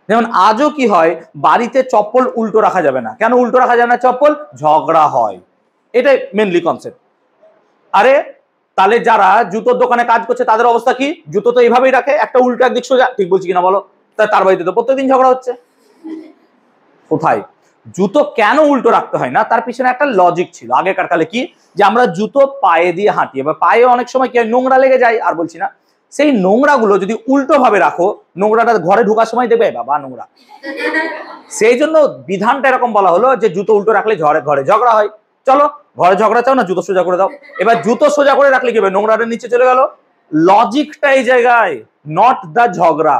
যেমন আজও কি হয়, বাড়িতে চপ্পল উল্টো রাখা যাবে না। কেন উল্টো রাখা যাবে না চপ্পল? ঝগড়া হয়। এটাই মেনলি কনসেপ্ট। আরে তাহলে যারা জুতোর দোকানে কাজ করছে তাদের অবস্থা কি? জুতো তো এইভাবেই রাখে, একটা উল্টো একদিক সোজা। ঠিক বলছি কিনা বলো? তার বাড়িতে তো প্রত্যেকদিন ঝগড়া হচ্ছে। কোথায়? জুতো কেন উল্টো রাখতে হয় না, তার পিছনে একটা লজিক ছিল। আগেকার কালে কি, যে আমরা জুতো পায়ে দিয়ে হাঁটি, এবার পায়ে অনেক সময় কি নোংরা লেগে যায়, আর বলছি না, সেই নোংরা গুলো যদি উল্টো ভাবে রাখো, নোংরাটা ঘরে ঢোকার সময় দেবে বাবা নোংরা। সেই জন্য বিধানটা এরকম বলা হলো যে জুতো উল্টো রাখলে ঘরে ঝগড়া হয়। চলো ঘরে ঝগড়া চাও না, জুতো সোজা করে দাও। এবার জুতো সোজা করে রাখলে কি হবে? নোংরাটা নিচে চলে গেল। লজিকটা এই জায়গায়, নট দা ঝগড়া।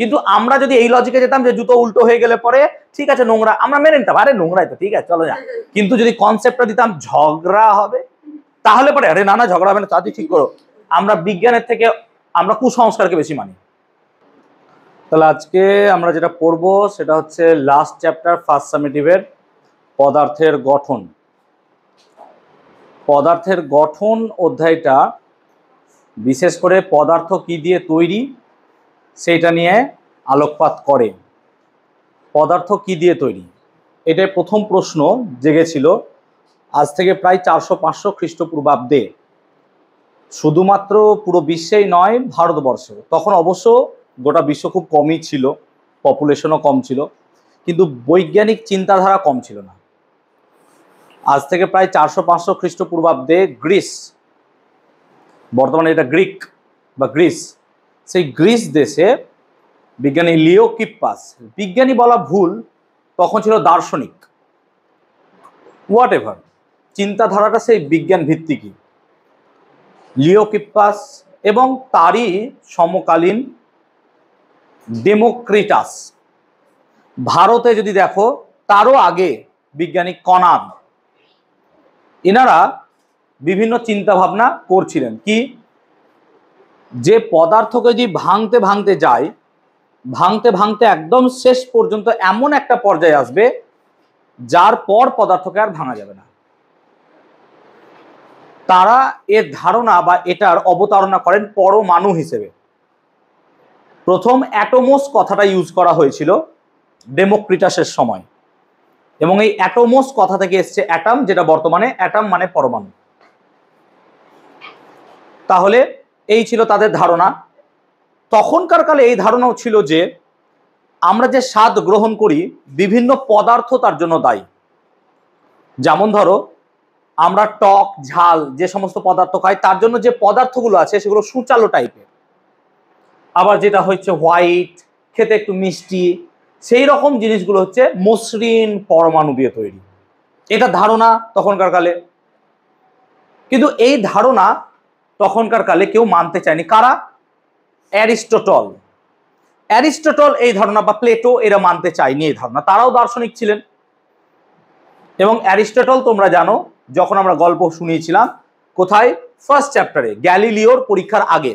কিন্তু আমরা যদি এই লজিকে যেতাম যে জুতো উল্টো হয়ে গেলে পরে ঠিক আছে নোংরা, আমরা মেনে নিতাম, আরে নোংরাই তো ঠিক আছে চলো যা। কিন্তু যদি কনসেপ্টটা দিতাম ঝগড়া হবে, তাহলে পরে আরে না না ঝগড়া হবে না, তাড়াতাড়ি ঠিক করো। আমরা বিজ্ঞানের থেকে আমরা কুসংস্কারকে বেশি মানি। তাহলে আজকে আমরা যেটা পড়বো সেটা হচ্ছে লাস্ট চ্যাপ্টার ফার্স্ট সামেটিভের পদার্থের গঠন। পদার্থের গঠন অধ্যায়টা বিশেষ করে পদার্থ কি দিয়ে তৈরি সেইটা নিয়ে আলোকপাত করে। পদার্থ কি দিয়ে তৈরি, এটাই প্রথম প্রশ্ন জেগেছিল আজ থেকে প্রায় 400-500 খ্রিস্টপূর্বাব্দে। শুধুমাত্র পুরো বিশ্বেই নয়, ভারতবর্ষে। তখন অবশ্য গোটা বিশ্ব খুব কমই ছিল, পপুলেশনও কম ছিল, কিন্তু বৈজ্ঞানিক চিন্তাধারা কম ছিল না। আজ থেকে প্রায় 400-500 খ্রিস্টপূর্বাব্দে গ্রিস, বর্তমানে এটা গ্রিক বা গ্রিস, সেই গ্রিস দেশে বিজ্ঞানী লিও কিপ্পাস, বিজ্ঞানী বলা ভুল, তখন ছিল দার্শনিক, হোয়াট এভার, চিন্তাধারাটা সেই বিজ্ঞান ভিত্তিকই। লিও কিপ্পাস এবং তারই সমকালীন ডেমোক্রিটাস। ভারতে যদি দেখো তারও আগে বিজ্ঞানী কনাদ, এনারা বিভিন্ন চিন্তা ভাবনা করছিলেন কি, যে পদার্থকে যদি ভাঙতে ভাঙতে যায়, ভাঙতে ভাঙতে একদম শেষ পর্যন্ত এমন একটা পর্যায়ে আসবে যার পর পদার্থকে আর ভাঙা যাবে না। তারা এর ধারণা বা এটার অবতারণা করেন পরমাণু হিসেবে। প্রথম অ্যাটোমোস কথাটা ইউজ করা হয়েছিল ডেমোক্রিটাসের সময়, এবং এই অ্যাটোমোস কথা থেকে এসছে অ্যাটম, যেটা বর্তমানে অ্যাটম মানে পরমাণু। তাহলে এই ছিল তাদের ধারণা। তখনকার কালে এই ধারণাও ছিল যে আমরা যে স্বাদ গ্রহণ করি বিভিন্ন পদার্থ তার জন্য দায়ী। যেমন ধরো আমরা টক ঝাল যে সমস্ত পদার্থ খাই, তার জন্য যে পদার্থগুলো আছে সেগুলো সুচালো টাইপের। আবার যেটা হচ্ছে হোয়াইট, খেতে একটু মিষ্টি, সেই রকম জিনিসগুলো হচ্ছে মসৃণ পরমাণু দিয়ে তৈরি। এটা ধারণা তখনকার কালে। কিন্তু এই ধারণা তখনকার কালে কেউ মানতে চায়নি। কারা? অ্যারিস্টটল। অ্যারিস্টটল এই ধারণা, বা প্লেটো, এরা মানতে চায়নি এই ধারণা। তারাও দার্শনিক ছিলেন। এবং অ্যারিস্টটল তোমরা জানো, যখন আমরা গল্প শুনিয়েছিলাম কোথায়, ফার্স্ট চ্যাপ্টারে, গ্যালিলিওর পরীক্ষার আগে,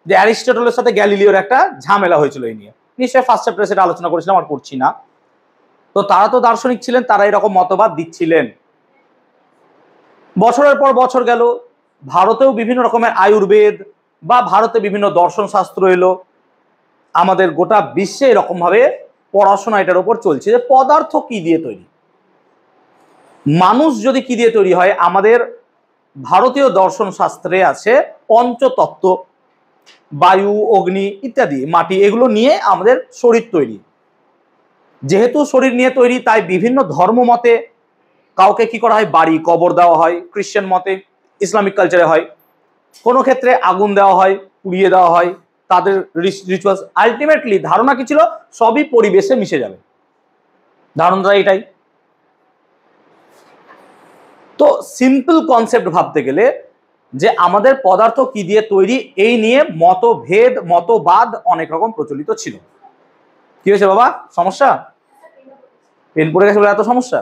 যে অ্যারিস্টটলের সাথে গ্যালিলিওর একটা ঝামেলা হয়েছিল এই নিয়ে, নিশ্চয়ই ফার্স্ট চ্যাপ্টারে সেটা আলোচনা করেছিলাম, আর পড়ছি না। তো তারা তো দার্শনিক ছিলেন, তারা এরকম মতবাদ দিচ্ছিলেন। বছরের পর বছর গেল, ভারতেও বিভিন্ন রকমের আয়ুর্বেদ বা ভারতে বিভিন্ন দর্শন শাস্ত্র এলো। আমাদের গোটা বিশ্বে এরকম ভাবে পড়াশোনা এটার উপর চলছে যে পদার্থ কি দিয়ে তৈরি, মানুষ যদি কি দিয়ে তৈরি হয়। আমাদের ভারতীয় দর্শন শাস্ত্রে আছে পঞ্চতত্ত্ব, বায়ু, অগ্নি ইত্যাদি, মাটি, এগুলো নিয়ে আমাদের শরীর তৈরি। যেহেতু শরীর নিয়ে তৈরি, তাই বিভিন্ন ধর্ম মতে কাউকে কি করা হয়, বাড়ি কবর দেওয়া হয়। খ্রিস্টান মতে, ইসলামিক কালচারে হয়, কোনো ক্ষেত্রে আগুন দেওয়া হয়, পুড়িয়ে দেওয়া হয়, তাদের রিচুয়ালস। আলটিমেটলি ধারণা কি ছিল, সবই পরিবেশে মিশে যাবে, ধারণাটা এটাই। তো সিম্পল কনসেপ্ট ভাবতে গেলে যে আমাদের পদার্থ কি দিয়ে তৈরি, এই নিয়ে মতভেদ, মতবাদ অনেক রকম প্রচলিত ছিল। কি হয়েছে বাবা, সমস্যা? পেন পড়ে গেছে বলে এত সমস্যা?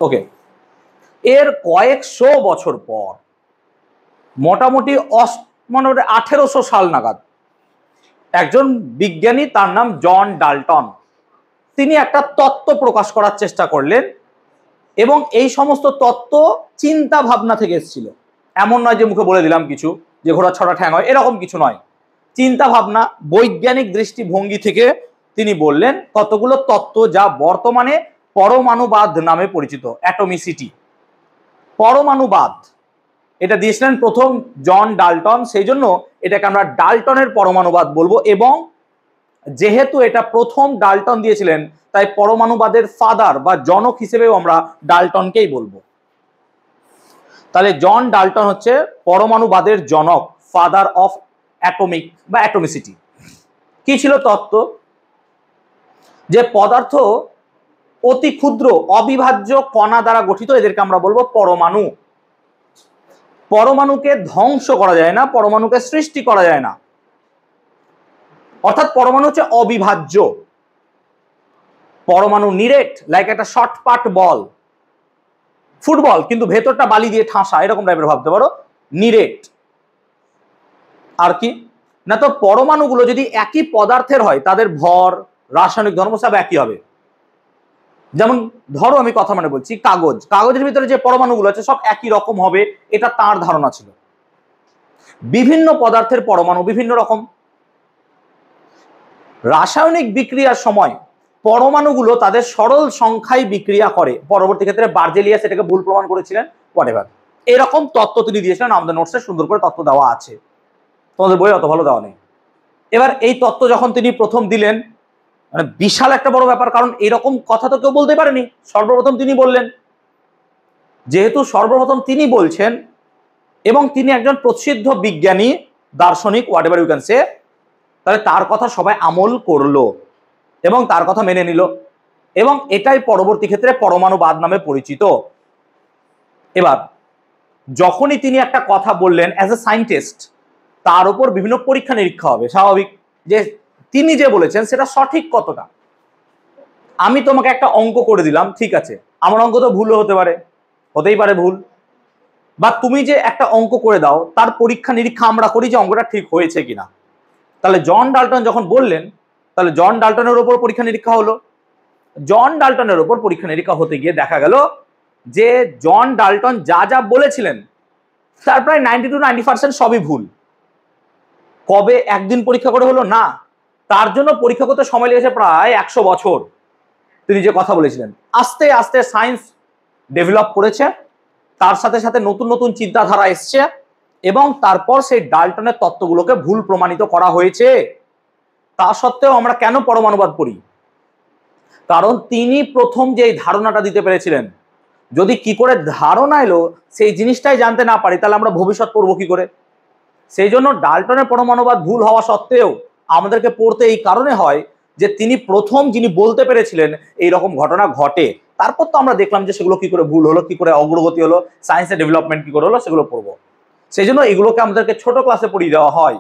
ওকে, এর কয়েকশো বছর পর, মোটামুটি 1800 সাল নাগাদ, একজন বিজ্ঞানী, তার নাম জন ডাল্টন, তিনি একটা তত্ত্ব প্রকাশ করার চেষ্টা করলেন। এবং এই সমস্ত তত্ত্ব চিন্তা ভাবনা থেকে এসেছিল, এমন নয় যে মুখে বলে দিলাম কিছু, যে ঘোড়া ছটা ঠ্যাং হয়, এরকম কিছু নয়। চিন্তা ভাবনা, বৈজ্ঞানিক দৃষ্টিভঙ্গি থেকে তিনি বললেন কতগুলো তত্ত্ব যা বর্তমানে পরমাণুবাদ নামে পরিচিত। অ্যাটমিসিটি, পরমাণুবাদ, এটা দিয়েছিলেন প্রথম জন ডাল্টন, সেই জন্য এটাকে আমরা ডাল্টনের পরমাণুবাদ বলবো। এবং যেহেতু এটা প্রথম ডাল্টন দিয়েছিলেন, তাই পরমাণুবাদের ফাদার বা জনক হিসেবেও আমরা ডাল্টনকেই বলবো। তাহলে জন ডাল্টন হচ্ছে পরমাণুবাদের জনক, ফাদার অফ অ্যাটমিক বা অ্যাটমিসিটি। কি ছিল তত্ত্ব? যে পদার্থ অতি ক্ষুদ্র অবিভাজ্য কণা দ্বারা গঠিত, এদেরকে আমরা বলবো পরমাণু। পরমাণুকে ধ্বংস করা যায় না, পরমাণুকে সৃষ্টি করা যায় না, অর্থাৎ পরমাণু হচ্ছে অবিভাজ্য। পরমাণু নিরেট, লাইক একটা শর্ট পাট বল, ফুটবল কিন্তু ভেতরটা বালি দিয়ে ঠাসা, এরকম টাইপের ভাবতে পারো, নিরেট। আর কি না, তো পরমাণুগুলো যদি একই পদার্থের হয় তাদের ভর, রাসায়নিক ধর্ম সব একই হবে। যেমন ধরো আমি কথা মানে বলছি, কাগজ, কাগজের ভিতরে যে পরমাণুগুলো আছে সব একই রকম হবে, এটা তার ধারণা ছিল। বিভিন্ন পদার্থের পরমাণু বিভিন্ন রকম। রাসায়নিক বিক্রিয়ার সময় পরমাণুগুলো তাদের সরল সংখ্যায় বিক্রিয়া করে। পরবর্তী ক্ষেত্রে বার্জেলিয়াস এটাকে ভুল প্রমাণ করেছিলেন, হোয়াটএভার। এরকম তত্ত্ব তিনি দিয়েছিলেন, আমাদের নোটসে সুন্দর করে তত্ত্ব দেওয়া আছে, তোমাদের বই অত ভালো দেওয়া নেই। এবার এই তত্ত্ব যখন তিনি প্রথম দিলেন, মানে বিশাল একটা বড় ব্যাপার, কারণ এরকম কথা তো কেউ বলতে পারেনি, সর্বপ্রথম তিনি বললেন। যেহেতু সর্বপ্রথম তিনি বলছেন এবং তিনি একজন প্রসিদ্ধ বিজ্ঞানী, দার্শনিক, হোয়াটএভার ইউ ক্যান সে, তাহলে তার কথা সবাই আমল করলো এবং তার কথা মেনে নিল, এবং এটাই পরবর্তী ক্ষেত্রে পরমাণুবাদ নামে পরিচিত। এবার যখনই তিনি একটা কথা বললেন অ্যাজ এ সায়েন্টিস্ট, তার উপর বিভিন্ন পরীক্ষা নিরীক্ষা হবে, স্বাভাবিক, যে তিনি যে বলেছেন সেটা সঠিক কতটা। আমি তোমাকে একটা অঙ্ক করে দিলাম, ঠিক আছে, আমার অঙ্ক তো ভুলও হতে পারে, হতেই পারে ভুল, বা তুমি যে একটা অঙ্ক করে দাও তার পরীক্ষা নিরীক্ষা আমরা করি যে অঙ্কটা ঠিক হয়েছে কিনা। তাহলে জন ডাল্টন যখন বললেন, তাহলে জন ডাল্টনের উপর পরীক্ষা নিরীক্ষা হলো। জন ডাল্টনের উপর পরীক্ষা নিরীক্ষা হতে গিয়ে দেখা গেল যে জন ডাল্টন যা যা বলেছিলেন তার প্রায় 90-90% সবই ভুল। কবে একদিন পরীক্ষা করে হলো না, তার জন্য পরীক্ষা করতে সময় লেগেছে প্রায় 100 বছর। তিনি যে কথা বলেছিলেন, আস্তে আস্তে সায়েন্স ডেভেলপ করেছে, তার সাথে সাথে নতুন নতুন চিন্তাধারা এসছে, এবং তারপর সেই ডাল্টনের তত্ত্বগুলোকে ভুল প্রমাণিত করা হয়েছে। তা সত্ত্বেও আমরা কেন পরমাণুবাদ পড়ি? কারণ তিনি প্রথম যে ধারণাটা দিতে পেরেছিলেন। যদি কি করে ধারণা এলো সেই জিনিসটাই জানতে না পারি, তাহলে আমরা ভবিষ্যৎ পড়বো কি করে? সেই জন্য ডাল্টনের পরমাণুবাদ ভুল হওয়া সত্ত্বেও আমাদেরকে পড়তে এই কারণে হয় যে তিনি প্রথম যিনি বলতে পেরেছিলেন এই রকম ঘটনা ঘটে। তারপর তো আমরা দেখলাম যে সেগুলো কি করে ভুল হলো, কি করে অগ্রগতি হলো, সায়েন্সের ডেভেলপমেন্ট কি করে হলো, সেগুলো পড়বো। সেই জন্য এগুলোকে আমাদেরকে ছোট ক্লাসে পড়িয়ে দেওয়া হয়।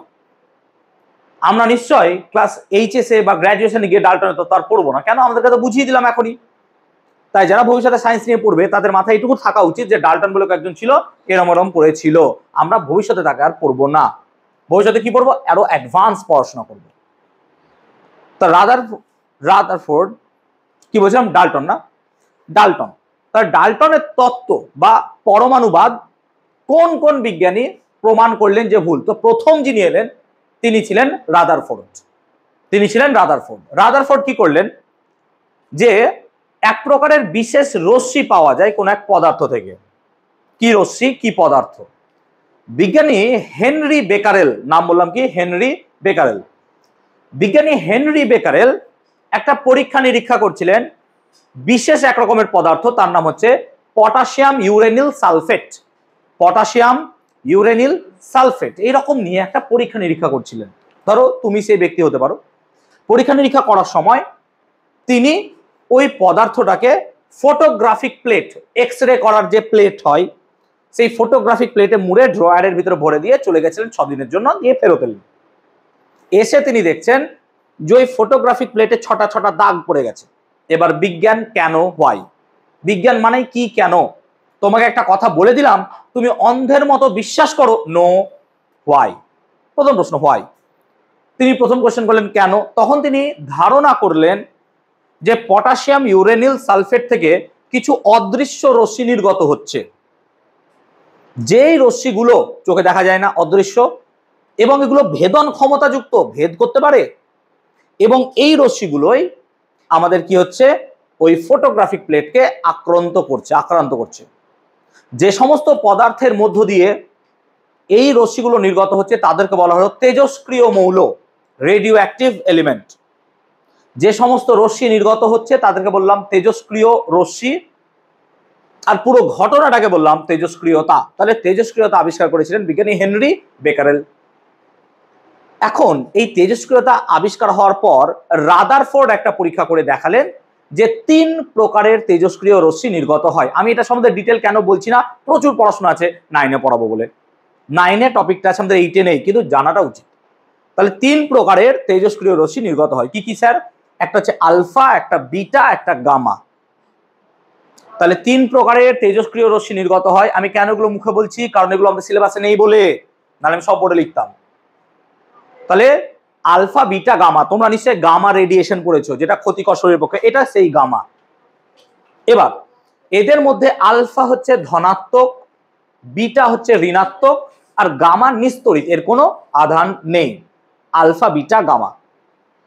আমরা নিশ্চয়ই ক্লাস এইচএসএ বা গ্র্যাজুয়েশনে গিয়ে ডাল্টনের তত্ত্ব আর পড়বো না, কেন? আমাদেরকে তো বুঝিয়ে দিলাম এখনই। তাই যারা ভবিষ্যতে সায়েন্স নিয়ে পড়বে তাদের মাথায় এইটুকু থাকা উচিত যে ডাল্টন বলে একজন ছিল, এরম এরম করেছিল। আমরা ভবিষ্যতে তাকে আর পড়বো না, ভবিষ্যতে কি পড়বো? আরো অ্যাডভান্স পড়াশোনা করবো। তা রাদারফোর্ড কি বলছিলাম? ডাল্টন না, ডাল্টন। তার ডাল্টনের তত্ত্ব বা পরমাণুবাদ কোন কোন বিজ্ঞানী প্রমাণ করলেন যে ভুল? তো প্রথম যিনি এলেন তিনি ছিলেন রাদারফোর্ড। রাদারফোর্ড কি করলেন? যে এক প্রকারের বিশেষ রশ্মি পাওয়া যায় কোন এক পদার্থ থেকে। কি রশ্মি, কি পদার্থ? বিজ্ঞানী হেনরি বেকারেল, নাম বললাম কি, হেনরি বেকারেল। বিজ্ঞানী হেনরি বেকারেল একটা পরীক্ষা নিরীক্ষা করছিলেন বিশেষ এক রকমের পদার্থ, তার নাম হচ্ছে পটাশিয়াম ইউরেনিল সালফেট। পটাশিয়াম ইউরেনিল সালফেট এইরকম নিয়ে একটা পরীক্ষা নিরীক্ষা করছিলেন। ধরো তুমি সেই ব্যক্তি হতে পারো। পরীক্ষা নিরীক্ষা করার সময় তিনি ওই পদার্থটাকে ফটোগ্রাফিক প্লেট, এক্স রে করার যে প্লেট হয় সেই ফটোগ্রাফিক প্লেটে মুড়ে ড্রয়ারের ভিতরে ভরে দিয়ে চলে গেছিলেন 6 দিনের জন্য, দিয়ে ফেরত এলেন। এসে তিনি দেখছেন যে ওই ফটোগ্রাফিক প্লেটে ছটা ছটা দাগ পড়ে গেছে। এবার বিজ্ঞান কেন, হোয়াই? বিজ্ঞান মানে কি, কেন? তোমাকে একটা কথা বলে দিলাম, তুমি অন্ধের মতো বিশ্বাস করো, নো, হোয়াই? প্রথম প্রশ্ন হোয়াই। তিনি প্রথম কোশ্চেন করলেন কেন। তখন তিনি ধারণা করলেন যে পটাশিয়াম ইউরেনিল সালফেট থেকে কিছু অদৃশ্য রশ্মি নির্গত হচ্ছে, যেই রশ্মিগুলো চোখে দেখা যায় না, অদৃশ্য, এবং এগুলো ভেদন ক্ষমতাযুক্ত, ভেদ করতে পারে। এবং এই রশ্মিগুলোই আমাদের কি হচ্ছে, ওই ফটোগ্রাফিক প্লেটকে আক্রান্ত করছে। যে সমস্ত পদার্থের মধ্য দিয়ে এই রশ্মিগুলো নির্গত হচ্ছে তাদেরকে বলা হলো তেজস্ক্রিয় মৌল, রেডিও অ্যাক্টিভ এলিমেন্ট। যে সমস্ত রশ্মি নির্গত হচ্ছে তাদেরকে বললাম তেজস্ক্রিয় রশ্মি, আর পুরো ঘটনাটাকে বললাম তেজস্ক্রিয়তা। তাহলে তেজস্ক্রিয়তা আবিষ্কার করেছিলেন বিজ্ঞানী হেনরি বেকারেল। এখন এই তেজস্ক্রিয়তা আবিষ্কার হওয়ার পর রাদারফোর্ড একটা পরীক্ষা করে দেখালেন যে 3 প্রকারের তেজস্ক্রিয় রশ্মি নির্গত হয়। আমি এটা সম্বন্ধে ডিটেল কেন বলছি না, প্রচুর পড়াশোনা আছে, 9-এ পড়াবো বলে। 9-এ টপিকটা আছে, আমাদের 8-এ নেই, কিন্তু জানাটা উচিত। তাহলে 3 প্রকারের তেজস্ক্রিয় রশ্মি নির্গত হয়। কি কি স্যার? একটা হচ্ছে আলফা, একটা বিটা, একটা গামা। তাহলে 3 প্রকারের তেজস্ক্রিয় রশ্মি নির্গত হয়। আমি কেন এগুলো মুখে বলছি? কারণ এগুলো আমাদের সিলেবাসে নেই বলে, নাহলে আমি সব বোর্ডে লিখতাম। তাহলে আলফা, বিটা, গামা, তোমরা নিশ্চয়ই গামা রেডিয়েশন পড়েছো, যেটা ক্ষতিকর শরীরের পক্ষে, এটা সেই গামা। এবার এদের মধ্যে আলফা হচ্ছে ধনাত্মক, বিটা হচ্ছে ঋণাত্মক, আর গামা নিস্তড়িত, এর কোনো আধান নেই। আলফা, বিটা, গামা,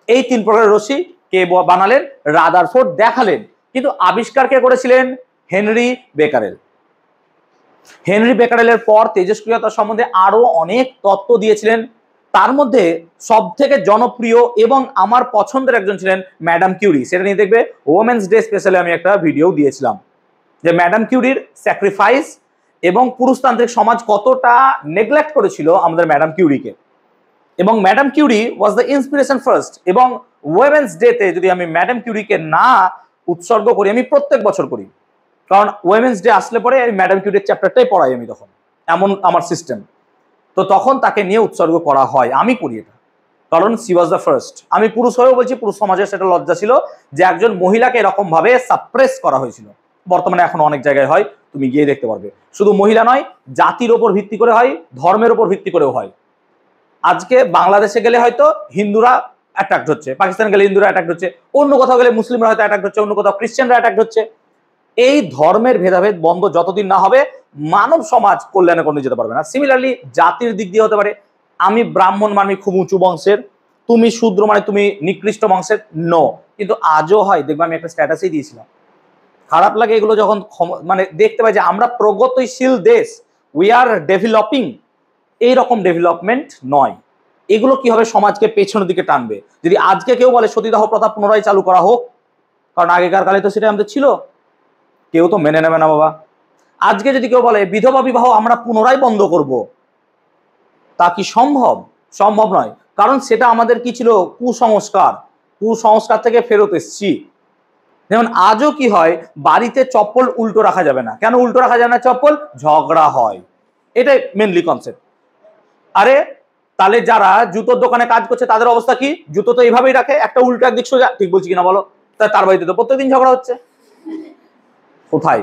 এই 3 প্রকারের রশ্মি কে বানালেন? রাদারফোর্ড দেখালেন। কিন্তু আবিষ্কার কে করেছিলেন? Henry Becquerel. হেনরি বেকারেলের পর তেজস্ক্রিয়তা সম্বন্ধে আরো অনেক তত্ত্ব দিয়েছিলেন। তার মধ্যে সব থেকে জনপ্রিয় এবং আমার পছন্দের একজন ছিলেন ম্যাডাম কিউরি। সেটা নিয়ে দেখবে ওমেন্স ডে স্পেশালে আমি একটা ভিডিও দিয়েছিলাম, যে ম্যাডাম কিউরির স্যাক্রিফাইস এবং পুরুষতান্ত্রিক সমাজ কতটা নেগলেক্ট করেছিল আমাদের ম্যাডাম কিউরিকে। এবং madam Curie was the inspiration first. এবং ওমেন্স ডেতে যদি আমি ম্যাডাম কিউরিকে না উৎসর্গ করি, আমি প্রত্যেক বছর করি, কারণ ওমেন্স ডে আসলে পরে আমি ম্যাডাম কিউরির চ্যাপ্টারটাই পড়াই আমি, তখন এমন আমার সিস্টেম। তো তখন তাকে নিয়ে উৎসর্গ করা হয়, আমি করি এটা, কারণ সি ওয়াজ দ্য ফার্স্ট। আমি পুরুষ হয়েও বলছি, পুরুষ সমাজের সেটা লজ্জা ছিল যে একজন মহিলাকে এরকম ভাবে সাপ্রেস করা হয়েছিল। বর্তমানে এখন অনেক জায়গায় হয়, তুমি গিয়ে দেখতে পারবে। শুধু মহিলা নয়, জাতির ওপর ভিত্তি করে হয়, ধর্মের ওপর ভিত্তি করেও হয়। আজকে বাংলাদেশে গেলে হয়তো হিন্দুরা অ্যাটাক হচ্ছে, পাকিস্তানে গেলে হিন্দুরা অ্যাটাক হচ্ছে, অন্য কোথাও গেলে মুসলিমরা হয়তো অ্যাটাক হচ্ছে, অন্য কোথাও খ্রিস্টানরা অ্যাটাক হচ্ছে। এই ধর্মের ভেদাভেদ বন্ধ যতদিন না হবে, মানব সমাজ কল্যাণে কোনো যেতে পারবে না। সিমিলারলি জাতির দিক দিয়ে হতে পারে, আমি ব্রাহ্মণ মানে খুব উঁচু বংশের, তুমি শূদ্র মানে তুমি নিকৃষ্ট বংশের, নো। কিন্তু আজও হয়, দেখবে আমি একটা স্ট্যাটাসই দিয়েছিলাম। খারাপ লাগে এগুলো যখন মানে দেখতে পাই যে আমরা প্রগতিশীল দেশ, উই আর ডেভেলপিং, এইরকম ডেভেলপমেন্ট নয়। এগুলো কি হবে? সমাজকে পেছনের দিকে টানবে। যদি আজকে কেউ বলে সতীদাহ প্রথা পুনরায় চালু করা হোক, কারণ আগেকার কালে তো সেটা আমাদের ছিল, কেউ তো মেনে নেবে না বাবা। আজকে যদি কেউ বলে বিধবা বিবাহ আমরা পুনরায় বন্ধ করব, তা কি সম্ভব? সম্ভব নয়, কারণ সেটা আমাদের কি ছিল? কুসংস্কার থেকে ফেরত এসছি। যেমন আজও কি হয়, বাড়িতে চপ্পল উল্টো রাখা যাবে না। কেন উল্টো রাখা যাবে না চপ্পল? ঝগড়া হয়, এটাই মেনলি কনসেপ্ট। আরে তাহলে যারা জুতোর দোকানে কাজ করছে তাদের অবস্থা কি? জুতো তো এইভাবেই রাখে, একটা উল্টো একদিক সোজা, ঠিক বলছি কিনা বলো? তার বাড়িতে তো প্রত্যেকদিন ঝগড়া হচ্ছে। কোথায়?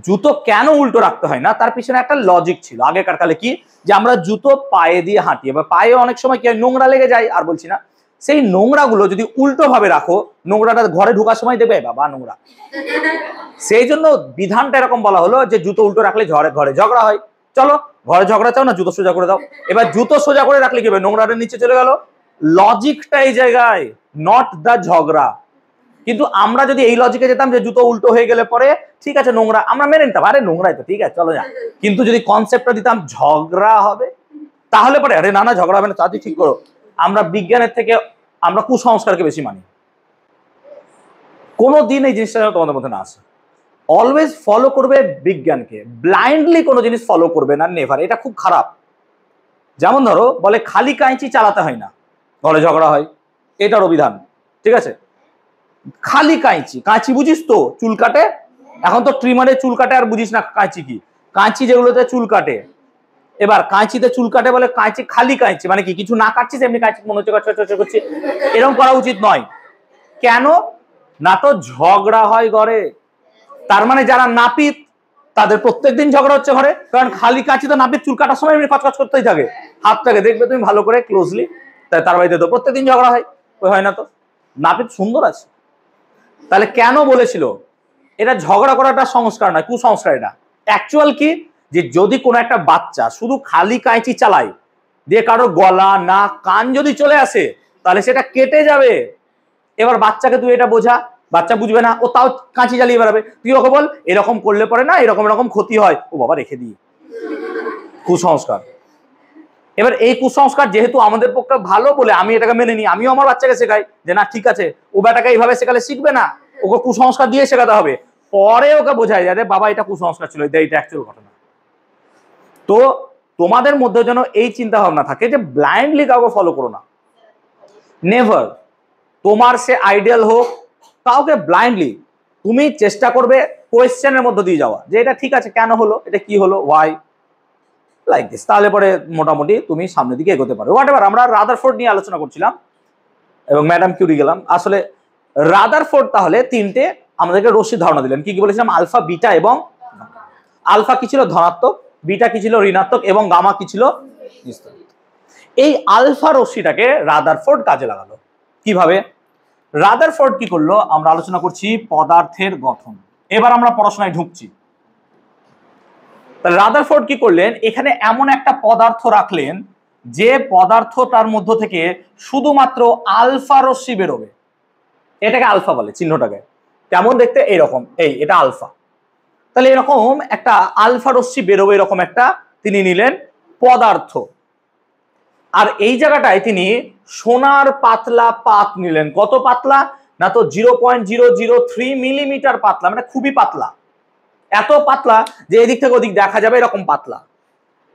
জুতো কেন উল্টো রাখতে হয় না, তার পিছনে একটা লজিক ছিল। আগেকার কালে কি, যে আমরা জুতো পায়ে দিয়ে হাঁটি, এবার পায়ে অনেক সময় কি নোংরা লেগে যায়, আর বলছি না, সেই নোংরাগুলো যদি উল্টো ভাবে রাখো, নোংরাটা ঘরে ঢোকার সময় দেবে বাবা নোংরা। সেই জন্য বিধানটা এরকম বলা হলো যে জুতো উল্টো রাখলে ঘরে ঝগড়া হয়। চলো ঘরে ঝগড়া চাও না, জুতো সোজা করে দাও। এবার জুতো সোজা করে রাখলে কি হবে? নোংরাটা নিচে চলে গেল। লজিকটা এই জায়গায়, নট দ্য ঝগড়া। কিন্তু আমরা যদি এই লজিকে যেতাম যে জুতো উল্টো হয়ে গেলে পরে ঠিক আছে নোংরা, আমরা মেনে নিতাম, আরে নোংরাই তো, ঠিক আছে চলো যা। কিন্তু যদি কনসেপ্টটা দিতাম ঝগড়া হবে, তাহলে পরে আরে না ঝগড়া হবে না, তাড়াতাড়ি ঠিক করো। আমরা বিজ্ঞানের থেকে আমরা কুসংস্কারকে বেশি মানি। কোনো দিন এই জিনিসটা তোমাদের মধ্যে না আসে। অলওয়েজ ফলো করবে বিজ্ঞানকে, ব্লাইন্ডলি কোনো জিনিস ফলো করবে না, নেভার। এটা খুব খারাপ। যেমন ধরো বলে খালি কাঁচি চালাতে হয় না, ঘরে ঝগড়া হয়, এটার অভিধান, ঠিক আছে? খালি কাঁচি বুঝিস তো? চুল কাটে, এখন তো ট্রিমারে চুল কাটে, আর বুঝিস না কাঁচি কি? কাঁচি যেগুলোতে চুল কাটে, এবার কাঁচিতে চুল কাটে বলে কাঁচি, খালি কাঁচি মানে কি? কিছু না কাটছিস, এমনি কাঁচি মনে হচ্ছে করছি, এরকম করা উচিত নয়। কেন না? তো ঝগড়া হয় ঘরে। তার মানে যারা নাপিত তাদের প্রত্যেকদিন ঝগড়া হচ্ছে ঘরে, কারণ খালি কাঁচি তো নাপিত চুল কাটার সময় এমনি কচকচ করতেই থাকে, হাতটাকে দেখবে তুমি ভালো করে ক্লোজলি, তাই তার বাড়িতে তো প্রত্যেকদিন ঝগড়া হয়। ওই হয় না তো? নাপিত সুন্দর আছে। তাহলে কেন বলেছিল? এটা ঝগড়া করাটা সংস্কার নয়, কুসংস্কার। এটা অ্যাকচুয়াল কি, যে যদি কোনো একটা বাচ্চা শুধু খালি কাঁচি চালায়, দিয়ে কারোর গলা, নাক, কান যদি চলে আসে তাহলে সেটা কেটে যাবে। এবার বাচ্চাকে তুই এটা বোঝা, বাচ্চা বুঝবে না, ও তাও কাঁচি জ্বালিয়ে বেড়াবে। তুই ওকে বল এরকম করলে পরে না এরকম এরকম ক্ষতি হয়, ও বাবা রেখে দিই। কুসংস্কার। এবার এই কুসংস্কার যেহেতু আমাদের পক্ষে ভালো বলে আমি এটাকে মেনে নিই, আমিও আমার বাচ্চাকে শেখাই যে না ঠিক আছে, ও বেটাকে এইভাবে শেখালে শিখবে না, ওকে কুসংস্কার দিয়ে শেখাতে হবে। পরে ওকে বোঝায় যাবে বাবা এটা কুসংস্কার ছিল, এটা অ্যাকচুয়াল ঘটনা। তো তোমাদের মধ্যে যেন এই চিন্তা ভাবনা থাকে যে ব্লাইন্ডলি কাউকে ফলো করো না, নেভার। তোমার সে আইডিয়াল হোক, কাউকে ব্লাইন্ডলি তুমি চেষ্টা করবে কোয়েশ্চেনের মধ্যে দিয়ে যাওয়া যে এটা ঠিক আছে, কেন হলো, এটা কি হলো, ওয়াই লাইক দিস, তাহলে পরে মোটামুটি তুমি সামনের দিকে এগোতে পারো। What ever. আমরা রাদারফোর্ড নিয়ে আলোচনা করছিলাম এবং ম্যাডাম কিউরি গেলাম। আসলে রাদারফোর্ড তাহলে তিনটে আমাদেরকে রশ্মির ধারণা দিলেন। কি কি বলেছিলাম? আলফা, বিটা এবং আলফা কি ছিল? ধনাত্মক। বিটা কি ছিল? ঋণাত্মক। এবং গামা কি ছিল? এই আলফা রশ্মিটাকে রাদারফোর্ড কাজে লাগালো। কিভাবে? রাদারফোর্ড কি করলো আমরা আলোচনা করছি পদার্থের গঠন। এবার আমরা পড়াশোনায় ঢুকছি। তাহলে রাদারফোর্ড কি করলেন? এখানে এমন একটা পদার্থ রাখলেন যে পদার্থটার মধ্য থেকে শুধুমাত্র আলফা রশ্মি বেরোবে। এটাকে আলফা বলে, চিহ্নটাকে কেমন দেখতে, এইরকম, এটা আলফা। তাহলে এরকম একটা আলফা রশ্মি বেরোবে, এরকম একটা তিনি নিলেন পদার্থ। আর এই জায়গাটায় তিনি সোনার পাতলা পাত নিলেন। কত পাতলা? না তো 0.003 মিলিমিটার পাতলা, মানে খুবই পাতলা। এত পাতলা যে এদিক থেকে ওদিক দেখা যাবে, এরকম পাতলা।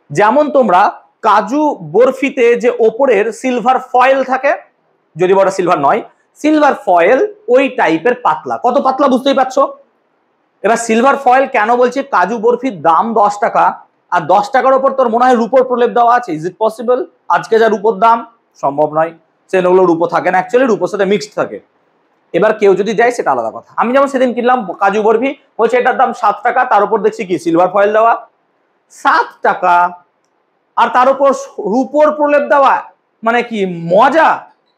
যেমন তোমরা কাজু বরফিতে যে ওপরের সিলভার ফয়েল থাকে, যদি বড় সিলভার নয়, সিলভার ফয়েল ওই টাইপের পাতলা। কত পাতলা বুঝতেই পারছো। এবার সিলভার ফয়েল কেন বলছি? কাজু বরফির দাম 10 টাকা, আর 10 টাকার উপর তোর মনে হয় রূপোর প্রলেপ দেওয়া আছে। Is it possible? আজকে যা রূপোর দাম, সম্ভব নয়। সেগুলো রূপো থাকে না, অ্যাকচুয়ালি রূপোর সাথে মিক্সড থাকে। এবার কেউ যদি দেয় সেটা আলাদা কথা। আমি যেমন সেদিন কিনলাম কাজু বরফি, বলছে এটার দাম 7 টাকা, তার উপর দেখছি কি সিলভার ফয়েল দেওয়া 7 টাকা, আর তার উপর রূপোর প্রলেপ দেওয়া। মানে কি মজা!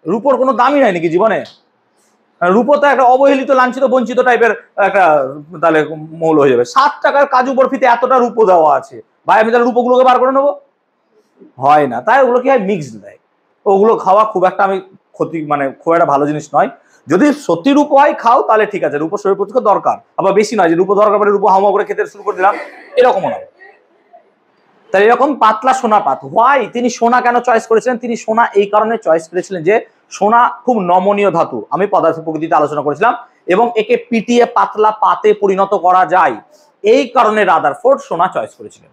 রূপোর কোনো দামই নাই নাকি জীবনে? রূপো তো একটা অবহেলিত, লাঞ্ছিত, বঞ্চিত টাইপের একটা তাহলে মৌল হয়ে যাবে। 7 টাকার কাজু বরফিতে এতটা রূপো দেওয়া আছে, ভাই আমি তাহলে রূপোগুলোকে বার করে নেবো? হয় না। তাই ওগুলো কি হয়? মিক্সড দেয়। ওগুলো খাওয়া খুব একটা আমি ক্ষতি, মানে খুব একটা ভালো জিনিস নয়। যদি সত্যি রূপ হয় খাও তাহলে ঠিক আছে, রূপো শরীর প্রতি দরকার, আবার বেশি নয় যে রূপো দরকার পড়ে রূপো হাওয়া করে খেতে শুরু করে দিলাম, এরকমও নয়। তাই এরকম পাতলা সোনা পাত। হোয়াই তিনি সোনা কেন চয়েস করেছিলেন? তিনি সোনা এই কারণে চয়েস করেছিলেন যে সোনা খুব নমনীয় ধাতু, আমি পদার্থ প্রকৃতিতে আলোচনা করেছিলাম, এবং একে পিটিয়ে পাতলা পাতে পরিণত করা যায়। এই কারণে রাদারফোর্ড সোনা চয়েস করেছিলেন।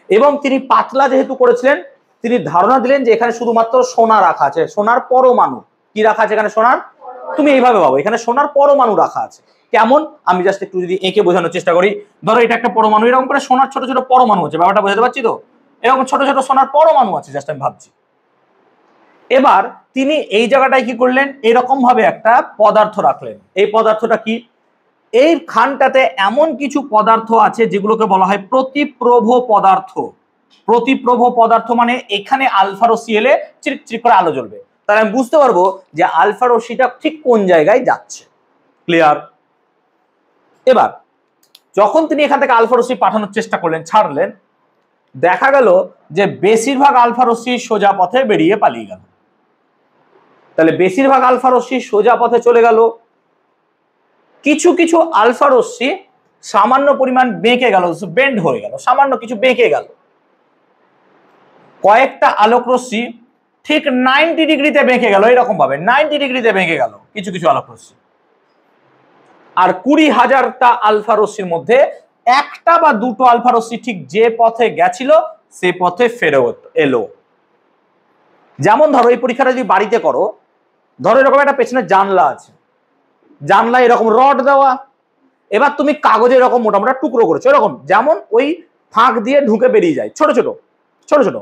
এবং তিনি পাতলা যেহেতু করেছিলেন, তিনি ধারণা দিলেন যে এখানে শুধুমাত্র সোনা রাখা আছে, সোনার পরমাণু। কি রাখা আছে এখানে? সোনার, তুমি এইভাবে ভাবো, এখানে সোনার পরমাণু রাখা আছে। কেমন? আমি জাস্ট একটু যদি এঁকে বোঝানোর চেষ্টা করি, ধরো এটা একটা পরমাণু, এরকম করে সোনার ছোট ছোট পরমাণু আছে, ব্যাপারটা বোঝাতে পারছি তো? এরকম ছোট ছোট সোনার পরমাণু আছে, জাস্ট আমি ভাবছি। এবার তিনি এই জায়গাটায় কি করলেন? এরকম ভাবে একটা পদার্থ রাখলেন। এই পদার্থটা কি? এই খানটাতে এমন কিছু পদার্থ আছে যেগুলোকে বলা হয় প্রতিপ্রভ পদার্থ। প্রতিপ্রভ পদার্থ মানে এখানে আলফা রশ্মি এলে চিরচির করে আলো জ্বলবে, তাহলে আমি বুঝতে পারবো যে আলফা রশ্মিটা ঠিক কোন জায়গায় যাচ্ছে। ক্লিয়ার? এবার যখন তিনি এখান থেকে আলফা রশ্মি পাঠানোর চেষ্টা করলেন, ছাড়লেন, দেখা গেল যে বেশিরভাগ আলফা রশ্মি সোজা পথে বেরিয়ে পালিয়ে গেল। তাহলে বেশিরভাগ আলফা রশ্মি সোজা পথে চলে গেল, কিছু কিছু আলফা রশ্মি সামান্য পরিমাণ বেঁকে গেল, বেন্ড হয়ে গেল, সামান্য কিছু বেঁকে গেল। কয়েকটা আলোক রশ্মি ঠিক 90 ডিগ্রিতে বেঁকে গেল, এরকম ভাবে 90 ডিগ্রিতে বেঁকে গেল কিছু কিছু আলোক রশ্মি। আর 20,000টা আলফা রশ্মির মধ্যে একটা বা দুটো আলফা রশ্মি ঠিক যে পথে গেছিল সে পথে ফেরত এলো। যেমন ধরো এই পরীক্ষাটা যদি বাড়িতে করো, ধরো এরকম একটা পেছনে জানলা আছে, জানলা এরকম রড দেওয়া, এবার তুমি কাগজে এরকম মোটা মোটা টুকরো করেছো, এরকম যেমন ওই ফাঁক দিয়ে ঢুকে বেরিয়ে যায় ছোট ছোট ছোট ছোট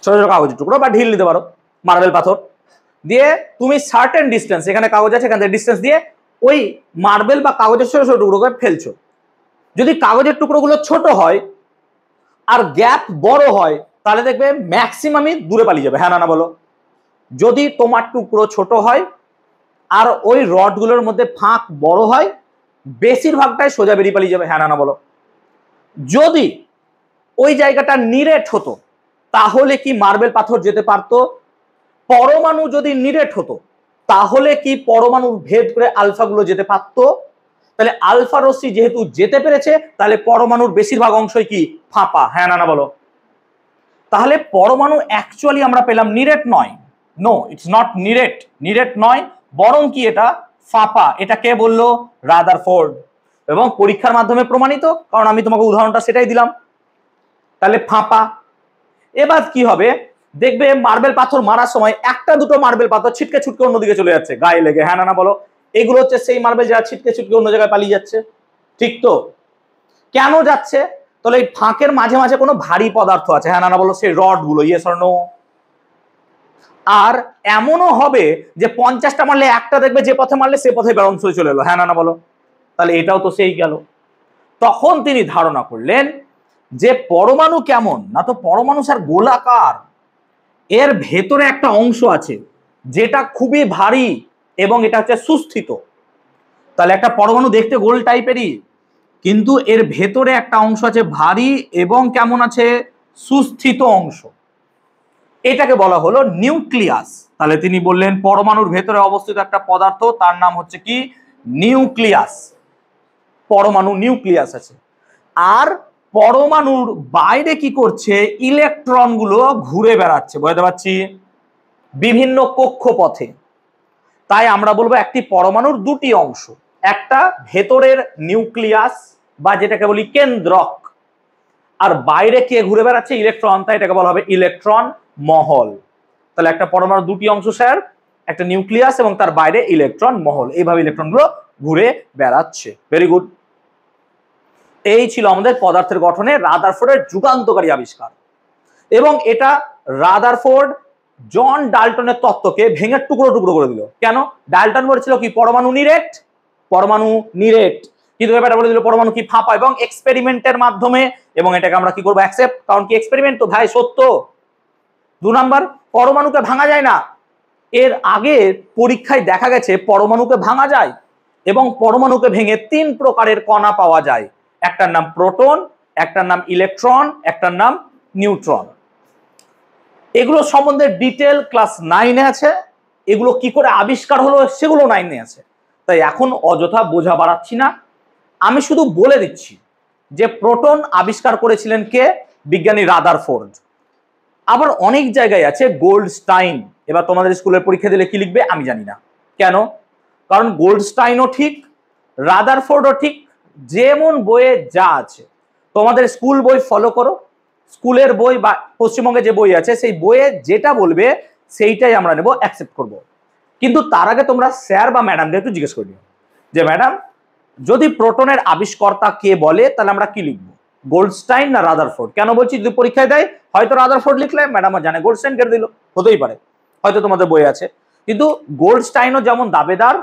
ছোট ছোট কাগজের টুকরো, বা ঢিল নিতে পারো, মার্বেল পাথর দিয়ে তুমি সার্টেন ডিস্টেন্স, এখানে কাগজ আছে এখান থেকে ডিস্টেন্স দিয়ে ওই মার্বেল বা কাগজের ছোট ছোট টুকরো করে ফেলছো। যদি কাগজের টুকরোগুলো ছোট হয় আর গ্যাপ বড় হয় তাহলে দেখবে ম্যাক্সিমামই দূরে পালিয়ে যাবে। হ্যাঁ না না বলো? যদি তোমার টুকরো ছোট হয় আর ওই রডগুলোর মধ্যে ফাঁক বড় হয়, বেশিরভাগটাই সোজা বেরিয়ে পালিয়ে যাবে। হ্যাঁ না না বলো? যদি ওই জায়গাটা নিরেট হতো, তাহলে কি মার্বেল পাথর যেতে পারতো? পরমাণু যদি নিরেট হতো তাহলে কি পরমাণু ভেদ করে আলফাগুলো যেতে পারতো? তাহলে আলফা রশ্মি যেহেতু যেতে পেরেছে তাহলে পরমাণুর বেশিরভাগ অংশই কি ফাঁপা, হ্যাঁ না না বলো? তাহলে পরমাণু অ্যাকচুয়ালি আমরা পেলাম নিরেট নয়, নো ইটস নট নিরেট, নিরেট নয়, বরং কি এটা ফাঁপা। এটা কে বললো? রাদারফোর্ড। এবং পরীক্ষার মাধ্যমে প্রমাণিত, কারণ আমি তোমাকে উদাহরণটা সেটাই দিলাম। তাহলে ফাঁপা। এবার কি হবে দেখবে মার্বেল পাথর মারার সময় একটা দুটো মার্বেল পাথর ছিটকে ছুটকে অন্যদিকে চলে যাচ্ছে গায়ে লেগে, হ্যাঁ না না বলো? এগুলো হচ্ছে সেই মার্বেল যারা ছিটকে ছুটকে অন্য জায়গায় পালিয়ে যাচ্ছে, ঠিক তো? কেন যাচ্ছে? তাহলে এই ফাঁকের মাঝে মাঝে কোনো ভারী পদার্থ আছে, হ্যাঁ না না বলো? সেই রড গুলো, ইয়েস অর নো? আর এমনও হবে যে 50টা মারলে একটা দেখবে যে পথে মারলে সে পথে ব্যালেন্স হয়ে চলে এলো, হ্যাঁ না না বলো? তাহলে এটাও তো সেই গেল। তখন তিনি ধারণা করলেন যে পরমাণু কেমন, না তো পরমাণু স্যার গোলাকার, এর ভেতরে একটা অংশ আছে যেটা খুবই ভারী এবং এটা হচ্ছে সুস্থিত। তাহলে একটা পরমাণু দেখতে গোল টাইপেরই, কিন্তু এর ভেতরে একটা অংশ আছে ভারী এবং কেমন আছে? সুস্থিত অংশ। এটাকে বলা হলো নিউক্লিয়াস। তাহলে তিনি বললেন পরমাণুর ভেতরে অবস্থিত একটা পদার্থ, তার নাম হচ্ছে কি? নিউক্লিয়াস। পরমাণু নিউক্লিয়াস আছে। আর পরমাণুর বাইরে কি করছে? ইলেকট্রন গুলো ঘুরে বেড়াচ্ছে, বুঝতে পারছি, বিভিন্ন কক্ষপথে। তাই আমরা বলবো একটি পরমাণুর দুটি অংশ, একটা ভেতরের নিউক্লিয়াস বা যেটাকে বলি কেন্দ্রক, আর বাইরে কে ঘুরে বেড়াচ্ছে? ইলেকট্রন, তাই এটাকে বলা হবে ইলেকট্রন মহল। তাহলে একটা পরমাণুর দুটি অংশ স্যার, একটা নিউক্লিয়াস এবং তার বাইরে ইলেকট্রন মহল, এইভাবে ইলেকট্রনগুলো ঘুরে বেড়াচ্ছে। Very good. এই ছিল আমাদের পদার্থের গঠনে রাদারফোর্ডের যুগান্তকারী আবিষ্কার। এবং এটা রাদারফোর্ড জন ডাল্টনের তত্ত্বকে ভেঙে টুকরো টুকরো করে দিল। কেন? ডাল্টন বলেছিল কি পরমাণু নিরেট, পরমাণু নিরেট, কিন্তু ব্যাপারটা বলে দিল পরমাণু কি ফাঁপা, এবং এক্সপেরিমেন্টের মাধ্যমে, এবং এটাকে আমরা কি করবো? অ্যাকসেপ্ট, কারণ কি এক্সপেরিমেন্ট তো ভাই, সত্য। 2 নাম্বার, পরমাণুকে ভাঙা যায় না। এর আগে পরীক্ষায় দেখা গেছে পরমাণুকে ভাঙা যায় এবং পরমাণুকে ভেঙে 3 প্রকারের কণা পাওয়া যায়, একটার নাম প্রোটন, একটার নাম ইলেকট্রন, একটার নাম নিউট্রন। এগুলো সম্বন্ধে ডিটেল ক্লাস 9-এ আছে, এগুলো কি করে আবিষ্কার হলো সেগুলো 9-এ আছে, তাই এখন অযথা বোঝা বাড়াচ্ছি না। আমি শুধু বলে দিচ্ছি যে প্রোটন আবিষ্কার করেছিলেন কে? বিজ্ঞানী রাদারফোর্ড। আবার অনেক জায়গায় আছে গোল্ডস্টাইন। এবার তোমাদের স্কুলের পরীক্ষা দিলে কি লিখবে আমি জানি না। কেন? কারণ গোল্ডস্টাইনও ঠিক, রাদারফোর্ডও ঠিক, যেমন বইয়ে যা আছে। তোমাদের স্কুল বই ফলো করো, স্কুলের বই বা পশ্চিমবঙ্গে যে বই আছে সেই বইয়ে যেটা বলবে সেইটাই আমরা নেব, অ্যাকসেপ্ট করব। কিন্তু তার আগে তোমরা স্যার বা ম্যাডামকে একটু জিজ্ঞেস করে নিও যে ম্যাডাম, যদি প্রোটনের আবিষ্কর্তা কে বলে তাহলে আমরা কি লিখবো, গোল্ডস্টাইন না রাদারফোর্ড? কেন বলছি, যদি পরীক্ষায় দেয় হয়তো রাদারফোর্ড লিখলে ম্যাডাম জানে গোল্ডস্টাইন কেটে দিল, হতেই পারে, হয়তো তোমাদের বই আছে। কিন্তু গোল্ডস্টাইনও যেমন দাবেদার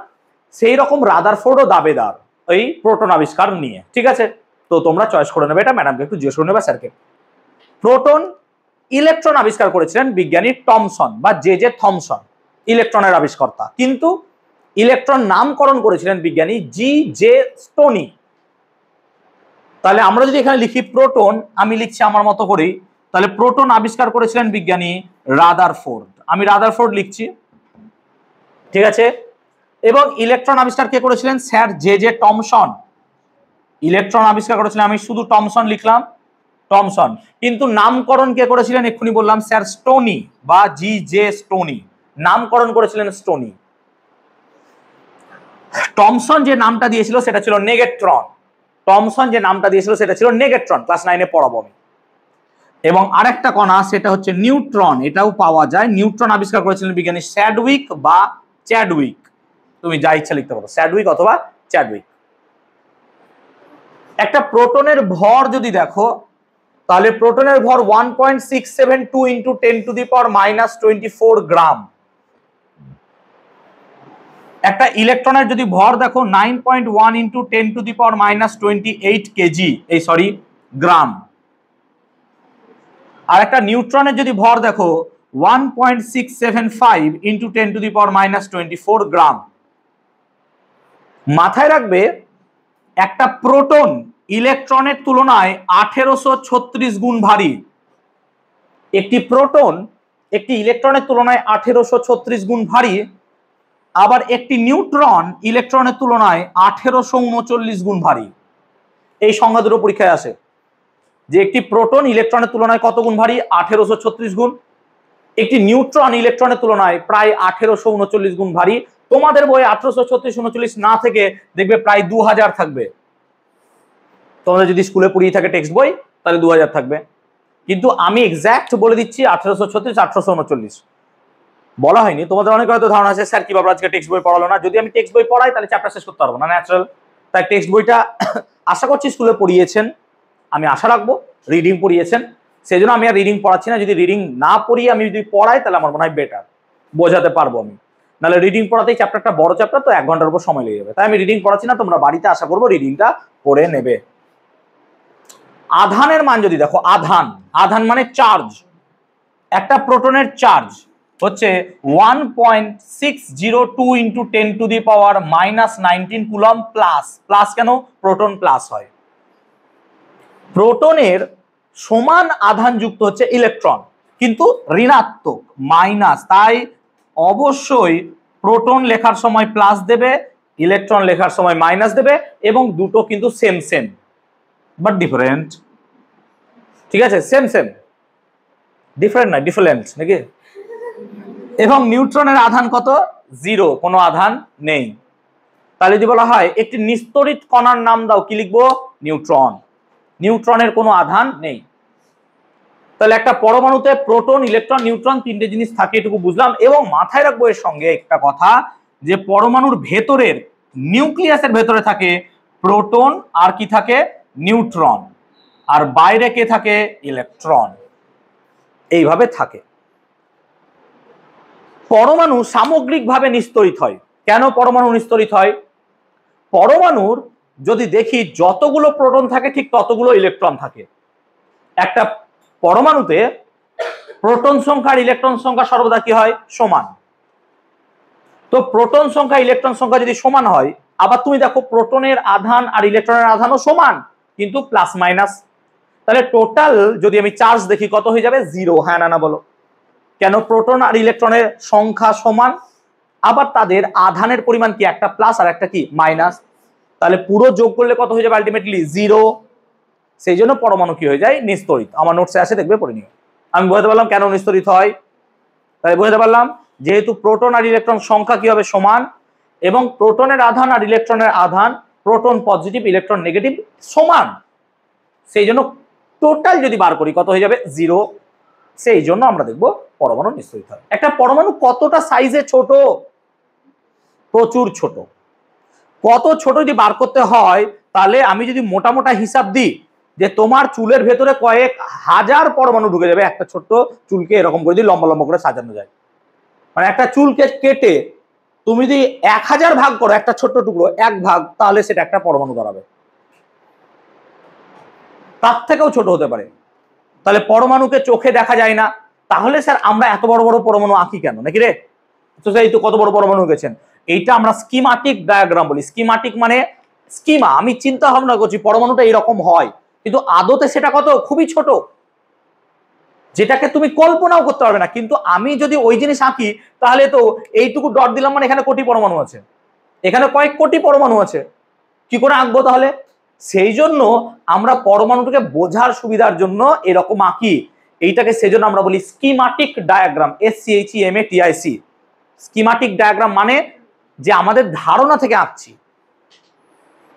সেই রকম রাদারফোর্ডও দাবেদার এই প্রোটন আবিষ্কার নিয়ে, ঠিক আছে? তো তোমরা চয়েস করে নেবে, এটা ম্যাডামকে একটু জিজ্ঞেস করে নেবে, স্যারকে। প্রোটন ইলেকট্রন আবিষ্কার করেছিলেন বিজ্ঞানী টমসন বা জে জে থমসন, ইলেকট্রনের আবিষ্কর্তা, কিন্তু ইলেকট্রন নামকরণ করেছিলেন বিজ্ঞানী জি জে স্টোনি। তাহলে আমরা যদি এখানে লিখি প্রোটন, আমি লিখছি আমার মতো করেই, তাহলে প্রোটন আবিষ্কার করেছিলেন বিজ্ঞানী রাদারফোর্ড, আমি রাদারফোর্ড লিখছি, ঠিক আছে? এবং ইলেকট্রন আবিষ্কার কে করেছিলেন? Sir J J Thomson. Electron আবিষ্কার করেছিলেন, আমি শুধু টমসন লিখলাম, টমসন। কিন্তু নামকরণ কে করেছিলেন? এক্ষুনি বললাম স্যার স্টোনি বা জি জে স্টোনি, নামকরণ করেছিলেন স্টোনি। টমসন যে নামটা দিয়েছিল সেটা ছিল নেগেট্রন, টমসন যে নামটা দিয়েছিল সেটা ছিল নেগেট্রন, ক্লাস 9-এ পড়াবো আমি। এবং আরেকটা কণা সেটা হচ্ছে নিউট্রন, এটাও পাওয়া যায়। নিউট্রন আবিষ্কার করেছিলেন বিজ্ঞানী স্যাডউইক বা চ্যাডউইক, তুমি যা ইচ্ছা লিখতে পারো, স্যাডউইক অথবা চ্যাডউইক। একটা প্রোটনের ভর যদি দেখো, তাহলে প্রোটনের ভর 1.672 ইন্টু 10⁻⁻24 গ্রাম। একটা ইলেকট্রনের যদি ভর দেখো 9.1 ইন্টু 10⁻⁻28 কেজি, এই সরি গ্রাম। আর একটা নিউট্রনের যদি ভর দেখো 1.675 ইন্টু 10⁻⁻24 গ্রাম। মাথায় রাখবে একটা প্রোটন ইলেকট্রনের তুলনায় 1836 গুণ ভারী, একটি প্রোটন একটি ইলেকট্রনের তুলনায় 1836 গুণ ভারী, আবার একটি নিউট্রন ইলেকট্রনের তুলনায় 1839 গুণ ভারী। এই সংখ্যা দুটো পরীক্ষায় আসে যে একটি প্রোটন ইলেকট্রনের তুলনায় কত গুণ ভারী, 1836 গুণ। একটি নিউট্রন ইলেকট্রনের তুলনায় প্রায় 1839 গুণ ভারী। তোমাদের বইয়ে 1836-39 না থেকে দেখবে প্রায় 2000 থাকবে। তোমাদের যদি স্কুলে পড়িয়ে থাকে টেক্সট বই তাহলে 2000 থাকবে, কিন্তু আমি এক্সাক্ট বলে দিচ্ছি 1836-1839 বলা হয়নি। তোমাদের অনেক হয়তো ধারণা আছে স্যার কিভাবে আজকে টেক্সট বই পড়ালো না। যদি আমি টেক্সট বই পড়াই তাহলে চ্যাপ্টার শেষ করতে পারবো না, ন্যাচারাল। তাই টেক্সট বইটা আশা করছি স্কুলে পড়িয়েছেন, আমি আশা রাখবো রিডিং পড়িয়েছেন, সেই জন্য আমি আর রিডিং পড়াচ্ছি না। যদি রিডিং না পড়িয়ে আমি যদি পড়াই তাহলে আমার মনে হয় বেটার, বোঝাতে পারবো আমি। নাহলে রিডিং পড়াতেই চ্যাপ্টারটা বড় চ্যাপ্টার, তো 1 ঘন্টার উপর সময় লেগে যাবে। তাই আমি রিডিং পড়াচ্ছি না, তোমরা বাড়িতে আশা করবো রিডিংটা পড়ে নেবে। আধানের মান যদি দেখো, আধান মানে চার্জ। একটা প্রোটনের চার্জ হচ্ছে 1.602 ইন্টু 10⁻⁻19 কুলম প্লাস। প্লাস কেন? প্রোটন প্লাস হয়। প্রোটনের সমান আধান যুক্ত হচ্ছে ইলেকট্রন, কিন্তু ঋণাত্মক মাইনাস। তাই অবশ্যই প্রোটন লেখার সময় প্লাস দেবে, ইলেকট্রন লেখার সময় মাইনাস দেবে, এবং দুটো কিন্তু সেম সেম বাট ডিফারেন্ট। ঠিক আছে, সেম সেম, ডিফারেন্ট না ডিফারেন্ট নাকি? এবং নিউট্রনের আধান কত? 0, কোনো আধান নেই। তাহলে যদি বলা হয় একটি নিস্তড়িত কণার নাম দাও, কি লিখবো? নিউট্রন। নিউট্রনের কোনো আধান নেই। তাহলে একটা পরমাণুতে প্রোটন, ইলেকট্রন, নিউট্রন তিনটে জিনিস থাকে, এটুকু বুঝলাম। এবং মাথায় রাখবো এর সঙ্গে একটা কথা, যে পরমাণুর ভেতরের নিউক্লিয়াসের ভেতরে থাকে প্রোটন, আর কি থাকে? নিউট্রন, আর বাইরে কে থাকে? ইলেকট্রন। এইভাবে থাকে। পরমাণু সামগ্রিকভাবে নিস্তড়িত হয়। কেন পরমাণু নিস্তড়িত হয়? পরমাণুর যদি দেখি যতগুলো প্রোটন থাকে ঠিক ততগুলো ইলেকট্রন থাকে। একটা পরমাণুতে প্রোটন সংখ্যা আর ইলেকট্রন সংখ্যা সর্বদা কি হয়? সমান। তো প্রোটন সংখ্যা ইলেকট্রন সংখ্যা যদি সমান হয়, আবার তুমি দেখো প্রোটনের আধান আর ইলেকট্রনের আধানও সমান, কিন্তু প্লাস মাইনাস। তাহলে টোটাল যদি আমি চার্জ দেখি কত হয়ে যাবে? 0। হ্যাঁ না বলো? কেন? প্রোটন আর ইলেকট্রনের সংখ্যা সমান, আবার তাদের আধানের পরিমাণ কি? একটা প্লাস আর একটা কি? মাইনাস। তাহলে পুরো যোগ করলে কত হয়ে যাবে? আলটিমেটলি 0। সেই জন্য পরমাণু কি হয়ে যায়? নিস্তড়িত। আমার নোটসে আসে, দেখবে, পড়ে নিও। আমি বোঝাতে পারলাম কেন নিস্তড়িত হয়? তাই বোঝাতে পারলাম যেহেতু প্রোটন আর ইলেকট্রন সংখ্যা কি হবে? সমান, এবং প্রোটনের আধান আর ইলেকট্রনের আধান, প্রোটন পজিটিভ ইলেকট্রন নেগেটিভ, সমান। সেই জন্য টোটাল যদি বার করি কত হয়ে যাবে? 0। সেই জন্য আমরা দেখব পরমাণু নিস্তড়িত হয়। একটা পরমাণু কতটা সাইজে ছোট? প্রচুর ছোট। কত ছোট যদি বার করতে হয়, তাহলে আমি যদি মোটা মোটা হিসাব দিই যে তোমার চুলের ভেতরে কয়েক হাজার পরমাণু ঢুকে যাবে। একটা ছোট্ট চুলকে এরকম করে যদি লম্বা লম্বা করে সাজানো যায়, মানে একটা চুলকে কেটে তুমি যদি 1000 ভাগ করো, একটা ছোট্ট টুকরো 1 ভাগ, তাহলে সেটা একটা পরমাণু দাঁড়াবে। তার থেকেও ছোট হতে পারে। তাহলে পরমাণুকে চোখে দেখা যায় না, তাহলে স্যার আমরা এত বড় বড় পরমাণু আঁকি কেন? নাকি রে? তো এই তো কত বড় পরমাণু গেছেন। এইটা আমরা স্কিমাটিক ডায়াগ্রাম বলি। স্কিমাটিক মানে স্কিমা, আমি চিন্তা ভাবনা করছি পরমাণুটা এরকম হয়, কিন্তু আদতে সেটা কত? খুবই ছোট, যেটাকে তুমি কল্পনাও করতে পারবে না। কিন্তু আমি যদি ওই জিনিস আঁকি, তাহলে তো এইটুকু ডট দিলাম মানে এখানে কোটি পরমাণু আছে, এখানে কয়েক কোটি পরমাণু আছে, কি করে আঁকবো তাহলে? সেই জন্য আমরা পরমাণুটাকে বোঝার সুবিধার জন্য এরকম আঁকি। এইটাকে সেজন্য আমরা বলি স্কিমাটিক ডায়াগ্রাম, SCHEMATIC। স্কিমাটিক ডায়াগ্রাম মানে যে আমাদের ধারণা থেকে আঁকছি।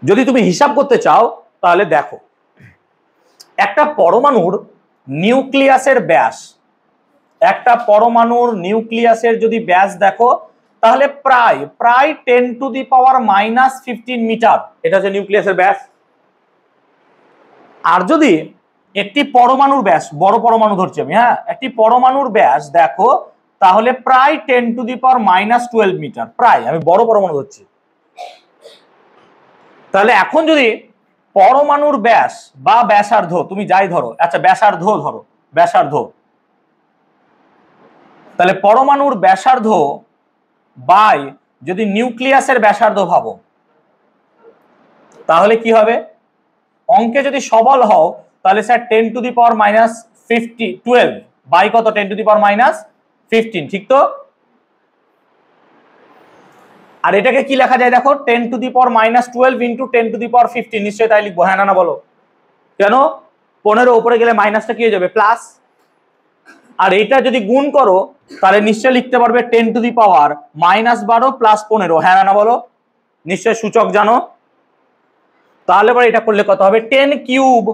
যদি তুমি হিসাব করতে চাও তাহলে দেখো, একটা পরমাণুর নিউক্লিয়াসের ব্যাস, একটা পরমাণুর নিউক্লিয়াসের যদি ব্যাস দেখো, তাহলে প্রায় 10⁻⁻15 মিটার। এটা হচ্ছে নিউক্লিয়াসের ব্যাস। আর যদি একটি পরমাণুর ব্যাস, বড় পরমাণু ধরছি আমি, হ্যাঁ, একটি পরমাণুর ব্যাস দেখো, তাহলে প্রায় 10⁻⁻12 মিটার। প্রায়, আমি বড় পরমাণু ধরছি। তাহলে এখন যদি পরমাণুর ব্যাস বা ব্যাসার্ধ, তুমি যাই ধরো, আচ্ছা ব্যাসার্ধ ধরো, ব্যাসার্ধ, তাহলে পরমাণুর ব্যাসার্ধ বাই যদি নিউক্লিয়াসের ব্যাসার্ধ ভাবো, তাহলে কি হবে? অঙ্কে যদি সবল হও তাহলে স্যার 10⁻⁻12 বাই কত 10 টু দি পাওয়ার মাইনাস 15, ঠিক তো? আর এটাকে কি লেখা যায় দেখো, 10 to the power minus 12 into 10 to the power 15, নিশ্চয়ই তাই লিখবো, হ্যাঁ না বলো? কেন? 15 উপরে গেলে মাইনাসটা কি হয়ে যাবে প্লাস, আর এইটা যদি গুণ করো তাহলে নিশ্চয়ই লিখতে পারবে 10 to the power minus 12 plus 15, হ্যাঁ না বলো? নিশ্চয় সূচক জানো। তাহলে পরে এটা করলে কত হবে, 10 কিউব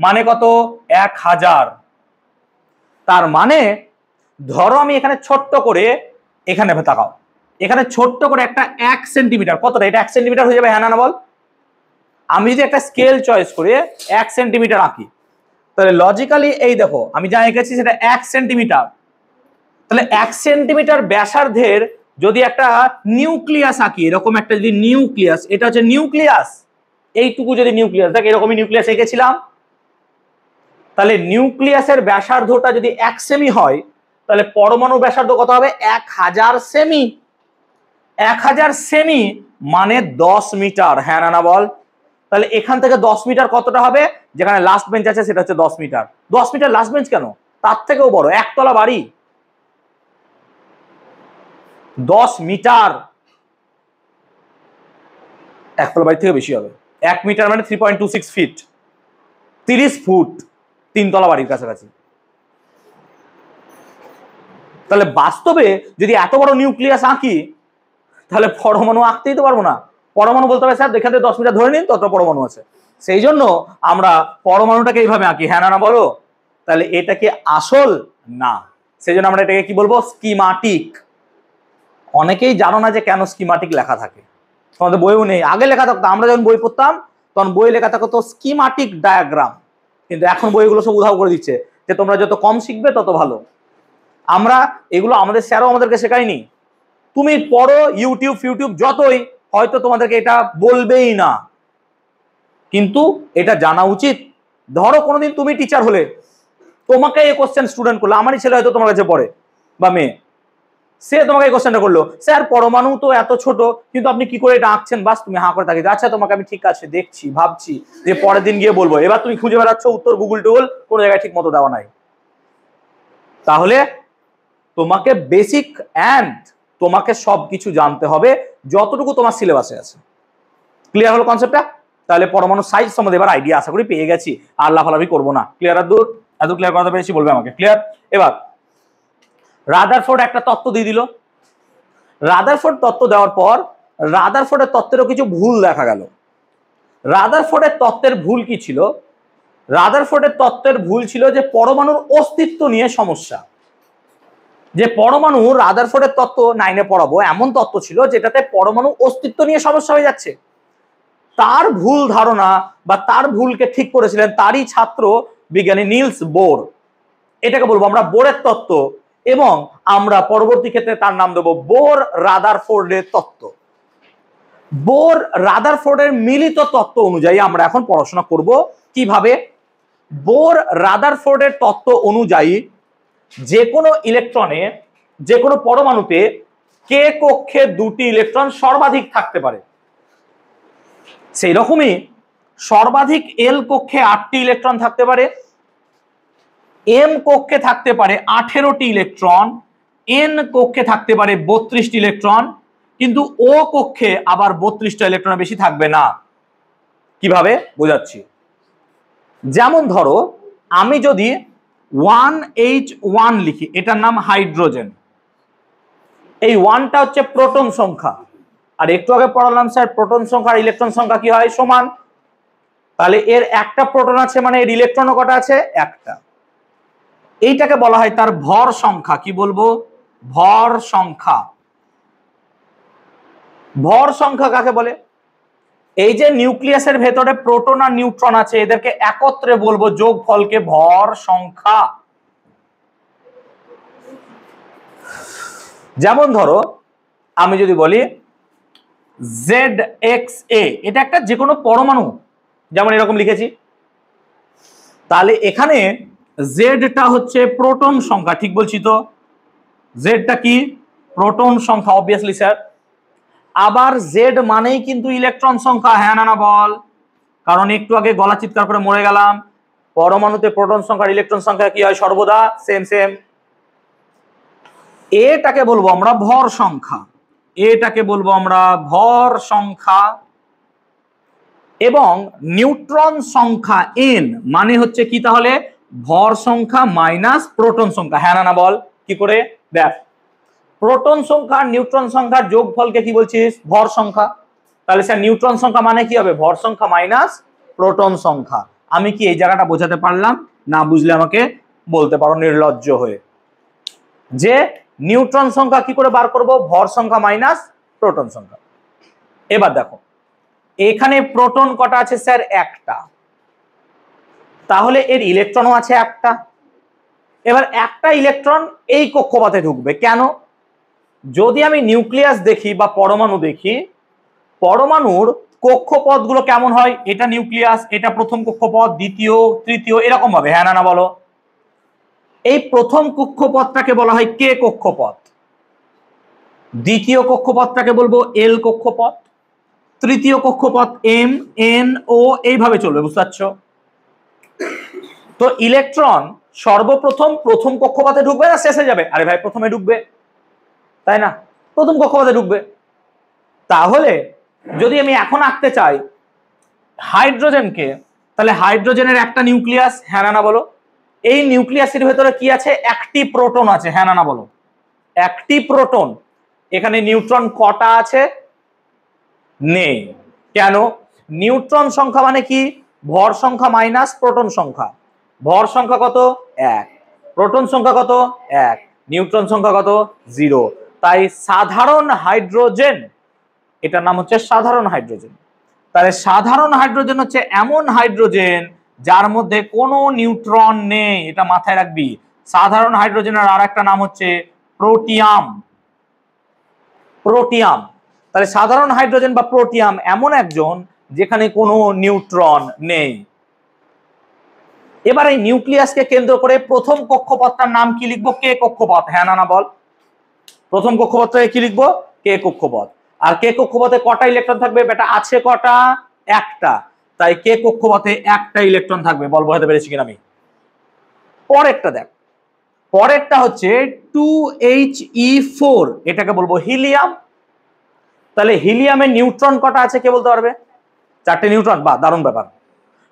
মানে কত 1000। তার মানে ধরো আমি এখানে ছোট্ট করে, এখানে তাকাও, এখানে ছোট্ট করে একটা 1 সেন্টিমিটার, কতটা এটা 1 সেন্টিমিটার হয়ে যাবে, হ্যাঁ না বল? আমি যদি একটা স্কেল চয়েস করে 1 সেন্টিমিটার আঁকি, তাহলে লজিক্যালি এই দেখো আমি যা এঁকেছি সেটা 1 সেন্টিমিটার। তাহলে 1 সেন্টিমিটার ব্যাসার্ধের যদি একটা নিউক্লিয়াস আঁকি, এরকম একটা যদি নিউক্লিয়াস, এটা হচ্ছে নিউক্লিয়াস, এইটুকু যদি নিউক্লিয়াস দেখ, এরকমই নিউক্লিয়াস এঁকেছিলাম, তাহলে নিউক্লিয়াসের ব্যাসার্ধটা যদি 1 সেমি হয়, তাহলে পরমাণু ব্যাসার্ধ কত হবে 1000 সেমি। 1000 সেমি মানে 10 মিটার, হ্যাঁ না বল? তাহলে এখান থেকে 10 মিটার কতটা হবে, যেখানে লাস্ট বেঞ্চ আছে সেটা হচ্ছে 10 মিটার। 10 মিটার লাস্ট বেঞ্চ কেন, তার থেকেও বড়, একতলা বাড়ি, 10 মিটার, একতলা বাড়ি থেকে বেশি হবে। 1 মিটার মানে 3.26 ফিট, 30 ফুট, 3 তলা বাড়ির কাছাকাছি। তাহলে বাস্তবে যদি এত বড় নিউক্লিয়াস আঁকি, তাহলে পরমাণু আঁকতেই তো পারবো না। পরমাণু বলতে হবে স্যার এখান থেকে 10 মিটার ধরে নিন, তত পরমাণু আছে। সেই জন্য আমরা পরমাণুটাকে এইভাবে আঁকি, হ্যাঁ না বলো? তাহলে এটা কি আসল না, সেই জন্য আমরা এটাকে কি বলবো, স্কিমাটিক। অনেকেই জানো না যে কেন স্কিমাটিক লেখা থাকে, তোমাদের বইও নেই, আগে লেখা থাকতো, আমরা যখন বই পড়তাম তখন বই লেখা থাকতো স্কিমাটিক ডায়াগ্রাম, কিন্তু এখন বইগুলো সব উধাও করে দিচ্ছে যে তোমরা যত কম শিখবে তত ভালো। আমরা এগুলো আমাদের স্যারও আমাদেরকে শেখায়নি। তুমি পড়ো ইউটিউব যতই, হয়তো তোমাদেরকে এটা বলবেই না, কিন্তু এটা জানা উচিত। ধরো কোনোদিন তুমি টিচার হলে, তোমাকে এই কোশ্চেন স্টুডেন্ট করলো, আমারই ছেলে হয়তো তোমার কাছে পড়ে বা মেয়ে, সে তোমাকে এই কোশ্চেনটা করলো, স্যার পরমাণু তো এত ছোট, কিন্তু আপনি কি করে এটা আঁকছেন? বাস তুমি হাঁ করে তাকিয়ে, আচ্ছা তোমাকে আমি ঠিক আছে দেখছি, ভাবছি, যে পরের দিন গিয়ে বলবো। এবার তুমি খুঁজে বেড়াচ্ছ উত্তর গুগল টুগল, কোনো জায়গায় ঠিক মতো দেওয়া নাই। তাহলে তোমাকে বেসিক অ্যান্ড তোমাকে সবকিছু জানতে হবে যতটুকু তোমার সিলেবাসে আছে। ক্লিয়ার হলো কনসেপ্টটা? তাহলে পরমাণু সাইজ সম্বন্ধে এবার আইডিয়া আশা করি পেয়ে গেছি, আর লাফালাফি করবো না। ক্লিয়ার? এত ক্লিয়ার করতে পেরেছি বলবে আমাকে। ক্লিয়ার? এবার রাদারফোর্ড একটা তত্ত্ব দিয়ে দিল। রাদারফোর্ড তত্ত্ব দেওয়ার পর রাদারফোর্ডের তত্ত্বেরও কিছু ভুল দেখা গেল। রাদারফোর্ডের তত্ত্বের ভুল কি ছিল? রাদারফোর্ডের তত্ত্বের ভুল ছিল যে পরমাণুর অস্তিত্ব নিয়ে সমস্যা। যে পরমাণু, রাদারফোর্ডের তত্ত্ব 9-এ পড়াবো, এমন তত্ত্ব ছিল যেটাতে পরমাণু অস্তিত্ব নিয়ে সমস্যা হয়ে যাচ্ছে। তার ভুল ধারণা বা তার ভুলকে ঠিক করেছিলেন তারই ছাত্র বিজ্ঞানী নিলস বোর। এটাকে বলবো আমরা বোরের তত্ত্ব, এবং আমরা পরবর্তী ক্ষেত্রে তার নাম দেবো বোর রাদারফোর্ডের তত্ত্ব। বোর রাদারফোর্ডের মিলিত তত্ত্ব অনুযায়ী আমরা এখন পড়াশোনা করব কিভাবে। বোর রাদারফোর্ডের তত্ত্ব অনুযায়ী যে কোনো ইলেকট্রনে, যে কোনো পরমাণুতে কে কক্ষে 2টি ইলেকট্রন সর্বাধিক থাকতে পারে। সেই রকমই সর্বাধিক এল কক্ষে 8টি ইলেকট্রন থাকতে পারে, এম কক্ষে থাকতে পারে 18টি ইলেকট্রন, এন কক্ষে থাকতে পারে 32টি ইলেকট্রন, কিন্তু ও কক্ষে আবার 32টা ইলেকট্রন বেশি থাকবে না। কিভাবে বোঝাচ্ছি। যেমন ধরো আমি যদি 1H1 লিখি, এটার নাম হাইড্রোজেন। এই 1টা হচ্ছে প্রোটন সংখ্যা, আর একটু আগে পড়ালাম স্যার প্রোটন সংখ্যা আর ইলেকট্রন সংখ্যা কি হয়, সমান। তাহলে এর একটা প্রোটন আছে মানে এর ইলেকট্রনও কটা আছে, একটা। এইটাকে বলা হয় তার ভর সংখ্যা। কি বলবো? ভর সংখ্যা। ভর সংখ্যা কাকে বলে? এই যে নিউক্লিয়াসের ভেতরে প্রোটন আর নিউট্রন আছে, এদেরকে একত্রে বলবো যোগফলকে ভর সংখ্যা। যেমন ধরো আমি যদি বলি ZXA, এটা একটা যে কোনো পরমাণু, যেমন এরকম লিখেছি, তাহলে এখানে জেডটা হচ্ছে প্রোটন সংখ্যা, ঠিক বলছি তো? জেডটা কি? প্রোটন সংখ্যা, অবভিয়াসলি স্যার। আবার জেড মানেই কিন্তু ইলেকট্রন সংখ্যা, হ্যাঁ না বল? কারণ একটু আগে গলা চিৎকার করে মরে গেলাম, পরমাণুতে প্রোটন সংখ্যা ইলেকট্রন সংখ্যা কি হয়, সর্বদা সেম সেম। এটাকে বলবো আমরা ভর সংখ্যা, এটাকে বলবো আমরা ভর সংখ্যা, এবং নিউট্রন সংখ্যা n মানে হচ্ছে কি তাহলে ভর সংখ্যা মাইনাস প্রোটন সংখ্যা। হ্যাঁ না বল কি করে? দেখ, প্রোটন সংখ্যা নিউট্রন সংখ্যার যোগফলকে কি বলছিস? ভর সংখ্যা। তাহলে স্যার নিউট্রন সংখ্যা মানে কি হবে? ভর সংখ্যা মাইনাস প্রোটন সংখ্যা। আমি কি এই জায়গাটা বোঝাতে পারলাম? না বুঝলে আমাকে বলতে পারো নির্লজ্জ হয়ে, যে নিউট্রন সংখ্যা কি করে বার করব? ভর সংখ্যা মাইনাস প্রোটন সংখ্যা। এবার দেখো এখানে প্রোটন কটা আছে স্যার? একটা। তাহলে এর ইলেকট্রনও আছে একটা। এবার একটা ইলেকট্রন এই কক্ষপথে ঢুকবে কেন? যদি আমি নিউক্লিয়াস দেখি বা পরমাণু দেখি, পরমাণুর কক্ষপথগুলো কেমন হয়? এটা নিউক্লিয়াস, এটা প্রথম কক্ষপথ, দ্বিতীয়, তৃতীয়, এরকম ভাবে। হ্যাঁ না বলো? এই প্রথম কক্ষপথটাকে বলা হয় কে কক্ষপথ, দ্বিতীয় কক্ষপথটাকে বলবো এল কক্ষপথ, তৃতীয় কক্ষপথ এম, এন, ও, এইভাবে চলবে। বুঝতে পারছো? তো ইলেকট্রন সর্বপ্রথম প্রথম কক্ষপথে ঢুকবে না শেষে যাবে? আরে ভাই প্রথমে ঢুকবে, তাই না? প্রথম কক্ষপথে ঢুকবে। তাহলে যদি আমি এখন আঁকতে চাই হাইড্রোজেনকে, তাহলে হাইড্রোজেনের একটা নিউক্লিয়াস। হ্যাঁ না বলো? এই নিউক্লিয়াসের ভেতরে কি আছে? একটি প্রোটন আছে। হ্যাঁ না বলো? একটি প্রোটন। এখানে নিউট্রন কটা আছে? নেই। কেন? নিউট্রন সংখ্যা মানে কি? ভর সংখ্যা মাইনাস প্রোটন সংখ্যা। ভর সংখ্যা কত? 1। প্রোটন সংখ্যা কত? 1। নিউট্রন সংখ্যা কত? 0। তাই সাধারণ হাইড্রোজেন, এটার নাম হচ্ছে সাধারণ হাইড্রোজেন। তাহলে সাধারণ হাইড্রোজেন হচ্ছে এমন হাইড্রোজেন যার মধ্যে কোনো নিউট্রন নেই। এটা মাথায় রাখবি। সাধারণ হাইড্রোজেনের আর একটা নাম হচ্ছে প্রোটিয়াম। প্রোটিয়াম। তাহলে সাধারণ হাইড্রোজেন বা প্রোটিয়াম এমন একজন যেখানে কোনো নিউট্রন নেই। এবার এই নিউক্লিয়াসকে কেন্দ্র করে প্রথম কক্ষপথটার নাম কি লিখবো? কে কক্ষপথ। হ্যাঁ না বল? প্রথম কক্ষপথটাকে কি লিখবো? কে কক্ষপথ। আর কে কক্ষপথে কটা ইলেকট্রন থাকবে বেটা? আছে কটা? একটা। তাই কে কক্ষপথে একটা ইলেকট্রন থাকবে। বল বোঝাতে পেরেছি কিনা আমি? পরেরটা দেখ, পরেরটা হচ্ছে 2He4, এটাকে বলবো হিলিয়াম। তাহলে হিলিয়ামের নিউট্রন কটা আছে কে বলতে পারবে? 4টে নিউট্রন। বা দারুণ ব্যাপার।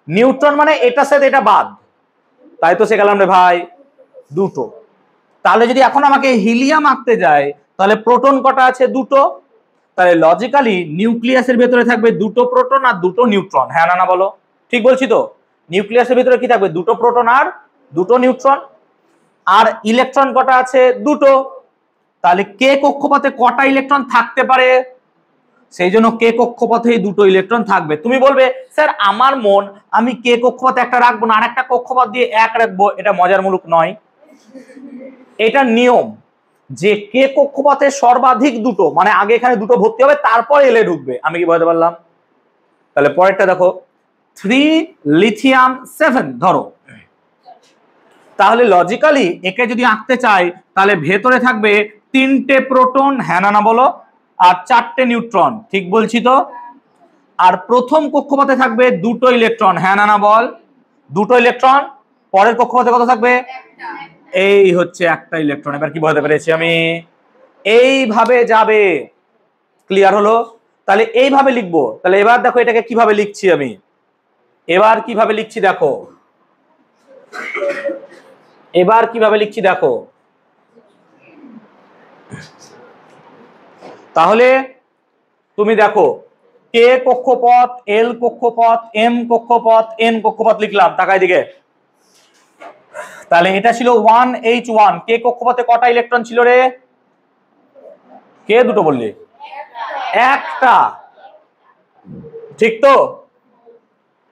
নিউট্রন মানে এটার সাথে এটা বাদ, তাই তো শিখালাম রে ভাই, দুটো। তাহলে যদি এখন আমাকে হিলিয়াম আঁকতে যায়, তাহলে প্রোটন কটা আছে? দুটো। তাহলে লজিক্যালি নিউক্লিয়াসের ভেতরে থাকবে দুটো প্রোটন আর দুটো নিউট্রন। হ্যাঁ না বলো? ঠিক বলছি তো? নিউক্লিয়াসের ভেতরে কি থাকবে? দুটো প্রোটন আর দুটো নিউট্রন। আর ইলেকট্রন কটা আছে? দুটো। তাহলে কে কক্ষপথে কটা ইলেকট্রন থাকতে পারে? সেই জন্য কে কক্ষপথে দুটো ইলেকট্রন থাকবে। তুমি বলবে স্যার আমার মন, আমি কে কক্ষপথে একটা রাখবো না আর একটা কক্ষপথ দিয়ে এক রাখবো। এটা মজার মুলুক নয়, এটা নিয়ম যে কে কক্ষপথে সর্বাধিক দুটো, মানে আগে এখানে দুটো ভর্তি হবে তারপর এলে ঢুকবে। আমি কি বলতে পারলাম? তাহলে পরেরটা দেখো 3 লিথিয়াম 7 ধরো। তাহলে লজিক্যালি একে যদি আঁকতে চাই তাহলে ভেতরে থাকবে 3টে প্রোটন। হ্যাঁ না বলো? আর 4টে নিউট্রন। ঠিক বলছি তো? আর প্রথম কক্ষপথে থাকবে দুটো ইলেকট্রন। হ্যাঁ না বল? দুটো ইলেকট্রন। পরের কক্ষপথে কত থাকবে? এই হচ্ছে একটা ইলেকট্রন। এবার কি বলতে পেরেছি আমি? এইভাবে যাবে। ক্লিয়ার হলো? তাহলে এইভাবে লিখবো। তাহলে এবার দেখো এটাকে কিভাবে লিখছি আমি। এবার কিভাবে লিখছি দেখো, এবার কিভাবে লিখছি দেখো। তাহলে তুমি দেখো কে কক্ষপথ, এল কক্ষপথ, এম কক্ষপথ, এন কক্ষপথ লিখলাম। তাকাই দিকে। তাহলে এটা ছিল 1H1। কে কক্ষপথে কটা ইলেকট্রন ছিল রে? কে দুটো বললি? একটা। ঠিক তো?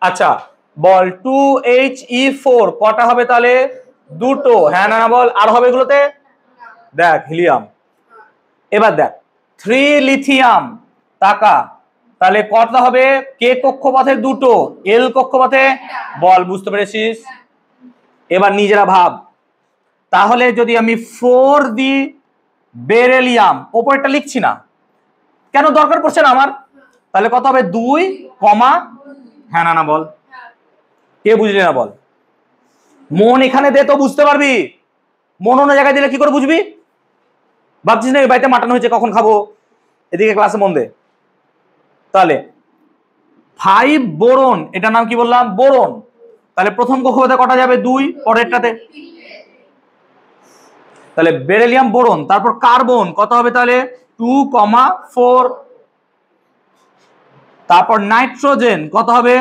আচ্ছা বল 2He4 কটা হবে তাহলে? দুটো। হ্যাঁ না বল? আর হবে এগুলোতে? দেখ হিলিয়াম। এবার দেখ 3 লিথিয়াম, টাকা। তাহলে কটা হবে? কে কক্ষপথে দুটো, এল কক্ষপথে বল। বুঝতে পেরেছিস? এবার নিজেরা ভাব। তাহলে যদি আমি 4 দিই বেরিলিয়াম, ওপরটা লিখছি না কেন, দরকার পড়ছে না আমার। তাহলে কত হবে? 2, হ্যাঁ না বল? কে বুঝলি না বল? মন এখানে দে তো বুঝতে পারবি। মন অন্য জায়গায় দিলে কি করে বুঝবি? ভাবছিস না বাড়িতে মাটন হয়েছে কখন খাবো, এদিকে ক্লাসে মন দে। তাহলে 5 বোরন, এটার নাম কি বললাম? বোরন। তাহলে প্রথম কক্ষপথে কটা যাবে? 2, পরেরটাতে। তাহলে বেরিলিয়াম বোরন, তারপর কার্বন কত হবে তাহলে? 2,4। তারপর নাইট্রোজেন কত হবে?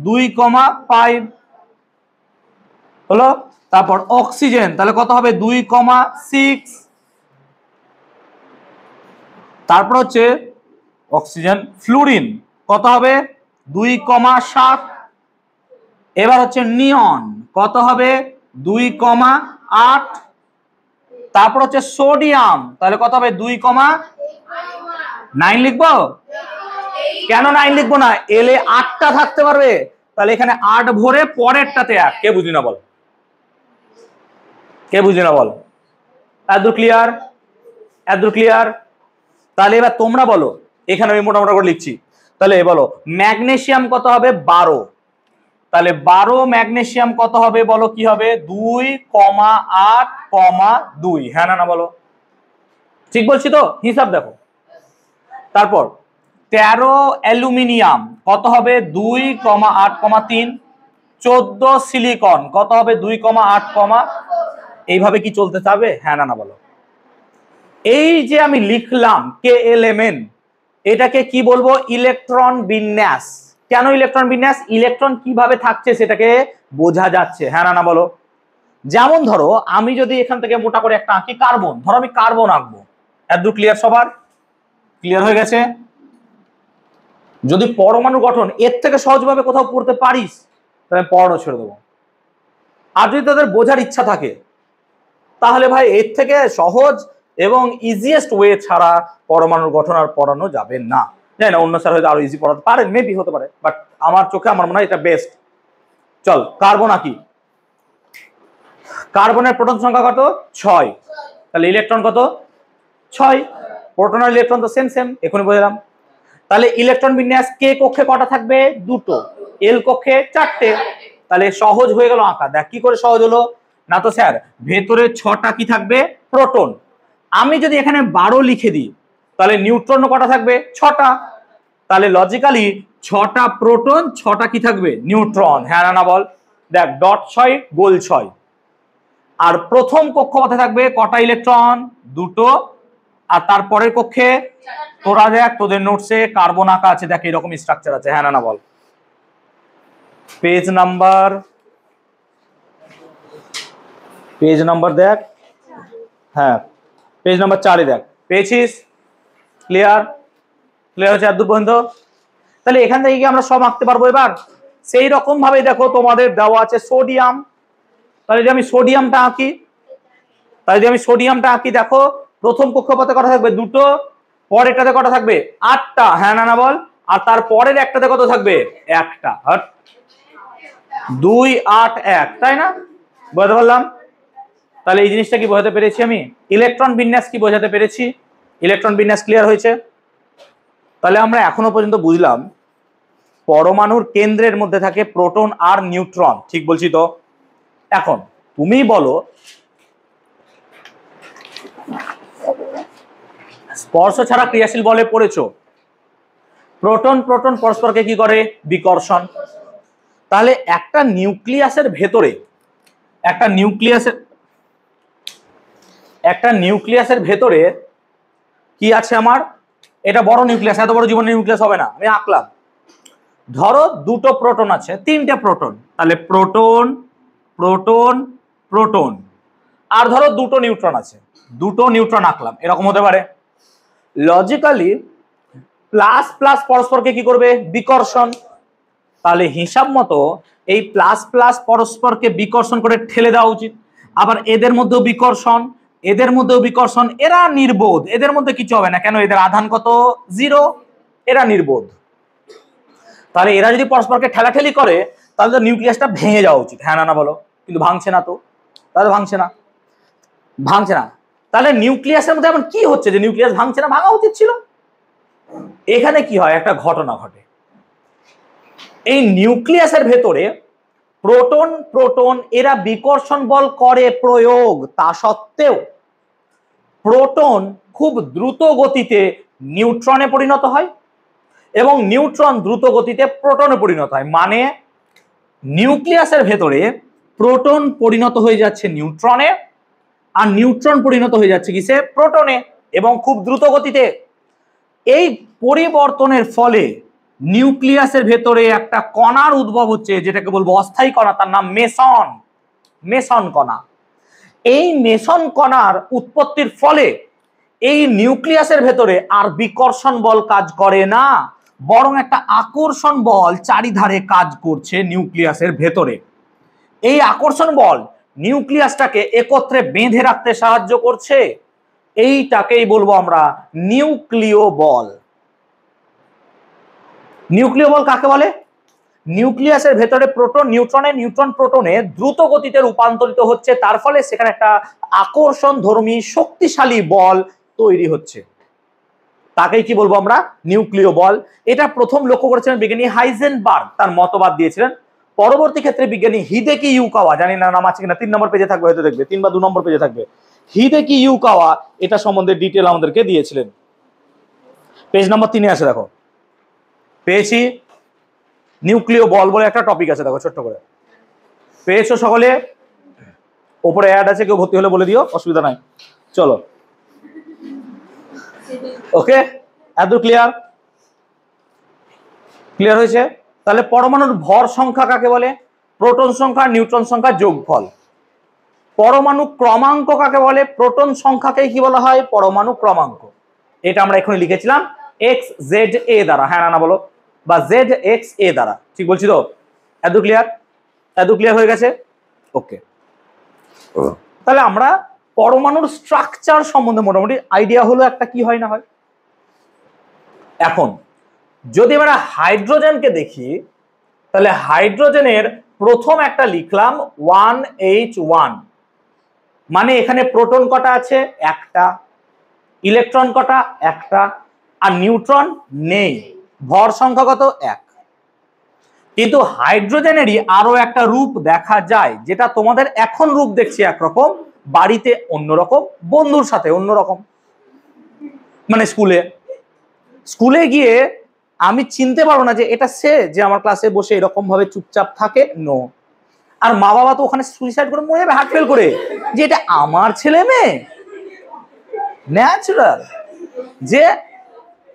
2,5 হলো। তারপর অক্সিজেন তাহলে কত হবে? 2,6। তারপর হচ্ছে অক্সিজেন ফ্লুরিন কত হবে? 2,7। এবার হচ্ছে নিয়ন কত হবে? 2,8। তারপর হচ্ছে সোডিয়াম তাহলে কত হবে? 2,9 লিখবো? কেন 9 লিখবো না? এলে 8টা থাকতে পারবে, তাহলে এখানে 8 ভরে পরেরটাতে 1। কে বুঝলি না বল? কে বুঝলি না বল? এত ক্লিয়ার? এত ক্লিয়ার? তাহলে এবার তোমরা বলো, এখানে আমি মোটামুটি করে লিখছি। তাহলে বলো ম্যাগনেসিয়াম কত হবে? 12। তাহলে 12 ম্যাগনেসিয়াম কত হবে বলো? কি হবে? 2,8,2। হ্যাঁ না না বলো? ঠিক বলছি তো? হিসাব দেখো। তারপর 13 অ্যালুমিনিয়াম কত হবে? 2,8,3। 14 সিলিকন কত হবে? 2,8, এইভাবে কি চলতে চাবে? হ্যাঁ না না বলো? এই যে আমি লিখলাম KLMN, এটাকে কি বলবো? ইলেকট্রন বিন্যাস। কেন ইলেকট্রন বিন্যাস? ইলেকট্রন কিভাবে থাকছে সেটাকে বোঝা যাচ্ছে। হ্যাঁ না না বলো? যেমন ধরো আমি যদি এখান থেকে মোটা করে একটা আঁকি কার্বন, ধরো আমি কার্বন আঁকবো। এত ক্লিয়ার? সবার ক্লিয়ার হয়ে গেছে? যদি পরমাণু গঠন এর থেকে সহজভাবে কোথাও পড়তে পারিস তাহলে পড়ানো ছেড়ে দেবো। আর যদি তাদের বোঝার ইচ্ছা থাকে তাহলে ভাই এর থেকে সহজ এবং ইজিয়েস্ট ওয়ে ছাড়া পরমাণুর গঠন আর পড়ানো যাবে না। জানি না অন্য স্যার হয়তো আরো ইজি পড়াতে পারেন, মেবি হতে পারে, বাট আমার চোখে আমার মনে হয় এটা বেস্ট। চল কার্বন আঁকি। কার্বনের প্রোটন সংখ্যা কত? 6। তাহলে ইলেকট্রন কত? 6। প্রোটন আর ইলেকট্রন তো সেম সেম, এখনই বুঝলাম। তাহলে ইলেকট্রন বিন্যাস কে কক্ষে কটা থাকবে? 2টো। এল কক্ষে 4টে। তাহলে সহজ হয়ে গেল আঁকা। দেখ কি করে সহজ হলো না তো স্যার, ভেতরে 6টা কি থাকবে? প্রোটন। আমি যদি এখানে 12 লিখে দিই তাহলে নিউট্রন কটা থাকবে? 6টা। তাহলে লজিক্যালি 6টা প্রোটন, 6টা কি থাকবে? নিউট্রন। হ্যাঁ না না বল? দেখ ডট 6 গোল 6। আর প্রথম কক্ষপথে থাকবে কটা ইলেকট্রন? 2টো। আর তারপরের কক্ষে তোরা দেখ তোদের নোটসে কার্বন আঁকা আছে, দেখ এরকম স্ট্রাকচার আছে। হ্যাঁ না না বল? পেজ নাম্বার দেখ। হ্যাঁ পেজ নাম্বার 4-এ দেখ, পেয়েছিস? ক্লিয়ার? ক্লিয়ার হচ্ছে এত পর্যন্ত? তাহলে এখান থেকে কি আমরা সব আঁকতে পারবো এবার? সেই রকম ভাবে দেখো তোমাদের দেওয়া আছে সোডিয়াম। তাহলে যদি আমি সোডিয়ামটা আঁকি, দেখো প্রথম কক্ষপথে কটা থাকবে? 2টো। পরেরটাতে কটা থাকবে? 8টা। হ্যাঁ না না বল? আর তার পরের একটাতে কত থাকবে? 1টা। 2, 8, 1, তাই না? বুঝতে পারলাম? তাহলে এই জিনিসটা কি বোঝাতে পেরেছি আমি? ইলেকট্রন বিন্যাস কি বোঝাতে পেরেছি? ইলেকট্রন বিন্যাস ক্লিয়ার হয়েছে? তাহলে আমরা এখনো পর্যন্ত বুঝলাম পরমাণুর কেন্দ্রের মধ্যে থাকে প্রোটন আর নিউট্রন। ঠিক বলছি তো? এখন তুমি বলো স্পর্শ ছাড়া ক্রিয়াশীল বলে পড়েছো, প্রোটন প্রোটন পরস্পরকে কি করে? বিকর্ষণ। তাহলে একটা নিউক্লিয়াসের ভেতরে কি আছে আমার? এটা বড় নিউক্লিয়াস, এত বড় জীবনের নিউক্লিয়াস হবে না, আমি আঁকলাম। ধরো 2টো প্রোটন আছে, 3টে প্রোটন, তাহলে প্রোটন প্রোটন প্রোটন। আর ধরো 2টো নিউট্রন আছে, 2টো নিউট্রন আঁকলাম, এরকম হতে পারে। লজিক্যালি প্লাস প্লাস পরস্পরকে কি করবে? বিকর্ষণ। তাহলে হিসাব মতো এই প্লাস প্লাস পরস্পরকে বিকর্ষণ করে ঠেলে দেওয়া উচিত। আবার এদের মধ্যেও বিকর্ষণ, এরা নির্বোধ, এদের মধ্যে কিছু হবে না। কেন? এদের আধান কত? 0, এরা নির্বোধ। তাহলে এরা যদি পরস্পরকে ঠেলাঠেলি করে তাহলে তো নিউক্লিয়াসটা ভেঙে যাওয়া উচিত। হ্যাঁ না না বলো? কিন্তু ভাঙছে না তো, তাহলে ভাঙছে না। তাহলে নিউক্লিয়াসের মধ্যে এমন কি হচ্ছে যে নিউক্লিয়াস ভাঙছে না? ভাঙা উচিত ছিল। এখানে কি হয়? একটা ঘটনা ঘটে। এই নিউক্লিয়াসের ভেতরে প্রোটন এরা বিকর্ষণ বল করে প্রয়োগ, তা সত্ত্বেও প্রোটন খুব দ্রুত গতিতে নিউট্রনে পরিণত হয় এবং নিউট্রন দ্রুত গতিতে প্রোটনে পরিণত হয়। মানে নিউক্লিয়াসের ভেতরে প্রোটন পরিণত হয়ে যাচ্ছে নিউট্রনে আর নিউট্রন পরিণত হয়ে যাচ্ছে কিসে? প্রোটনে, এবং খুব দ্রুত গতিতে। এই পরিবর্তনের ফলে নিউক্লিয়াসের ভেতরে একটা কণার উদ্ভব হচ্ছে, যেটাকে বলবো অস্থায়ী কণা, তার নাম মেসন। মেসন কণা। এই মেসন কণার উৎপত্তির ফলে এই নিউক্লিয়াসের ভেতরে আর বিকর্ষণ বল কাজ করে না, বরং একটা আকর্ষণ বল চারিধারে কাজ করছে নিউক্লিয়াসের ভেতরে। এই আকর্ষণ বল নিউক্লিয়াসটাকে একত্রে বেঁধে রাখতে সাহায্য করছে। এইটাকেই বলবো আমরা নিউক্লিয় বল। নিউক্লিয় বল কাকে বলে? নিউক্লিয়াসের ভেতরে প্রোটন নিউট্রনে, নিউট্রন প্রোটনে দ্রুত গতিতে রূপান্তরিত হচ্ছে, তার ফলে সেখানে একটা আকর্ষণ ধর্মী শক্তিশালী বল তৈরি হচ্ছে। তাকেই কি বলবো আমরা? নিউক্লিয় বল। এটা প্রথম লক্ষ্য করেছিলেন বিজ্ঞানী হাইজেনবার্গ, তার মতবাদ দিয়েছিলেন। পরবর্তী ক্ষেত্রে বিজ্ঞানী হিদেকি ইউকাওয়া, জানি না নাম আছে কিনা, 3 নম্বর পেজে থাকবে, হয়তো দেখবে 3 বা 2 নম্বর পেজে থাকবে। হিদেকি ইউকাওয়া এটা সম্বন্ধে ডিটেল আমাদেরকে দিয়েছিলেন। পেজ নম্বর 3-এ আছে, দেখো পেয়েছি। নিউক্লিয় বল বলে একটা টপিক আছে, দেখো ছোট্ট করে পেয়েছো সকলে? ওপরে অ্যাড আছে, কেউ ভর্তি হলে বলে দিও, অসুবিধা নাই। চলো, ওকে, এত ক্লিয়ার? ক্লিয়ার হয়েছে? তাহলে পরমাণুর ভর সংখ্যা কাকে বলে? প্রোটন সংখ্যা নিউট্রন সংখ্যা যোগফল। পরমাণু ক্রমাঙ্ক কাকে বলে? প্রোটন সংখ্যাকে কি বলা হয়? পরমাণু ক্রমাঙ্ক। এটা আমরা এখনই লিখেছিলাম এক্স জেড এ দ্বারা, হ্যাঁ না বলো, বা জেড এক্স এ দ্বারা, ঠিক বলছি তো? এত ক্লিয়ার? এত ক্লিয়ার হয়ে গেছে? ওকে, তাহলে আমরা পরমাণুর স্ট্রাকচার সম্বন্ধে মোটামুটি আইডিয়া হলো একটা, কি হয় না হয়। এখন যদি আমরা হাইড্রোজেনকে দেখি, তাহলে হাইড্রোজেনের প্রথম একটা লিখলাম 1H1, মানে এখানে প্রোটন কটা আছে? একটা। ইলেকট্রন কটা? একটা। আর নিউট্রন নেই। ভর সংখ্যা কত? 1। কিন্তু হাইড্রোজেনেরই আরো একটা রূপ দেখা যায়, যেটা তোমাদের এখন রূপ দেখছি একরকম, বাড়িতে অন্যরকম, বন্ধুর সাথে অন্যরকম। মানে স্কুলে গিয়ে আমি চিনতে পারবো না যে এটা সে, যে আমার ক্লাসে বসে এরকম ভাবে চুপচাপ থাকে। নো। আর মা বাবা তো ওখানে সুইসাইড করে মরে যাবে, হার্ট ফেল করে, যে এটা আমার ছেলে মেয়ে। ন্যাচারাল যে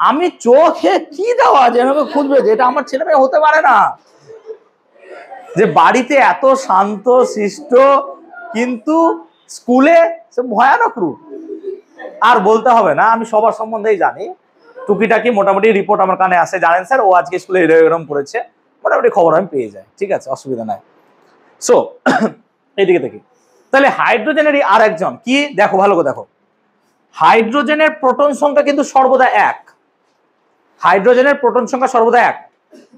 আমি চোখে কি দেওয়া যে আমাকে খুঁজবে যে এটা আমার ছেলে মেয়ে, হতে পারে না। যে বাড়িতে এত শান্ত শিষ্ট, কিন্তু স্কুলে ভয়ানক রূপ। আর বলতে হবে না, আমি সবার সম্বন্ধেই জানি, টুকিটাকি মোটামুটি রিপোর্ট আমার কানে আসে, জানেন স্যার ও আজকে স্কুলে এরকম করেছে, মোটামুটি খবর আমি পেয়ে যাই, ঠিক আছে, অসুবিধা নাই। সো এইদিকে দেখি, তাহলে হাইড্রোজেনেরই আর একজন কি, দেখো ভালো করে দেখো, হাইড্রোজেনের প্রোটন সংখ্যা কিন্তু সর্বদা 1। হাইড্রোজেনের প্রোটন সংখ্যা সর্বদা 1,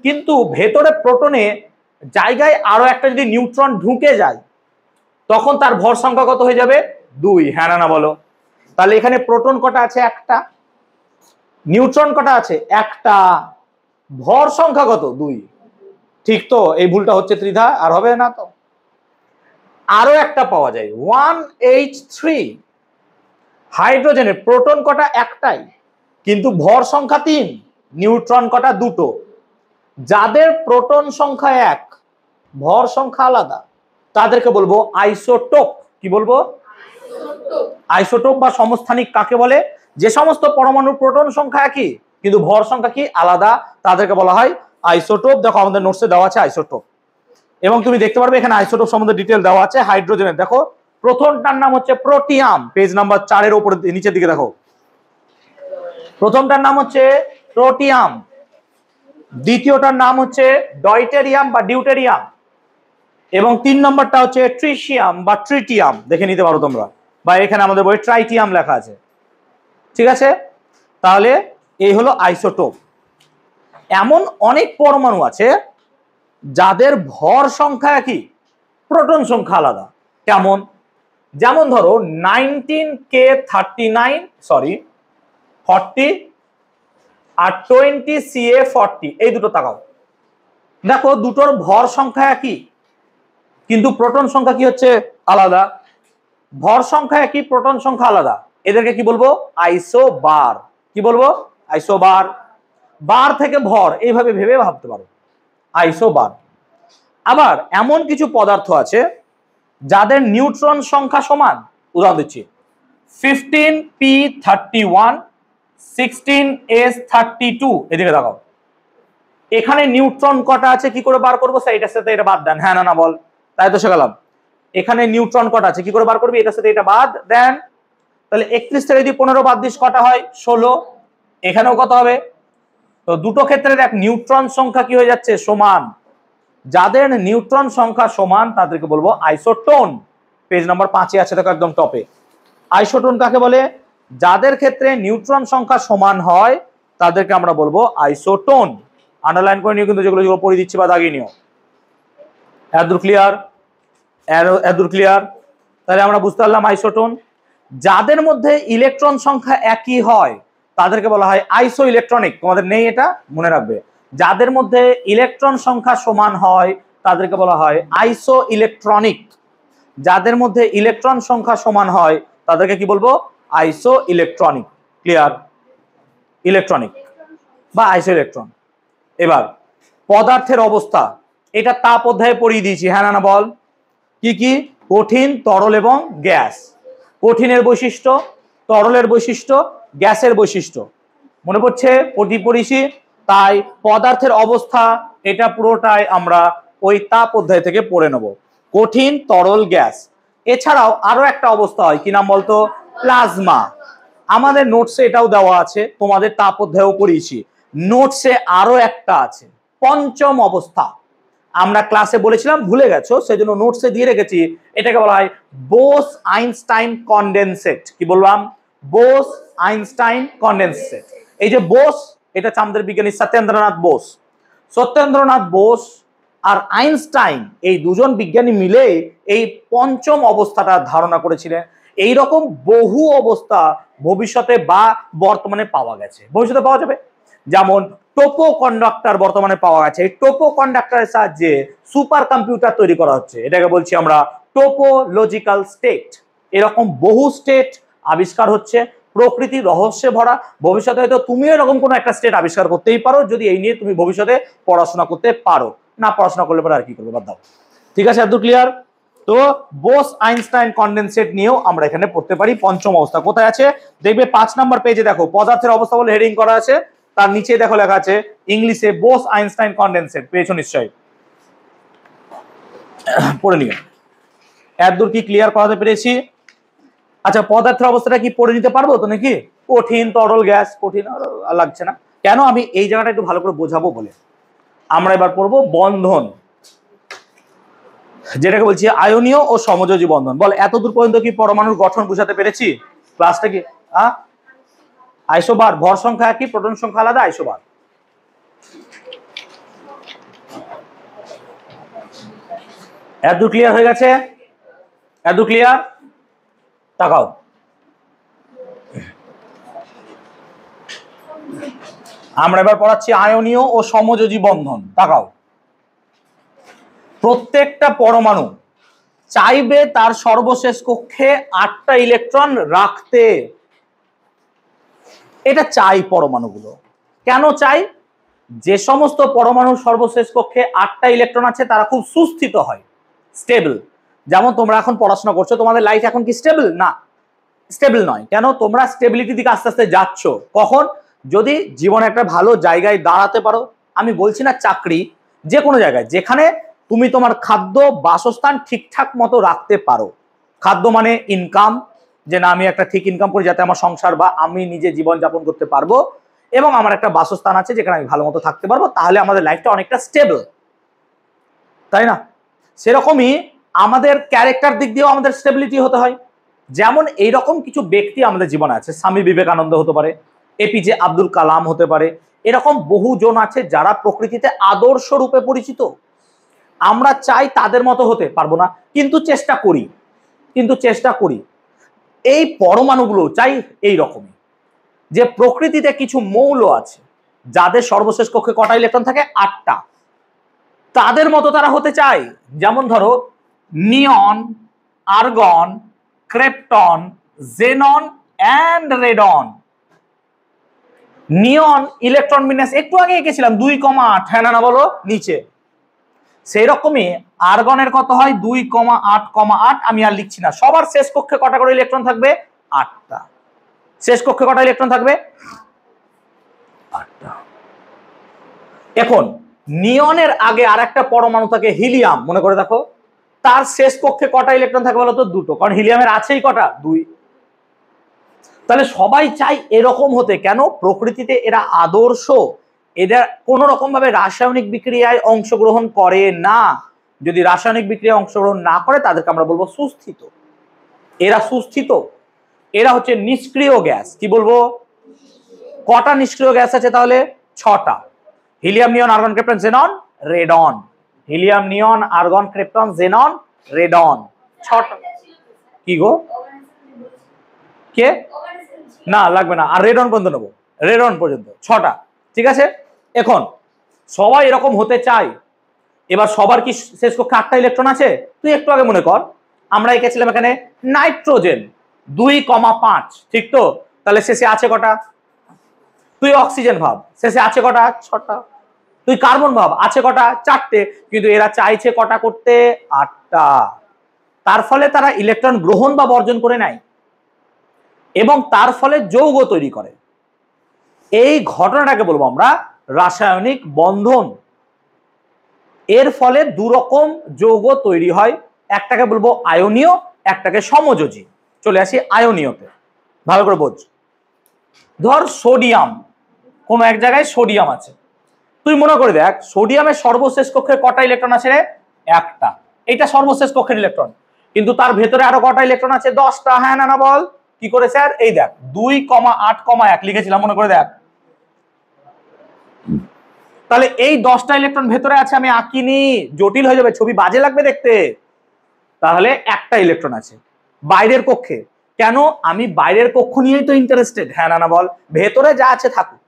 কিন্তু ভেতরে প্রোটনে জায়গায় আরো একটা যদি নিউট্রন ঢুকে যায়, তখন তার ভর সংখ্যা কত হয়ে যাবে? 2। হ্যাঁ না বলো? তাহলে এখানে প্রোটন কটা আছে? একটা। নিউট্রন কটা আছে? একটা। ভর সংখ্যা কত? 2। ঠিক তো? এই ভুলটা হচ্ছে ত্রিধা, আর হবে না তো? আরো একটা পাওয়া যায় 1H3। হাইড্রোজেনের প্রোটন কটা? একটাই, কিন্তু ভর সংখ্যা 3, নিউট্রন কটা? 2। যাদের প্রোটন সংখ্যা 1, ভর সংখ্যা আলাদা, তাদেরকে বলবো আইসোটোপ। কি বলবো? আইসোটোপ বা সমস্থানিক কাকে বলে? যে সমস্ত পরমাণুর প্রোটন সংখ্যা একই কিন্তু ভর সংখ্যা কি আলাদা, তাদেরকে বলা হয় আইসোটোপ। দেখো আমাদের নোটসে দেওয়া আছে আইসোটোপ, এবং তুমি দেখতে পারবে এখানে আইসোটোপ সম্বন্ধে ডিটেল দেওয়া আছে। হাইড্রোজেনের দেখো প্রথমটার নাম হচ্ছে প্রোটিয়াম, পেজ নাম্বার 4-এর উপরে নিচের দিকে দেখো, প্রথমটার নাম হচ্ছে প্রোটিয়াম, দ্বিতীয়টার নাম হচ্ছে ডয়টেরিয়াম বা ডিউটেরিয়াম, এবং 3 নম্বরটা হচ্ছে ট্রিশিয়াম বা ট্রিটিয়াম, দেখে নিতে পারো তোমরা, বা এখানে আমাদের বই ট্রাইটিয়াম লেখা আছে, ঠিক আছে? তাহলে এই হলো আইসোটোপ। এমন অনেক পরমাণু আছে যাদের ভর সংখ্যা একই, প্রোটন সংখ্যা আলাদা। কেমন? যেমন ধরো 40 আর 20Ca40, এই দুটো তাকাও, দেখো দুটোর ভর সংখ্যা একই কিন্তু প্রোটন সংখ্যা কি হচ্ছে? আলাদা। ভর সংখ্যা একই, প্রোটন সংখ্যা আলাদা। এদেরকে কি বলবো? আইসোবার। কি বলবো? আইসোবার। বার থেকে ভর এইভাবে ভেবে ভাবতে পারো, আইসোবার। আবার এমন কিছু পদার্থ আছে যাদের নিউট্রন সংখ্যা সমান। উদাহরণ দিচ্ছি, 15p31 16s32। এদিকে দেখাও, এখানে নিউট্রন কটা আছে কি করে বার করবো? এটার সাথে এটা বাদ দেন। হ্যাঁ না না বল, তাই তো শেখালাম। এখানে নিউট্রন কটা আছে কি করে বার করবি? এটার সাথে এটা বাদ দেন। তাহলে 31 থেকে যদি 15 বাদ দিস কটা হয়? 16। এখানেও কত হবে? তো দুটো ক্ষেত্রে দেখ নিউট্রন সংখ্যা কি হয়ে যাচ্ছে? সমান। যাদের নিউট্রন সংখ্যা সমান তাদেরকে বলবো আইসোটোন। পেজ নাম্বার 5 আছে, দেখো একদম টপে। আইসোটোন কাকে বলে? যাদের ক্ষেত্রে নিউট্রন সংখ্যা সমান হয় তাদেরকে আমরা বলবো আইসোটোন। আন্ডারলাইন করে নিও কিন্তু, যেগুলো পড়ে দিচ্ছি বা দাগিয়ে নিও। এতদূর ক্লিয়ার? এতদূর ক্লিয়ার? তাহলে আমরা বুঝতে পারলাম আইসোটোন। যাদের মধ্যে ইলেকট্রন সংখ্যা একই হয় তাদেরকে বলা হয় আইসো ইলেকট্রনিক। তোমাদের নেই এটা, মনে রাখবে। যাদের মধ্যে ইলেকট্রন সংখ্যা সমান হয় তাদেরকে বলা হয় আইসো ইলেকট্রনিক। যাদের মধ্যে ইলেকট্রন সংখ্যা সমান হয় তাদেরকে কি বলবো? আইসো ইলেকট্রনিক। ক্লিয়ার? ইলেকট্রনিক বা আইসো ইলেকট্রন। এবার পদার্থের অবস্থা, এটা তাপ অধ্যায়ে পড়িয়ে দিয়েছি। হ্যাঁ না না বল, কি কি? কঠিন, তরল এবং গ্যাস। কঠিনের বৈশিষ্ট্য, তরলের বৈশিষ্ট্য, গ্যাসের বৈশিষ্ট্য মনে পড়ছে? পড়িয়েছি। তাই পদার্থের অবস্থা এটা পুরোটাই আমরা ওই তাপ অধ্যায় থেকে পড়ে নেব। কঠিন, তরল, গ্যাস। এছাড়াও আরো একটা অবস্থা হয়, কি নাম বলতো? প্লাজমা। আমাদের নোটসে এটাও দেওয়া আছে, তোমাদের তাপ অধ্যায়েও পড়িয়েছি। নোটসে আরো একটা আছে, পঞ্চম অবস্থা। আমরা ক্লাসে বলেছিলাম, ভুলে গেছো, সেজন্য নোটসে দিয়ে রেখেছি। এটাকে বলা হয় বোস আইনস্টাইন কনডেনসেট। কি বললাম? Bose Einstein condensate. এই যে বোস, এটা আমাদের বিজ্ঞানী সত্যেন্দ্রনাথ বোস। সত্যেন্দ্রনাথ বোস আর আইনস্টাইন, এই দুজন বিজ্ঞানী মিলে এই পঞ্চম অবস্থাটা ধারণা করেছিলেন। এইরকম বহু অবস্থা ভবিষ্যতে বা বর্তমানে পাওয়া গেছে, ভবিষ্যতে পাওয়া যাবে। যেমন টোপো কন্ডাক্টর বর্তমানে পাওয়া গেছে। এই টোপো কন্ডাক্টরের সাহায্যে সুপার কম্পিউটার তৈরি করা হচ্ছে, এটাকে বলছি আমরা টোপোলজিক্যাল স্টেট। এরকম বহু স্টেট আবিষ্কার হচ্ছে, প্রকৃতি রহস্যে ভরা। ভবিষ্যতে হয়তো তুমিও এরকম কোনো একটা স্টেট আবিষ্কার করতেই পারো, যদি এই নিয়ে তুমি ভবিষ্যতে পড়াশোনা করতে পারো। না পড়াশোনা করলে পরে আর কি করবে, বাদ দাও। ঠিক আছে, এত ক্লিয়ার? তো বোস আইনস্টাইন কনডেনসেট নিয়েও আমরা এখানে পড়তে পারি। পঞ্চম অবস্থা কোথায় আছে দেখবে? 5 নম্বর পেজে দেখো, পদার্থের অবস্থা বলে হেডিং করা আছে, তার নিচে দেখো লেখা আছে ইংলিশে বোস আইনস্টাইন কনডেনসেট। পেয়েছো নিশ্চয়ই, পড়ে নিও। এতদূর কি ক্লিয়ার করাতে পেরেছি? আচ্ছা, পদার্থের অবস্থাটা কি পড়ে নিতে পারবো তো নাকি? কঠিন, তরল, গ্যাস। কঠিন আর লাগছে না কেন? আমি এই জায়গাটা একটু ভালো করে বোঝাবো বলে। আমরা এবার পড়বো বন্ধন, যেটাকে বলছি আয়নীয় ও সমযোজী বন্ধন। বল, এতদূর পর্যন্ত কি পরমাণুর গঠন বুঝাতে পেরেছি? ক্লাসটা কি আইসোবার। ভর সংখ্যা একই, প্রোটন সংখ্যা আলাদা, আইসোবার। এতদূর ক্লিয়ার হয়ে গেছে? এতদূর ক্লিয়ার? তাকাও, আমরা এবার পড়াচ্ছি আয়নীয় ও সমযোজী বন্ধন। তাকাও, প্রত্যেকটা পরমাণু চাইবে তার সর্বশেষ কক্ষে 8টা ইলেকট্রন রাখতে। এটা চাই পরমাণুগুলো। কেন চাই? যে সমস্ত পরমাণুর সর্বশেষ কক্ষে 8টা ইলেকট্রন আছে তারা খুব সুস্থিত হয়, স্টেবল। যেমন তোমরা এখন পড়াশোনা করছো, তোমাদের লাইফ এখন কি স্টেবল? না, স্টেবল নয়। কেন? তোমরা স্টেবিলিটির দিকে আস্তে আস্তে যাচ্ছ। কখন? যদি জীবনে একটা ভালো জায়গায় দাঁড়াতে পারো। আমি বলছি না চাকরি, যে কোনো জায়গায় যেখানে তুমি তোমার খাদ্য বাসস্থান ঠিকঠাক মতো রাখতে পারো। খাদ্য মানে ইনকাম, যে না আমি একটা ঠিক ইনকাম করি যাতে আমার সংসার বা আমি নিজে জীবন যাপন করতে পারবো, এবং আমার একটা বাসস্থান আছে যেখানে আমি ভালো মতো থাকতে পারবো, তাহলে আমাদের লাইফটা অনেকটা স্টেবল, তাই না? সেরকমই আমাদের ক্যারেক্টার দিক দিয়েও আমাদের স্টেবিলিটি হতে হয়। যেমন এইরকম কিছু ব্যক্তি আমাদের জীবনে আছে, স্বামী বিবেকানন্দ হতে পারে, এপিজে আব্দুল কালাম হতে পারে, এরকম বহুজন আছে যারা প্রকৃতিতে আদর্শ রূপে পরিচিত। আমরা চাই তাদের মতো হতে পারবো না, কিন্তু চেষ্টা করি। এই পরমাণুগুলো চাই এই রকমই, যে প্রকৃতিতে কিছু মৌল আছে যাদের সর্বশেষ কক্ষে কটা ইলেকট্রন থাকে? 8টা। তাদের মতো তারা হতে চায়। যেমন ধরো neon, argon, krypton, xenon and radon. Neon electron বিন্যাস একটু আগে এঁকেছিলাম 2,8, হ্যাঁ না বলো নিচে। সেই রকমই আর্গনের কত হয় 2,8,8। আমি আর লিখছি না। সবার শেষ কক্ষে কটা করে ইলেকট্রন থাকবে? 8টা। শেষ কক্ষে কটা ইলেকট্রন থাকবে? 8টা। এখন নিয়নের আগে আরেকটা পরমাণু থাকে হিলিয়াম, মনে করে দেখো, তার শেষ কক্ষে কটা ইলেকট্রন থাকবে বলো তো? 2টো, কারণ হিলিয়ামের আছেই কটা? 2। তাহলে সবাই চাই এরকম হতে। কেন? প্রকৃতিতে এরা আদর্শ, এরা কোন রকম ভাবে রাসায়নিক বিক্রিয়ায় অংশগ্রহণ করে না। যদি রাসায়নিক বিক্রিয়ায় অংশগ্রহণ না করে তাদেরকে আমরা বলবো সুস্থিত। এরা সুস্থিত, এরা হচ্ছে নিষ্ক্রিয় গ্যাস। কি বলবো? কটা নিষ্ক্রিয় গ্যাস আছে তাহলে? 6টা। Helium, neon, argon, krypton, xenon, radon. Helium, neon, argon, krypton, xenon, radon. 6টা। কি গো? কে? না লাগবে না, আর রেডন পর্যন্ত নেবো, রেডন পর্যন্ত 6টা। ঠিক আছে। এখন সবাই এরকম হতে চায়। এবার সবার কি শেষ কক্ষে 8টা ইলেকট্রন আছে? তুই একটু আগে মনে কর আমরা এঁকেছিলাম এখানে নাইট্রোজেন 2,5, ঠিক তো? তাহলে শেষে আছে কটা? তুই অক্সিজেন ভাব, শেষে আছে কটা? 6টা। তুই কার্বন ভাব, আছে কটা? 4টে। কিন্তু এরা চাইছে কটা করতে? 8টা। তার ফলে তারা ইলেকট্রন গ্রহণ বা বর্জন করে নেয় এবং তার ফলে যৌগ তৈরি করে। এই ঘটনাটাকে বলবো আমরা রাসায়নিক বন্ধন। এর ফলে দুরকম যৌগ তৈরি হয়, একটাকে বলবো আয়নীয়, একটাকে সমযোজী। চলে আসি আয়নীয়তে, ভালো করে বোঝ। ধর সোডিয়াম, কোন এক জায়গায় সোডিয়াম আছে, তুই মনে করে দেখ সোডিয়ামের সর্বশেষ কক্ষে কটা ইলেকট্রন আছে রে? 1টা। এটা সর্বশেষ কক্ষের ইলেকট্রন, কিন্তু তার ভেতরে আরো কটা ইলেকট্রন আছে? 10টা। হ্যাঁ না বল? কি করে স্যার? এই দেখ 2,8,1 লিখেছিলাম, মনে করে দেখ। তাহলে এই 10টা ইলেকট্রন ভেতরে আছে, আমি আঁকিনি, জটিল হয়ে যাবে, ছবি বাজে লাগবে দেখতে। তাহলে একটা ইলেকট্রন আছে বাইরের কক্ষে। কেন? আমি বাইরের কক্ষ নিয়েই তো ইন্টারেস্টেড। হ্যাঁ না বল? ভেতরে যা আছে থাকুক,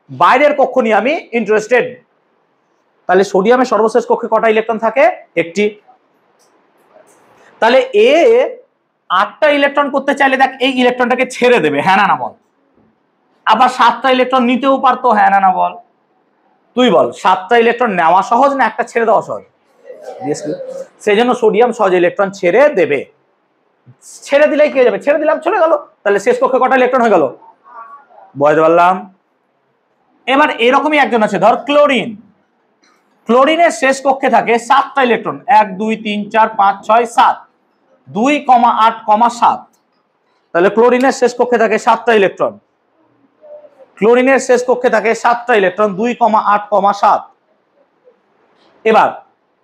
বাইরের কক্ষ নিয়ে আমি ইন্টারেস্টেড। তাহলে সোডিয়ামের সর্বশেষ কক্ষে কটা ইলেকট্রন থাকে? একটি। তাহলে এ 8টা ইলেকট্রন করতে চাইলে দেখ এই ইলেকট্রনটাকে ছেড়ে দেবে। হ্যাঁ না বল? আবার 7টা ইলেকট্রন নিতেও পারতো। হ্যাঁ না বল? তুই বল 7টা ইলেকট্রন নেওয়া সহজ না একটা ছেড়ে দেওয়া সহজ? সেই জন্য সোডিয়াম সহজ ইলেকট্রন ছেড়ে দেবে। ছেড়ে দিলেই কি হয়ে যাবে? ছেড়ে দিলাম, চলে গেল। তাহলে শেষ কক্ষে কটা ইলেকট্রন হয়ে গেল? বুঝতে পারলাম। এবার এরকমই একজন আছে, ধর ক্লোরিন। ক্লোরিনের শেষ কক্ষে থাকে 7টা ইলেকট্রন, 1 2 3 4 5 6 7, 2,8,7। তাহলে ক্লোরিনের শেষ কক্ষে থাকে 7টা ইলেকট্রন। ক্লোরিনের শেষ কক্ষে থাকে 7টা ইলেকট্রন, 2,8,7। এবার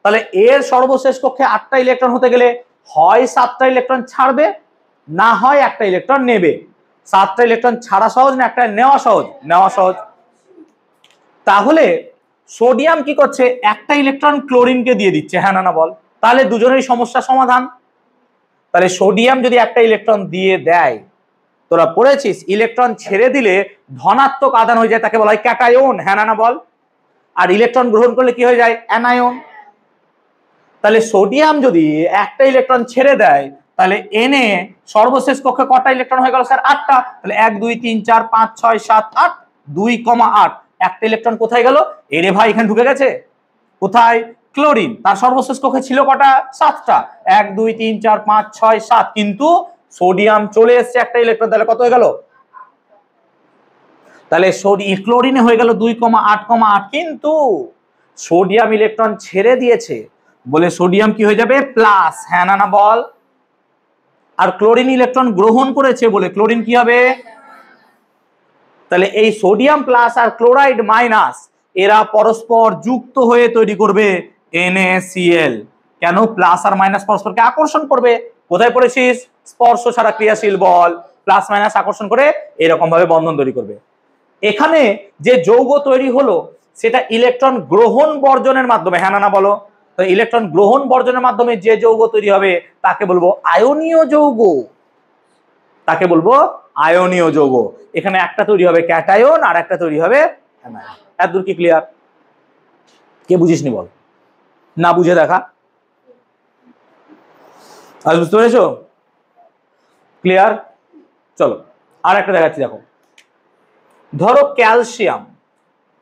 তাহলে এর সর্বশেষ কক্ষে 8টা ইলেকট্রন হতে গেলে হয় 7টা ইলেকট্রন ছাড়বে, না হয় একটা ইলেকট্রন নেবে। 7টা ইলেকট্রন ছাড়া সহজ না একটা নেওয়া সহজ? নেওয়া সহজ। তাহলে সোডিয়াম কি করছে? একটা ইলেকট্রন ক্লোরিনকে দিয়ে দিচ্ছে। হ্যাঁ না বল? তাহলে দুজনেরই সমস্যা সমাধান। তাহলে সোডিয়াম যদি একটা ইলেকট্রন দিয়ে দেয়, তোরা পড়েছিস ইলেকট্রন ছেড়ে দিলে ধনাত্মক আধান হয়ে যায়, তাকে বলা হয় ক্যাটায়ন। হ্যাঁ না বল? আর ইলেকট্রন গ্রহণ করলে কি হয়ে যায়? অ্যানায়ন। তাহলে সোডিয়াম যদি একটা ইলেকট্রন ছেড়ে দেয় তাহলে এনে সর্বশেষ কক্ষে কটা ইলেকট্রন হয়ে গেল স্যার? 8টা। তাহলে 1 2 3 4 5 6 7 8, 2,8। একটা ইলেকট্রন কোথায় গেল? এরে ভাই এখানে ঢুকে গেছে। কোথায়? ক্লোরিন। তার সর্বশেষ কক্ষে ছিল কটা? 7টা। 1 2 3 4 5 6 7, কিন্তু সোডিয়াম চলে এসছে একটা ইলেকট্রন, তাহলে কত হয়ে গেল? তাহলে ক্লোরিনে হয়ে গেল 2,8,8, কিন্তু সোডিয়াম ইলেকট্রন ছেড়ে দিয়েছে বলে সোডিয়াম কি হয়ে যাবে? প্লাস। হ্যাঁ না বল? আর ক্লোরিন ইলেকট্রন গ্রহণ করেছে বলে ক্লোরিন কি হবে? তাহলে এই সোডিয়াম প্লাস আর ক্লোরাইড মাইনাস এরা পরস্পর যুক্ত হয়ে তৈরি করবে NaCl। কেন? প্লাস আর মাইনাস পরস্পরকে আকর্ষণ করবে। কোথায় পড়েছিস? স্পর্শ ছাড়া ক্রিয়াশীল বল, প্লাস মাইনাস আকর্ষণ করে এরকম ভাবে বন্ধন তৈরি করবে। এখানে যে যৌগ তৈরি হলো সেটা ইলেকট্রন গ্রহণ বর্জনের মাধ্যমে। হ্যাঁ না বলো? তো ইলেকট্রন গ্রহণ বর্জনের মাধ্যমে যে যৌগ তৈরি হবে তাকে বলবো আয়নীয় যৌগ। তাকে বলবো আয়নীয় যৌগ। এখানে একটা তৈরি হবে ক্যাটায়ন আর একটা তৈরি হবে অ্যানায়ন। এত দূর কি ক্লিয়ার? কে বুঝিসনি বল? না বুঝে দেখা। আজ বুঝতে পেরেছো? ক্লিয়ার? চলো। আর একটা দেখাচ্ছি, দেখো ধরো ক্যালসিয়াম,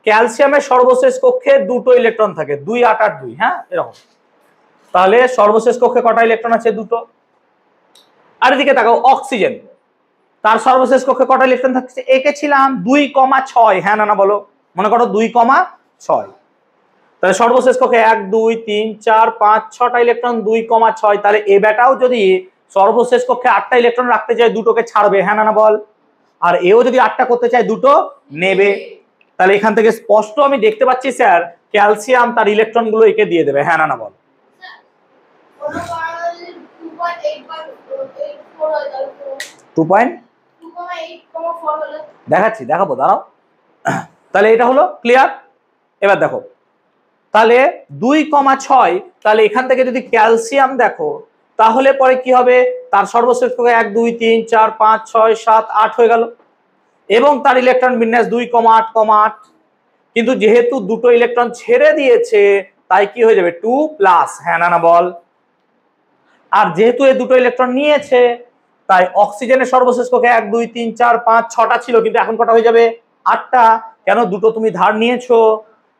ক্যালসিয়ামের সর্বশেষ কক্ষে দুটো ইলেকট্রন থাকে, 2 8 আর 2, হ্যাঁ এরকম। তাহলে সর্বশেষ কক্ষে কটা ইলেকট্রন আছে? দুটো। আর এদিকে তাকাও অক্সিজেন, তার সর্বশেষ কক্ষে কটা ইলেকট্রন থাকছে? এঁকেছিলাম 2,6, হ্যাঁ না না বলো, মনে করো 2,6। তাহলে সর্বশেষ কক্ষে 1 2 3 4 5 6টা ইলেকট্রন, 2,6। তাহলে এ বেটাও যদি সর্বশেষ কক্ষে 8টা ইলেকট্রন রাখতে চায়, দুটোকে ছাড়বে, হ্যাঁ না না বল। আর এও যদি 8টা করতে চায়, দুটো নেবে। তাহলে এখান থেকে স্পষ্ট আমি দেখতে পাচ্ছি স্যার, ক্যালসিয়াম তার ইলেকট্রন গুলো একে দিয়ে দেবে, হ্যাঁ না না বল। দেখাচ্ছি, দেখাবো, দাঁড়াও। তাহলে এটা হলো ক্লিয়ার। এবার দেখো, তাহলে 2,6, তাহলে এখান থেকে যদি ক্যালসিয়াম দেখো, তাহলে পরে কি হবে? তার সর্বশেষ কক্ষে 1 2 3 4 5 6 7 8 হয়ে গেল, এবং তার ইলেকট্রন বিন্যাস 2,8,8। কিন্তু যেহেতু দুটো ইলেকট্রন ছেড়ে দিয়েছে, তাই কি হয়ে যাবে? 2+, হ্যাঁ না না বল। আর যেহেতু এই দুটো ইলেকট্রন নিয়েছে, তাই অক্সিজেনের সর্বশেষ কক্ষে 1 2 3 4 5 6টা ছিল, কিন্তু এখন কটা হয়ে যাবে? 8টা। কেন? দুটো তুমি ধার নিয়েছো,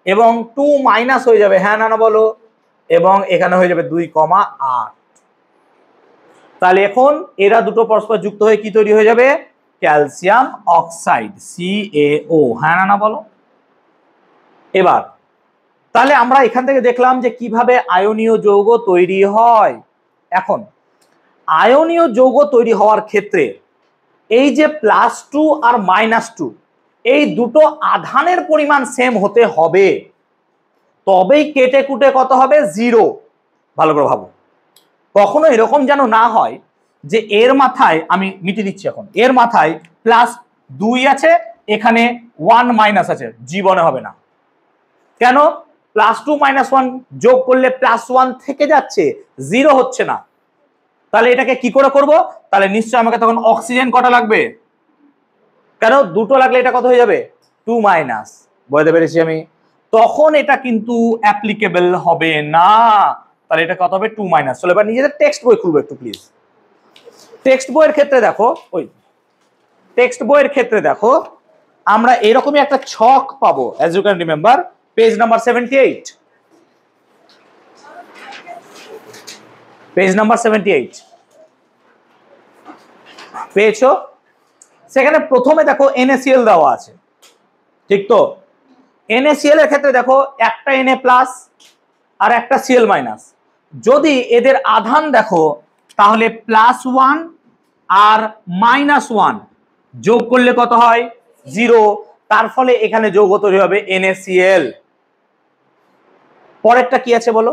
এবং 2- হয়ে যাবে, হ্যাঁ না না বলো। এবং এখানে হয়ে যাবে 2,8। তাহলে এখন এরা দুটো পরস্পর যুক্ত হয়ে কি তৈরি হয়ে যাবে? ক্যালসিয়াম অক্সাইড, CaO, হ্যাঁ না না বলো। এবার তাহলে আমরা এখান থেকে দেখলাম যে কিভাবে আয়নীয় যৌগ তৈরি হয়। এখন আয়নীয় যৌগ তৈরি হওয়ার ক্ষেত্রে এই যে +2 আর -2, এই দুটো আধানের পরিমাণ সেম হতে হবে, তবেই কেটে কুটে কত হবে? 0। ভালো করে ভাবো, কখনো এরকম যেন না হয় যে এর মাথায়, আমি মিটিয়ে দিচ্ছি এখন, এর মাথায় +2 আছে, এখানে 1 আছে, জীবনে হবে না। কেন? +2 -1 যোগ করলে +1 থেকে যাচ্ছে, 0 হচ্ছে না। তাহলে এটাকে কি করে করব? তাহলে নিশ্চয় আমাকে তখন অক্সিজেন কটা লাগবে? কেন? দুটো লাগলে এটা কত হয়ে যাবে? 2-, বুঝতে পেরেছি আমি। তখন এটা কিন্তু অ্যাপ্লিকেবল হবে না, তাহলে এটা কত হবে? 2-। চলো এবার নিজেদের টেক্সট বই খুলবো একটু প্লিজ। টেক্সট বইয়ের ক্ষেত্রে দেখো, টেক্সট বইয়ের ক্ষেত্রে দেখো, আমরা এরকমই একটা ছক পাবো, as you can remember, page number 78, page number 78 পেয়েছো? সেখানে প্রথমে দেখো NaCl দেওয়া আছে, ঠিক তো? NaCl এর ক্ষেত্রে দেখো একটা Na+ আর একটা Cl-। যদি এদের আধান দেখো, তাহলে +1 আর -1 যোগ করলে কত হয়? 0। তার ফলে এখানে যৌগ তৈরি হবে NaCl। পরেরটা কি আছে বলো?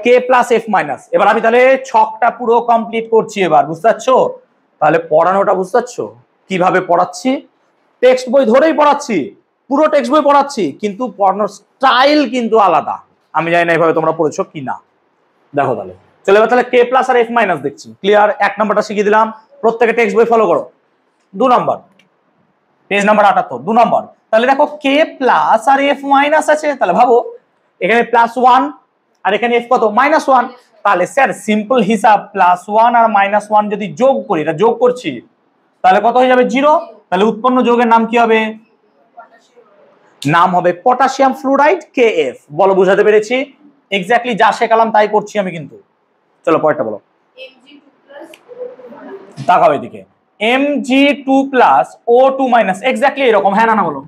K+F-। এবার আমি তাহলে ছকটা পুরো কমপ্লিট করছি, এবার বুঝতে পারছো? তাহলে পড়ানোটা বুঝতে পারছো কিভাবে পড়াচ্ছি? টেক্সট বই ধরেই পড়াচ্ছি, পুরো টেক্সট বই পড়াচ্ছি, কিন্তু পড়ানোর স্টাইল কিন্তু আলাদা। আমি জানি না এভাবে তোমরা পড়েছো কি না। দেখো তাহলে, চলো এবার তাহলে K+ আর F- দেখছি। ক্লিয়ার? 1 নম্বরটা শিখিয়ে দিলাম, প্রত্যেকে টেক্সট বই ফলো করো। 2 নম্বর, পেজ নাম্বার 78, 2 নম্বর। তাহলে দেখো K+ আর F- আছে, তাহলে ভাবো এখানে +1 আর এখানে F কত? -1। তাহলে স্যার সিম্পল হিসাব, +1 আর -1 যদি যোগ করি, এটা যোগ করছি, তাহলে কত হয়ে যাবে? 0। তাহলে উৎপন্ন যৌগের নাম কি হবে? নাম হবে পটাশিয়াম ফ্লুরাইড, KF। বলো, বুঝাতে পেরেছি? এক্স্যাক্টলি যা শেখালাম তাই করছি আমি কিন্তু। চলো পরেরটা বলো। তাকাও এদিকে, Mg2+ O2-। এক্স্যাক্টলি এরকম, হ্যাঁ না না বলো।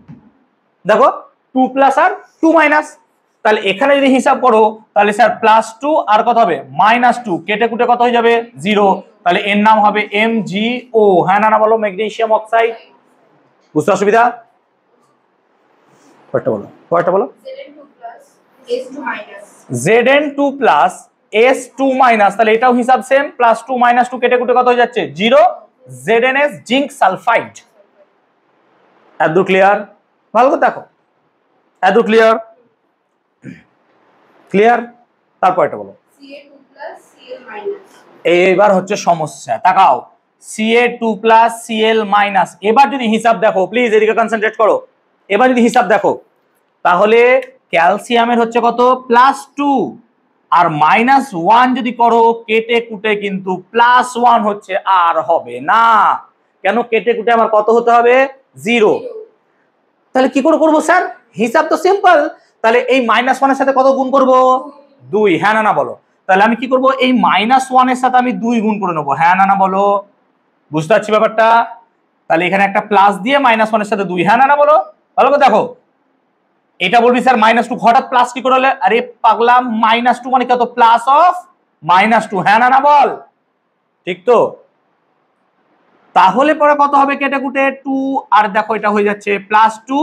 দেখো 2+ আর 2-। তাহলে এখানে যদি হিসাব করো, তাহলে স্যার +2 আর কত হবে? -2, কেটে কুটে কত হয়ে যাবে? 0। তাহলে এর নাম হবে MgO, হ্যাঁ না না বলো, ম্যাগনেসিয়াম অক্সাইড। বুঝতে অসুবিধা? পরেরটা বলো, পরেরটা বলো। Zn2+ S2-। তাহলে এটাও হিসাব সেম, +2 -2 কেটে কুটে কত হয়ে যাচ্ছে? 0। ZnS, zinc sulphide. এত ক্লিয়ার? ভালো করে দেখো, এত ক্লিয়ার? ক্লিয়ার? তারপর এটা বলো। এইবার হচ্ছে সমস্যা, তাকাও। Ca2+ Cl-। এবার যদি হিসাব দেখো, প্লিজ এদিকে কনসেন্ট্রেট করো। এবার যদি হিসাব দেখো, তাহলে ক্যালসিয়ামের হচ্ছে কত? +2, আর -1 যদি করো কেটে কুটে কিন্তু +1 হচ্ছে, আর হবে না। কেন? কেটে কুটে আমার কত হতে হবে? 0। তাহলে কি করে করবো স্যার? হিসাব তো সিম্পল। তাহলে এই -1 এর সাথে কত গুণ করব? 2। হ্যাঁ না না বলো। তাহলে আমি কি করব? এই -1 এর সাথে আমি 2 গুণ করে নেবো। হ্যাঁ না না বলো। বুঝতে পারছি ব্যাপারটা? তাহলে এখানে একটা প্লাস দিয়ে -1 এর সাথে 2। হ্যাঁ না না বলো। ভালো করে দেখো। এটা বলবি স্যার -2 হঠাৎ প্লাস কি করে হলে? আরে পাগলা, -2 মানে কত? Plus of -2। হ্যাঁ না না বল। ঠিক তো? তাহলে পরে কত হবে? কেটে কুটে 2, আর দেখো এটা হয়ে যাচ্ছে +2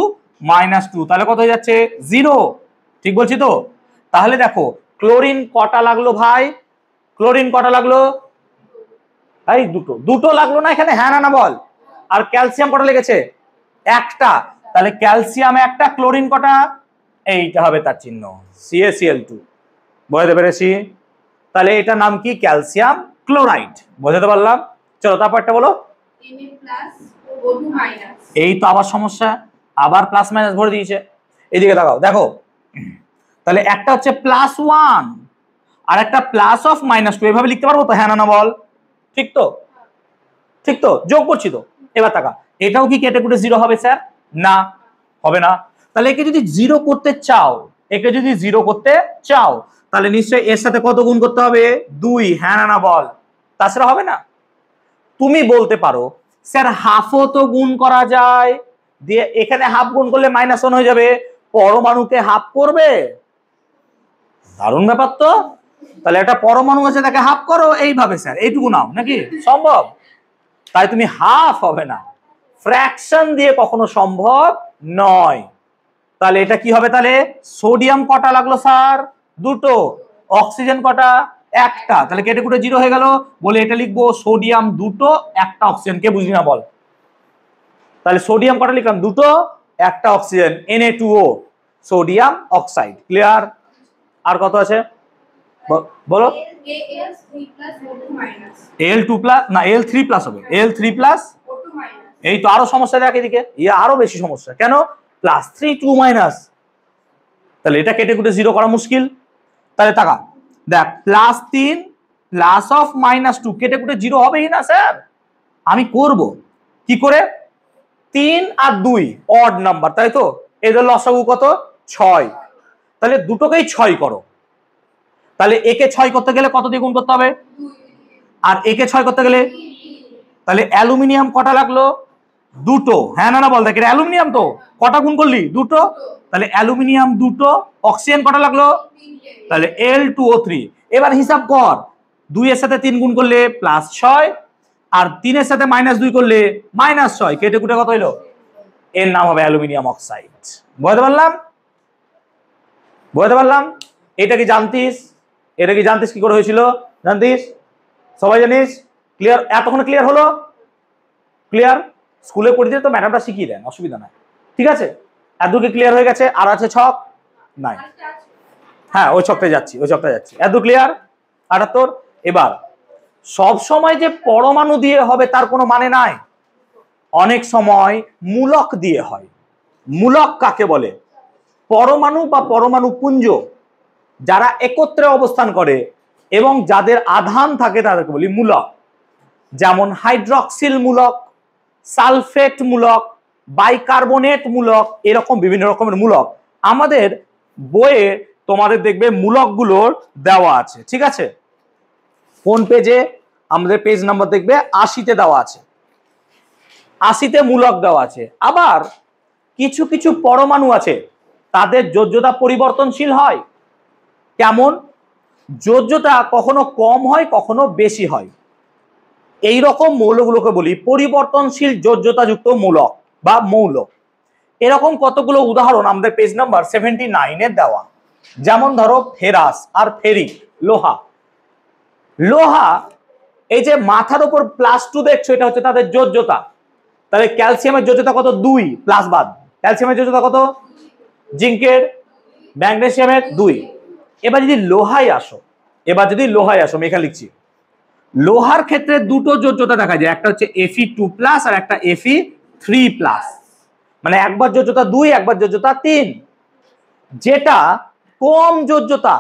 -2, তাহলে কত হয়ে যাচ্ছে? 0। ঠিক বলছি তো? তাহলে দেখো ক্লোরিন কটা লাগলো ভাই? ক্লোরিন কটা লাগলো? এই দুটো লাগলো না এখানে? হ্যাঁ না না বল। আর ক্যালসিয়াম কটা লেগেছে? একটা। তাহলে ক্যালসিয়াম একটা, ক্লোরিন কটা? এইটা হবে তার চিহ্ন, CaCl2। বুঝতে পেরেছি? তাহলে এটার নাম কি? Calcium chloride. বুঝতে পারলাম? চলো তারপরটা বলো। এই তো আবার সমস্যা, আবার প্লাস মাইনাস ভরে দিয়েছে। এদিকে তাকাও, দেখো তাহলে একটা হচ্ছে +1 আর একটা +2 এভাবে লিখতে পারবো তো? হ্যাঁ না না বল। ঠিক তো? ঠিক তো? যোগ করছি তো। এবার তাকা, এটাও কি কেটে কুটে 0 হবে স্যার? না, হবে না। তাহলে একে যদি 0 করতে চাও, একে যদি 0 করতে চাও, তাহলে নিশ্চয়ই এর সাথে কত গুণ করতে হবে? 2। হ্যাঁ না না বল। তাছাড়া হবে না। তুমি বলতে পারো স্যার হাফও তো গুণ করা যায়, দিয়ে এখানে হাফ গুণ করলে -1 হয়ে যাবে, পরমাণুকে হাফ করবে। দারুণ ব্যাপার তো। তাহলে একটা পরমাণু আছে, তাকে হাফ করো এইভাবে স্যার, এইটুকু নাও, নাকি সম্ভব? তাই তুমি হাফ হবে না, ফ্র্যাকশন দিয়ে কখনো সম্ভব নয়। তাহলে এটা কি হবে? তাহলে সোডিয়াম কটা লাগলো স্যার? 2। অক্সিজেন কটা? একটা। তাহলে কেটে কুটে 0 হয়ে গেল, বলে এটা লিখবো সোডিয়াম 2, একটা অক্সিজেন। কে বুঝলি না বল। তাহলে সোডিয়াম কটা লিখলাম? 2, একটা oxygen, Na2O, sodium oxide. Clear? আর কত আছে বলো? Al2+ না Al3+ হবে, Al3+। এই তো আরো সমস্যা দেখ এদিকে, আরো বেশি সমস্যা। কেন? +3 2-। তাহলে এটা কেটে কুটে 0 করা মুশকিল। তাহলে তাকা দেখ, +3 প্লাস অফ -2 কেটে কুটে 0 হবেই না স্যার। আমি করব কি করে? 3 আর 2 অড নাম্বার, তাই তো? এদের লসাগু কত? 6। তাহলে দুটোকেই 6 করো। তাহলে একে 6 করতে গেলে কত দিয়ে গুণ করতে হবে? আর একে 6 করতে গেলে? তাহলে অ্যালুমিনিয়াম কটা লাগলো? 2। হ্যাঁ না না বল। দেখ অ্যালুমিনিয়াম তো, কটা গুণ করলি? 2। তাহলে অ্যালুমিনিয়াম 2। অক্সিজেন কটা লাগলো? তাহলে Al2O3। এবার হিসাব কর, 2 এর সাথে 3 গুণ করলে +6, আর 3 এর সাথে -2 করলে -6। কেটে কুটে কত হইলো? এর নাম হবে অ্যালুমিনিয়াম অক্সাইড। বুঝতে পারলাম? বুঝতে পারলাম? এটা কি জানতিস? এটা কি জানতিস কি করে হয়েছিল? জানতিস? সবাই জানিস? ক্লিয়ার? এতক্ষণ ক্লিয়ার হলো? ক্লিয়ার? স্কুলে পড়ে দিলে তো ম্যাডামটা শিখিয়ে দেন, অসুবিধা নাই। ঠিক আছে? এতদূর ক্লিয়ার হয়ে গেছে? আর আছে ছক? নাই। হ্যাঁ, ওই ছকটায় যাচ্ছি, ওই ছকটায় যাচ্ছি। এত ক্লিয়ার? 78। এবার সব সময় যে পরমাণু দিয়ে হবে তার কোনো মানে নাই, অনেক সময় মূলক দিয়ে হয়। মূলক কাকে বলে? পরমাণু বা পরমাণু পুঞ্জ যারা একত্রে অবস্থান করে এবং যাদের আধান থাকে তাদেরকে বলি মূলক। যেমন হাইড্রক্সিল মূলক, সালফেট মূলক, বাইকার্বনেট মূলক, এরকম বিভিন্ন রকমের মূলক আমাদের বইয়ে তোমাদের দেখবে মূলকগুলোর দেওয়া আছে। ঠিক আছে? কোন পেজে? আমাদের পেজ নাম্বার দেখবে 80-তে দেওয়া আছে। 80-তে মূলক দেওয়া আছে। আবার কিছু কিছু পরমাণু আছে তাদের যোজ্যতা পরিবর্তনশীল হয়। কেমন? যোজ্যতা কখনো কম হয়, কখনো বেশি হয়। এই রকম মৌলগুলোকে বলি পরিবর্তনশীল যোজ্যতাযুক্ত মূলক বা মৌল। এরকম কতগুলো উদাহরণ আমাদের পেজ নাম্বার 79-এ দেওয়া। যেমন ধরো ফেরাস আর ফেরিক, লোহা। লোহা, এই যে মাথার উপর +2 দেখছো, এটা হচ্ছে তাদের যোজ্যতা। তাহলে ক্যালসিয়ামের যোজ্যতা কত? 2 প্লাস বাদ। ক্যালসিয়ামের যোজ্যতা কত? জিঙ্কের, ম্যাগনেসিয়ামের 2। এবার যদি লোহায় আসো, আমি এখানে লিখছি, লোহার ক্ষেত্রে দুটো যোজ্যতা দেখা যায়, একটা হচ্ছে Fe2+ আর একটা Fe3+। মানে একবার যোজ্যতা 2, একবার যোজ্যতা 3। যেটা কম যোজ্যতা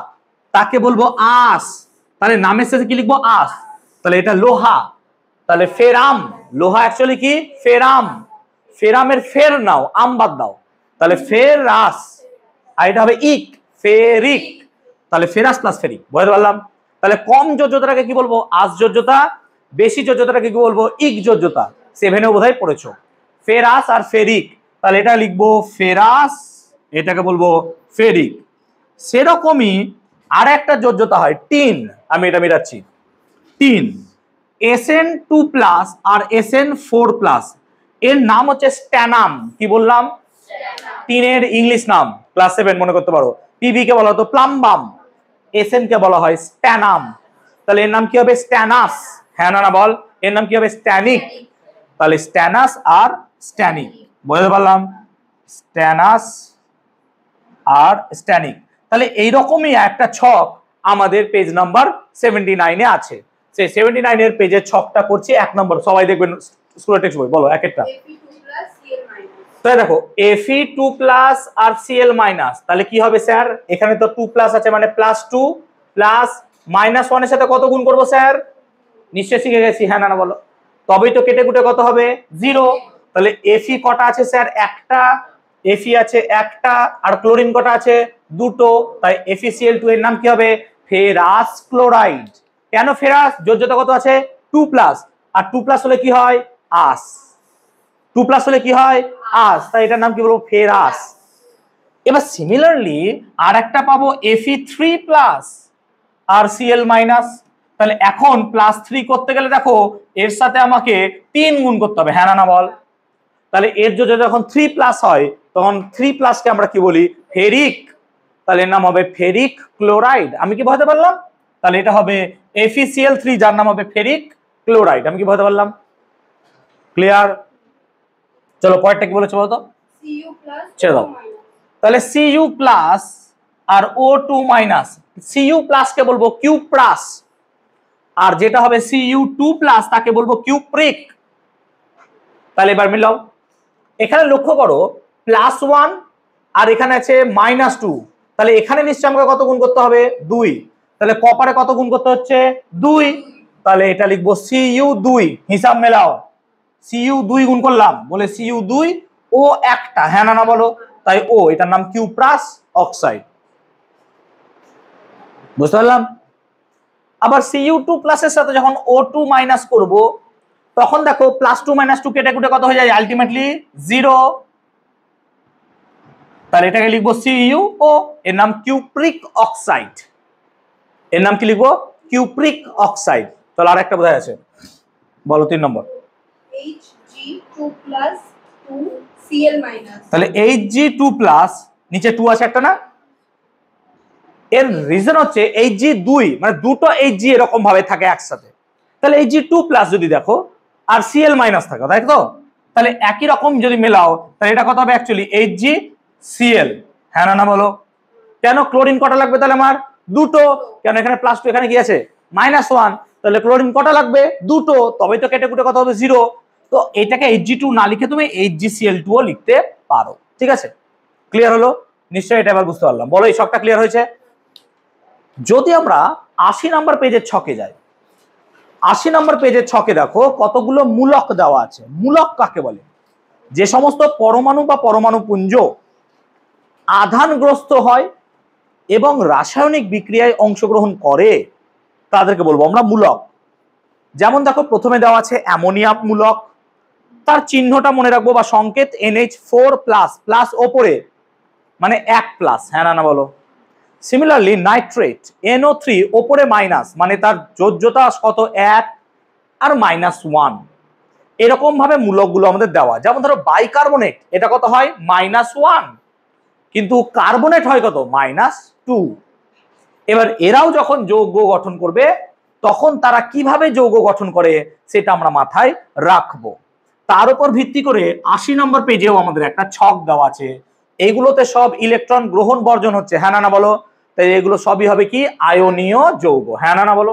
তাকে বলবো আস। তাহলে নামের সাথে কি লিখবো? আস। তাহলে এটা লোহা। তাহলে ফেরাম, লোহা অ্যাকচুয়ালি কি? ফেরাম। ফেরামের ফের নাও, আম বাদ দাও, তাহলে ফেরাস। আর এটা হবে ইক, ফেরিক। তাহলে ফেরাস প্লাস ফেরিক, বুঝতে পারলাম? তাহলে কম যোজ্যতাটাকে কি বলবো? আস যোজ্যতা। বেশি যোজ্যতাটাকে কি বলবো? ইক যোজ্যতা। 7-এও বোধহয় পড়েছো ফেরাস আর ফেরিক। তাহলে এটা লিখবো ফেরাস, এটাকে বলবো ফেরিক। সেরকমই আর একটা যোজ্যতা হয় টিন। আমি এটা মেটাচ্ছি। টিন Sn2+ আর Sn4+, এর নাম হচ্ছে স্ট্যানাম। কি বললাম? টিনের ইংলিশ নাম ক্লাস 7 মনে করতে পারো। পিবি কে বলা হতো প্লাম্বাম, Sn কে বলা হয় স্ট্যানাম। তাহলে এর নাম কি হবে? স্ট্যানাস। হ্যাঁ না বল, এর নাম কি হবে? স্ট্যানিক। তাহলে স্ট্যানাস আর স্ট্যানিক, বুঝতে পারলাম? স্ট্যানাস আর স্ট্যানিক। তাহলে এইরকমই একটা ছক আমাদের পেজ নাম্বার 79-এ আছে। সেই 79 এর পেজের ছকটা করছি 1 নম্বর। সবাই দেখবেন স্কুলের টেক্সট বই। বলো এক একটা। তাই দেখো Fe2+ আর Cl-, তাহলে কি হবে স্যার? এখানে তো 2+ আছে মানে +2 প্লাস -1 এর সাথে কত গুণ করব স্যার? নিশ্চয়ই শিখে গেছি, হ্যাঁ না বলো? তবেই তো কেটে কুটে কত হবে? 0। তাহলে Fe কটা আছে স্যার? একটা। Fe আছে একটা, আর ক্লোরিন কটা আছে? দুটো। তাই FeCl2 এর নাম কি হবে? Ferrous chloride. কেন ফেরাস? যোজ্যতা কত আছে? 2+, আর 2+ হলে কি হয়? আস। 2+ হলে কি হয়? আস। তাই এটার নাম কি বলবো? ফেরাস। এবার সিমিলারলি আর একটা পাবো Fe3+ আর Cl-। তাহলে এখন +3 করতে গেলে দেখো এর সাথে আমাকে 3 গুণ করতে হবে, হ্যাঁ না বল? তাহলে এর যোজ্যতা যখন 3+ হয় তখন 3+ কে আমরা কি বলি? ফেরিক। তাহলে এর নাম হবে ফেরিক ক্লোরাইড। আমি কি বোঝাতে পারলাম? তাহলে এটা হবে FeCl3, যার নাম হবে ফেরিক ক্লোরাইড। আমি কি বোঝাতে পারলাম? ক্লিয়ার? চলো পরেরটা কি বলেছো বলতো? ছেড়ে দাও। তাহলে Cu+ আর O2-, Cu+ কে বলবো কিউপ্রাস, আর যেটা হবে Cu2+ তাকে বলবো কিউপ্রিক। তাহলে এবার মিলাও। এখানে লক্ষ্য করো +1 আর এখানে আছে -2। তাহলে এখানে নিশ্চয়ই আমাকে কত গুণ করতে হবে? 2। তাহলে কপারে কত গুণ করতে হচ্ছে? 2। তাহলে এটা লিখবো Cu2। হিসাব মেলাও। Cu2 গুণ করলাম বলে Cu2 ও একটা, হ্যাঁ না বলো? তাই ও, এটার নাম কিউপ্রাস অক্সাইড। বুঝতে পারলাম? আবার Cu2+ এর সাথে যখন O2- করব তখন দেখো +2 -2 কেটে কুটে কত হয়ে যায়? আলটিমেটলি 0। তাহলে এটাকে লিখবো Cu, এর নাম কিউপ্রিক অক্সাইড। এর নাম কি লিখবো? Cupric oxide. তাহলে আর একটা বোঝা আছে, বলো 3 নম্বর। Hg2+, 2Cl-। তাহলে Hg2+, নিচে 2 আছে একটা না? এর রিজন হচ্ছে Hg2 মানে দুটো Hg এরকম ভাবে থাকে একসাথে। তাহলে Hg2+ যদি দেখো আর Cl- থাকে, তাই তো? তাহলে একই রকম যদি মেলাও তাহলে এটা কত হবে? অ্যাকচুয়ালি HgCl, হ্যাঁ না বলো? কেন ক্লোরিন কটা লাগবে তাহলে আমার? দুটো। কেন এখানে +2, এখানে কি আছে? -1। তাহলে ক্লোরিন কটা লাগবে? দুটো। তবেই তো কেটে কুটে কত হবে? 0। তো এটাকে Hg2 না লিখে তুমি HgCl2 ও লিখতে পারো। ঠিক আছে? ক্লিয়ার হলো? নিশ্চয়ই এটা এবার বুঝতে পারলাম। বলো এই ছকটা ক্লিয়ার হয়েছে? যদি আমরা 80 নম্বর পেজের ছকে যাই, 80 নম্বর পেজের ছকে দেখো কতগুলো মূলক দেওয়া আছে। মূলক কাকে বলে? যে সমস্ত পরমাণু বা পরমাণু পুঞ্জ আধানগ্রস্ত হয় এবং রাসায়নিক বিক্রিয়ায় অংশগ্রহণ করে তাদেরকে বলবো আমরা মূলক। যেমন দেখো প্রথমে দেওয়া আছে অ্যামোনিয়াম মূলক, তার চিহ্নটা মনে রাখবো বা সংকেত NH4+, প্লাস ওপরে মানে 1+, হ্যাঁ না বলো? সিমিলারলি নাইট্রেট NO3 ওপরে মাইনাস মানে তার যোজ্যতা কত? 1 আর -1। এরকম ভাবে মূলকগুলো আমাদের দেওয়া। যেমন ধরো বাইকার্বনেট, এটা কত হয়? -1, কিন্তু কার্বনেট হয় কত? -2। এবার এরাও যখন যৌগ গঠন করবে তখন তারা কিভাবে যৌগ গঠন করে সেটা আমরা মাথায় রাখবো। তার উপর ভিত্তি করে 80 নম্বর পেজেও আমাদের একটা ছক দেওয়া আছে। এইগুলোতে সব ইলেকট্রন গ্রহণ বর্জন হচ্ছে, হ্যাঁ না বলো? তাই এগুলো সবই হবে কি? আয়নীয় যৌগ, হ্যাঁ না বলো?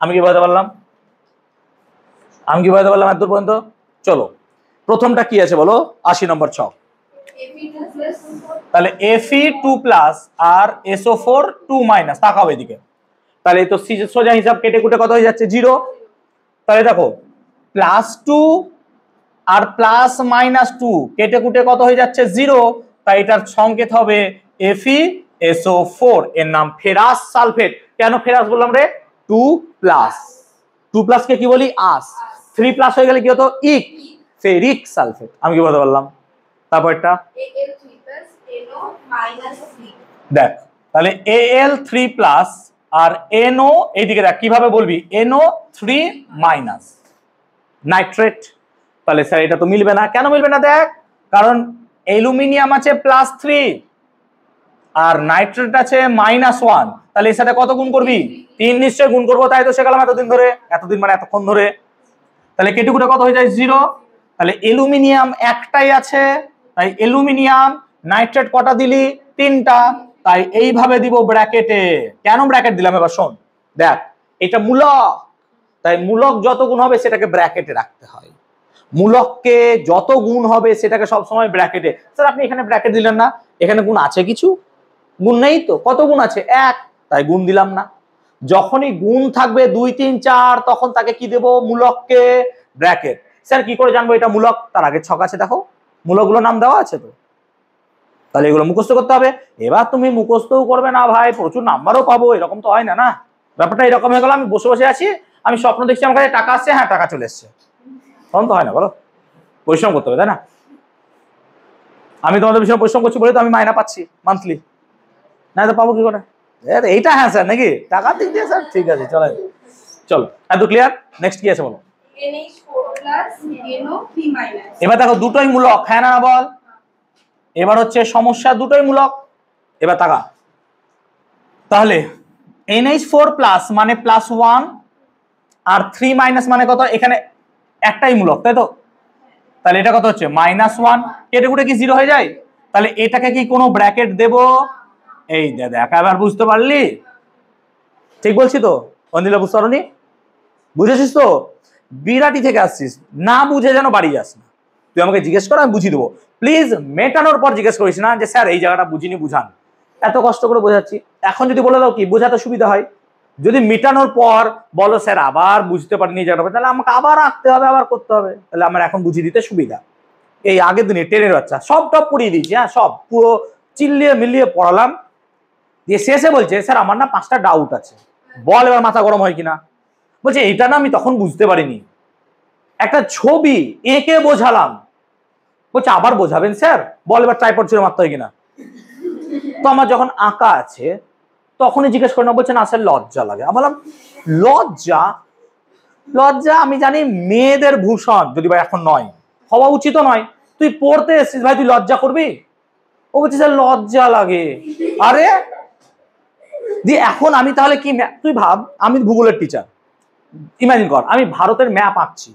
আমি কি বলতে পারলাম? আমি কি বলতে পারলাম এত পর্যন্ত? চলো প্রথমটা কি আছে বলো? 80 নম্বর ছক। তাহলে Fe2+ আর SO4 2- তাকাও এদিকে, তাহলে তো সোজা হিসাব কেটে কুটে কত হয়ে যাচ্ছে 0। তাহলে দেখো +2 আর +-2 কেটে কুটে কত হয়ে যাচ্ছে 0, তাই এটার সংকেত হবে FeSO4, এর নাম ফেরাস সালফেট। কেন ফেরাস বললাম রে? 2+ কে কি বলি? আস। 3+ হয়ে গেলে কি হতো? ইক, ফেরিক সালফেট। আমি কি বলতে পারলাম? তারপর এটা দেখ, তাহলে Al3+ আর NO এইদিকে দেখ কিভাবে বলবি, NO3- নাইট্রেট। তাহলে স্যার এটা তো মিলবে না। কেন মিলবে না? দেখ, কারণ অ্যালুমিনিয়াম আছে +3 আর নাইট্রেট আছে -1, তাহলে এর সাথে কত গুণ করবি? 3 নিশ্চয় গুণ করবো, তাই তো শেখালাম এতদিন ধরে, এতদিন মানে এতক্ষণ ধরে। তাহলে কেটে কত হয়ে যায় 0। তাহলে অ্যালুমিনিয়াম একটাই আছে, তাই অ্যালুমিনিয়াম, নাইট্রেট কটা দিলি? 3টা, তাই এইভাবে দিব ব্র্যাকেটে। কেন ব্র্যাকেট দিলাম এবার শোন, দেখ এটা মূলক, তাই মূলক যত গুণ হবে সেটাকে ব্র্যাকেটে রাখতে হয়। মূলককে যত গুণ হবে সেটাকে সবসময় ব্র্যাকেটে। স্যার আপনি এখানে ব্র্যাকেট দিলেন না, এখানে গুণ আছে কিছু? গুণ নেই তো। কত গুণ আছে? 1, তাই গুণ দিলাম না। যখনই গুণ থাকবে 2, 3, 4 তখন তাকে কি দেব? মূলককে ব্র্যাকেট। স্যার কি করে জানবো এটা মূলক? তার আগে ছক আছে দেখো, মূলকগুলোর নাম দেওয়া আছে তো, তাহলে এগুলো মুখস্থ করতে হবে। এবার তুমি মুখস্থও করবে না ভাই, প্রচুর নাম্বারও পাবো, এরকম তো হয় না। না, ব্যাপারটা এরকম হয়ে গেল, আমি বসে বসে আছি, আমি স্বপ্ন দেখছি আমার কাছে টাকা আসছে, হ্যাঁ টাকা চলে এসছে, তখন তো হয় না, বলো? পরিশ্রম করতে হবে, তাই না? আমি তোমাদের বিষয়ে পরিশ্রম করছি বলে তো আমি মাইনা পাচ্ছি মান্থলি, না তো পাবো কি করে? এইটা হ্যাঁ স্যার নাকি টাকা দিক দিয়ে স্যার, ঠিক আছে চলো চলো, এত ক্লিয়ার। নেক্সট কি আছে বলো? এবার দেখো দুটোই মূলক, হ্যাঁ না বল? এবার হচ্ছে সমস্যা, দুটোই মূলক। এবার তাকা, তাহলে NH4+ মানে +1 আর 3- মানে কত? এখানে একটাই মূলক, তাই তো? তাহলে এটা কত হচ্ছে? -1, কেটে কুটে কি 0 হয়ে যায়? তাহলে এটাকে কি কোনো ব্র্যাকেট দেব? এই দেখ, এবার বুঝতে পারলি? ঠিক বলছি তো? অনিলা বুঝতে পারোনি? বুঝেছিস তো? বিরাটি থেকে আসছিস, না বুঝে যেন বাড়ি যাস না। তুই আমাকে জিজ্ঞেস কর, আমি বুঝিয়ে দেবো। প্লিজ মেটানোর পর জিজ্ঞেস করিস না যে স্যার এই জায়গাটা বুঝিনি, বুঝান। এত কষ্ট করে বোঝাচ্ছি, এখন যদি বলে দাও কি বোঝাতে সুবিধা হয়। যদি মেটানোর পর বলো স্যার আবার বুঝতে পারিনি জায়গাটা, তাহলে আমাকে আবার আঁকতে হবে, আবার করতে হবে, তাহলে আমার এখন বুঝিয়ে দিতে সুবিধা। এই আগের দিনে ট্রেনের বাচ্চা সব টপ পড়িয়ে দিয়েছি, হ্যাঁ সব পুরো চিল্লিয়ে মিলিয়ে পড়ালাম, দিয়ে শেষে বলছে স্যার আমার না 5টা ডাউট আছে। বল এবার মাথা গরম হয় কিনা? বলছে এটা না আমি তখন বুঝতে পারিনি, একটা ছবি এঁকে বোঝালাম। বলছে আবার বোঝাবেন স্যার? বল এবার ট্রাইপড ছিল মারতে হয় কিনা? তো আমার যখন আঁকা আছে তখনই জিজ্ঞেস করে না, বলছে না স্যার লজ্জা লাগে। আমি বললাম লজ্জা? লজ্জা আমি জানি মেয়েদের ভূষণ, যদি ভাই এখন নয়, হওয়া উচিত নয়। তুই পড়তে এসেছিস ভাই, তুই লজ্জা করবি? ও বলছে স্যার লজ্জা লাগে। আরে দিয়ে এখন আমি তাহলে কি, তুই ভাব আমি ভূগোলের টিচার, ইমাজিন কর আমি ভারতের ম্যাপ আঁকছি,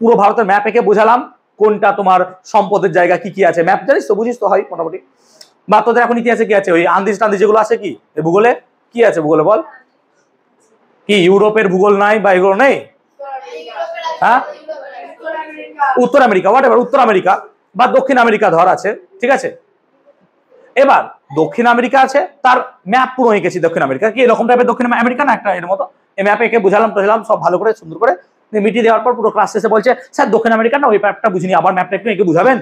পুরো ভারতের ম্যাপ এঁকে বোঝালাম কোনটা তোমার সম্পদের জায়গা কি কি আছে। ম্যাপ জানিস তো, বুঝিস তো হয় মোটামুটি। বা তোদের এখন ইতিহাসে কি আছে, ওই আন্দিজ টান্দিজ যেগুলো আছে, কি ভূগোলে কি আছে? ভূগোলে বল, কি ইউরোপের ভূগোল নাই বা এগুলো নেই? হ্যাঁ, উত্তর আমেরিকা, হোয়াট এভার, উত্তর আমেরিকা বা দক্ষিণ আমেরিকা ধর আছে, ঠিক আছে। এবার দক্ষিণ আমেরিকা আছে, তার ম্যাপ পুরো এঁকেছি। দক্ষিণ আমেরিকা কি এরকম টাইপের দক্ষিণ আমেরিকা না একটা এর মতো, এই ম্যাপে এঁকে বুঝালাম টঝালাম সব ভালো করে সুন্দর করে মিটিয়ে দেওয়ার পর পুরো ক্লাস শেষে বলছে স্যার দক্ষিণ আমেরিকা না ওই ম্যাপটা বুঝিনি, আবার ম্যাপটা একটু এঁকে বুঝাবেন।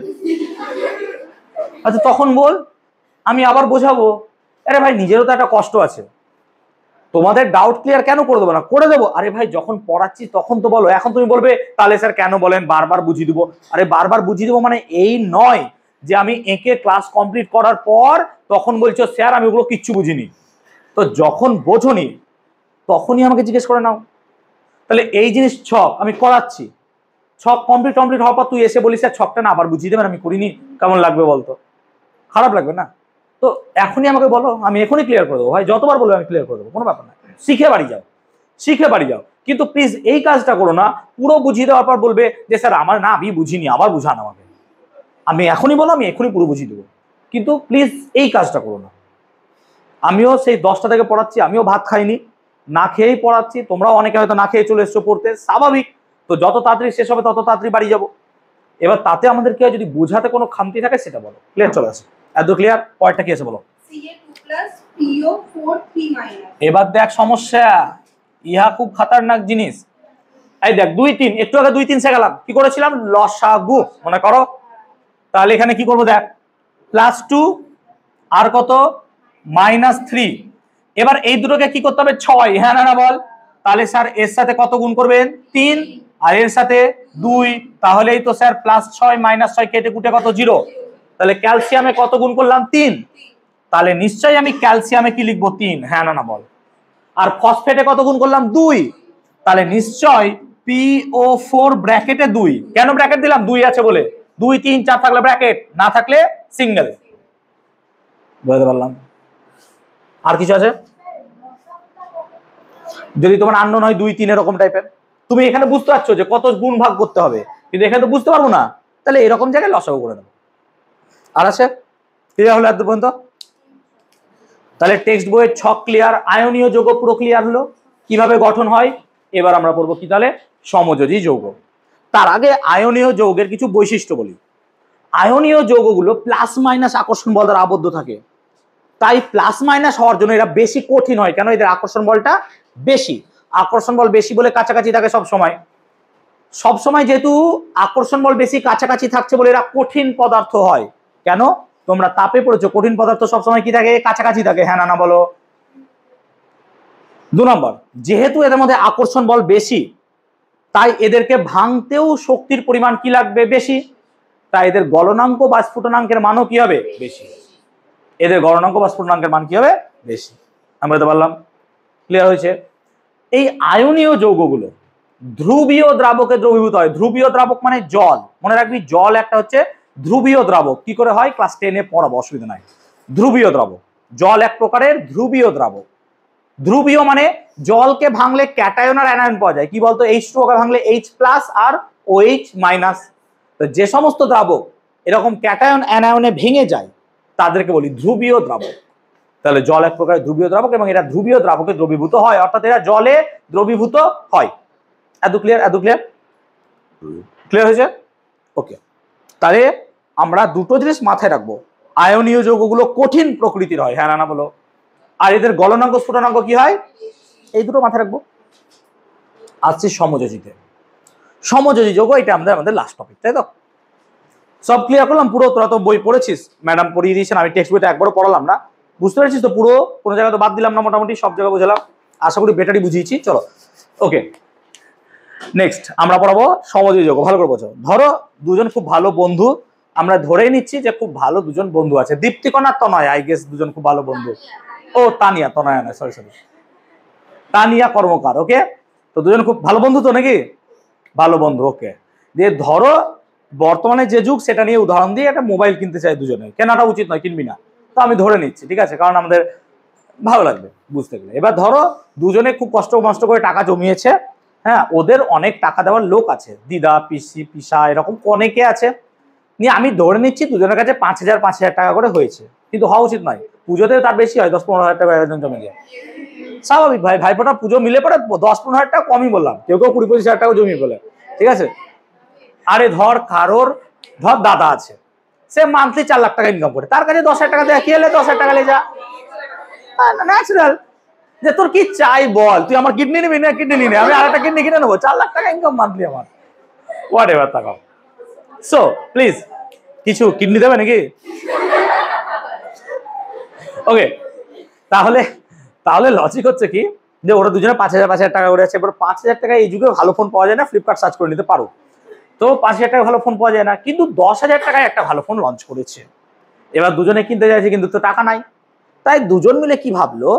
আচ্ছা তখন বল আমি আবার বোঝাবো। আরে ভাই নিজেরও তো একটা কষ্ট আছে, তোমাদের ডাউট ক্লিয়ার কেন করে দেবো না? করে দেবো। আরে ভাই যখন পড়াচ্ছি তখন তো বলো, এখন তুমি বলবে তাহলে স্যার কেন বলেন বারবার বুঝিয়ে দেবো। আরে বারবার বুঝিয়ে দেবো মানে এই নয় যে আমি এঁকে ক্লাস কমপ্লিট করার পর তখন বলছো স্যার আমি ওগুলো কিচ্ছু বুঝিনি। তো যখন বোঝনি তখনই আমাকে জিজ্ঞেস করে নাও। তাহলে এই জিনিস ছক আমি করাচ্ছি, ছক কমপ্লিট হওয়ার পর তুই এসে বলিস স্যার ছকটা না আবার বুঝিয়ে দেবেন, আমি করিনি, কেমন লাগবে বলতো? খারাপ লাগবে না? তো এখনই আমাকে বলো, আমি এখনই ক্লিয়ার করে দেবো ভাই, যতবার বলবো আমি ক্লিয়ার করে দেবো, কোনো ব্যাপার না। শিখে বাড়ি যাও, শিখে বাড়ি যাও, কিন্তু প্লিজ এই কাজটা করো না পুরো বুঝিয়ে দেওয়ার পর বলবে যে স্যার আমার না আমি বুঝিনি, আবার বুঝান আমাকে। আমি এখনই বলো, আমি এখনই পুরো বুঝিয়ে দেবো, কিন্তু প্লিজ এই কাজটা করো না। আমিও সেই 10টা থেকে পড়াচ্ছি, আমিও ভাত খাইনি, না খেয়েই পড়াচ্ছি, তোমরাও অনেকে হয়তো না খেয়ে চলে এসছো পড়তে, স্বাভাবিক। তো যত তাড়াতাড়ি শেষ হবে তত তাড়াতাড়ি বাড়ি যাবো। এবার তাতে আমাদের কি হয়, যদি বোঝাতে কোনো খামতি থাকে সেটা বলো, ক্লিয়ার চলে আসে। এত ক্লিয়ার? পয়েন্টটা কি আছে বলো? Ca2+ PO4 3-। এবার দেখ সমস্যা, ইহা খুব খাতারনাক জিনিস। এই দেখ 2 3, একটু আগে 2 3 শেখালাম, কি করেছিলাম? লসাগু মনে করো। তাহলে এখানে কি করবো দেখ, +2 আর কত -3। এবার এই দুটোকে কি করতে হবে? 6, হ্যাঁ না বল? তাহলে স্যার এর সাথে কত গুণ করবেন? 3, আর এর সাথে 2, তাহলেই তো স্যার +6 -6 কেটে কুটে কত? 0। তাহলে ক্যালসিয়ামে কত গুণ করলাম? 3। তাহলে নিশ্চয়ই আমি ক্যালসিয়ামে কি লিখবো? 3, হ্যাঁ না বল? আর ফসফেটে কত গুণ করলাম? 2। তাহলে নিশ্চয় PO4 ব্র্যাকেটে 2। কেন ব্র্যাকেট দিলাম? 2 আছে বলে। 2 3 4 থাকলে ব্র্যাকেট, না থাকলে সিঙ্গেল। বুঝতে পারলাম? আর কিছু আছে? যদি তোমার আননোন হয় 2 3 এরকম টাইপের, তুমি এখানে বুঝতে পারছো যে কত গুণ ভাগ করতে হবে, কিন্তু এখানে তো বুঝতে পারবো না, তাহলে এরকম জায়গায় লসাগু করে দেবো। আর আছে? ক্লিয়ার হলো এত পর্যন্ত? তাহলে টেক্সট বইয়ের ছক ক্লিয়ার, আয়নীয় যৌগ পুরো ক্লিয়ার হলো কিভাবে গঠন হয়। এবার আমরা পড়বো কি তাহলে? সমযোজী যৌগ। তার আগে আয়নীয় যৌগের কিছু বৈশিষ্ট্য বলি। আয়নীয় যৌগগুলো প্লাস মাইনাস আকর্ষণ বল দ্বারা আবদ্ধ থাকে, তাই প্লাস মাইনাস হওয়ার জন্য এরা বেশি কঠিন হয়। কেন? এদের আকর্ষণ বলটা বেশি। আকর্ষণ বল বেশি বলে কাছাকাছি থাকে সব সময় যেহেতু আকর্ষণ বল বেশি কাছাকাছি থাকছে বলে এরা কঠিন পদার্থ হয়। কেন? তোমরা তাপে পড়েছো, কঠিন পদার্থ সবসময় কি থাকে? কাছাকাছি থাকে, হ্যাঁ না বলো? 2 নম্বর, যেহেতু এদের মধ্যে আকর্ষণ বল বেশি, তাই এদেরকে ভাঙতেও শক্তির পরিমাণ কি লাগবে? বেশি। তাই এদের গলনাঙ্ক বা স্ফুটনাঙ্কের মানও কি হবে? বেশি। এদের গলনাঙ্ক বা স্ফুটনাঙ্কের মান কি হবে? বেশি। আমরা বলতে পারলাম? ক্লিয়ার হয়েছে? এই আয়নীয় যৌগগুলো ধ্রুবীয় দ্রাবকে দ্রবীভূত হয়। ধ্রুবীয় দ্রাবক মানে জল, মনে রাখবি জল একটা হচ্ছে ধ্রুবীয় দ্রাবক। কি করে হয়? ক্লাস 10-এ পড়াবো, অসুবিধা নাই। ধ্রুবীয় দ্রাবক, জল এক প্রকারের ধ্রুবীয় দ্রাবক। ধ্রুবীয় মানে জলকে ভাঙলে ক্যাটায়ন আর অ্যানায়ন পাওয়া যায়। কি বলতো? H2O কে ভাঙলে H+ আর OH-। তো যে সমস্ত দ্রাবক এরকম ক্যাটায়ন অ্যানায়নে ভেঙে যায় তাদেরকে বলি ধ্রুবীয় দ্রাবক। তাহলে জল এক প্রকারের ধ্রুবীয় দ্রাবক এবং এরা ধ্রুবীয় দ্রাবকে দ্রবীভূত হয়, অর্থাৎ এরা জলে দ্রবীভূত হয়। এত ক্লিয়ার? এত ক্লিয়ার? ক্লিয়ার হয়েছে? ওকে। তাহলে আমরা দুটো জিনিস মাথায় রাখবো, আয়নীয় যৌগগুলো কঠিন প্রকৃতির হয়, হ্যাঁ না বলো? আর এদের গলনাঙ্ক স্ফুটনাঙ্ক কি হয়? এই দুটো মাথায় রাখবো। আসছি সমযোজীতে। সমযোজী যৌগ, এটা আমাদের লাস্ট টপিক, তাই তো? সব ক্লিয়ার করলাম পুরো? তোরা তো বই পড়েছিস, ম্যাডাম পড়িয়ে দিয়েছেন, আমি টেক্সট বইটা একবারও পড়ালাম না। বুঝতে পেরেছিস তো পুরো? কোনো জায়গায় তো বাদ দিলাম না, মোটামুটি সব জায়গায় বুঝালাম। আশা করি বেটারই বুঝিয়েছি। চলো ওকে, নেক্সট আমরা পড়াবো সমযোজী যৌগ। ভালো করে বোঝো। ধরো দুজন খুব ভালো বন্ধু, আমরা ধরেই নিচ্ছি যে খুব ভালো দুজন বন্ধু আছে। দীপ্তিকণা তনয়, আই গেস দুজন খুব ভালো বন্ধু। ও তানিয়া, তনয়া না, সরি তানিয়া কর্মকার। ওকে, তো দুজন খুব ভালো বন্ধু তো নাকি? ভালো বন্ধু। ওকে, দিয়ে ধরো বর্তমানে যে যুগ সেটা নিয়ে উদাহরণ দিয়ে একটা মোবাইল কিনতে চাই দুজনে। কেনাটা উচিত নয়, কিনবি না, তো আমি ধরে নিচ্ছি, ঠিক আছে, কারণ আমাদের ভালো লাগবে বুঝতে গেলে। এবার ধরো দুজনে খুব কষ্ট করে টাকা জমিয়েছে। হ্যাঁ, ওদের অনেক টাকা দেওয়ার লোক আছে, দিদা, পিসি, পিসা, এরকম অনেকে আছে। নিয়ে আমি ধরে নিচ্ছি দুজনের কাছে 5,000 টাকা করে হয়েছে, কিন্তু হওয়া উচিত নয়। পুজোতে তার বেশি হয়, 10-15 হাজার টাকা একজন জমে গিয়ে। স্বাভাবিক ভাই, ভাইফোঁটা পুজো মিলে পরে 10-15 হাজার টাকা কমই বললাম, কেউ 20-25 হাজার টাকা জমিয়ে বলে, ঠিক আছে। আরে ধর দাদা আছে, সে মান্থলি 4 লাখ টাকা ইনকাম করে, তার কাছে 10,000 টাকা দেয়, কি হলে 10,000 টাকা লে যা, ন্যাচারাল। যে তোর কি চাই বল, তুই আমার কিডনি নিবি না? কিডনি নিবি, আমি আরেকটা কিডনি কিনে নেবো। 4 লাখ টাকা ইনকাম মান্থলি আমার, হোয়াট এভার টাকা। সো প্লিজ কিছু কিডনি দেবে নাকি? ওকে, তাহলে লজিক হচ্ছে কি, যে ওরা দুজনে 5,000 টাকা করে আছে। এবার 5,000 টাকা এই যুগে ভালো ফোন পাওয়া যায় না, ফ্লিপকার্ট সার্চ করে নিতে পারো। তো 5,000 টাকা ভালো ফোন পাওয়া যায় না, কিন্তু 10,000 টাকায় একটা ভালো ফোন লঞ্চ করেছে। এবার দুজনে কিনতে চাইছে, কিন্তু তো টাকা নাই। তাই দুজন মিলে কি ভাবলো,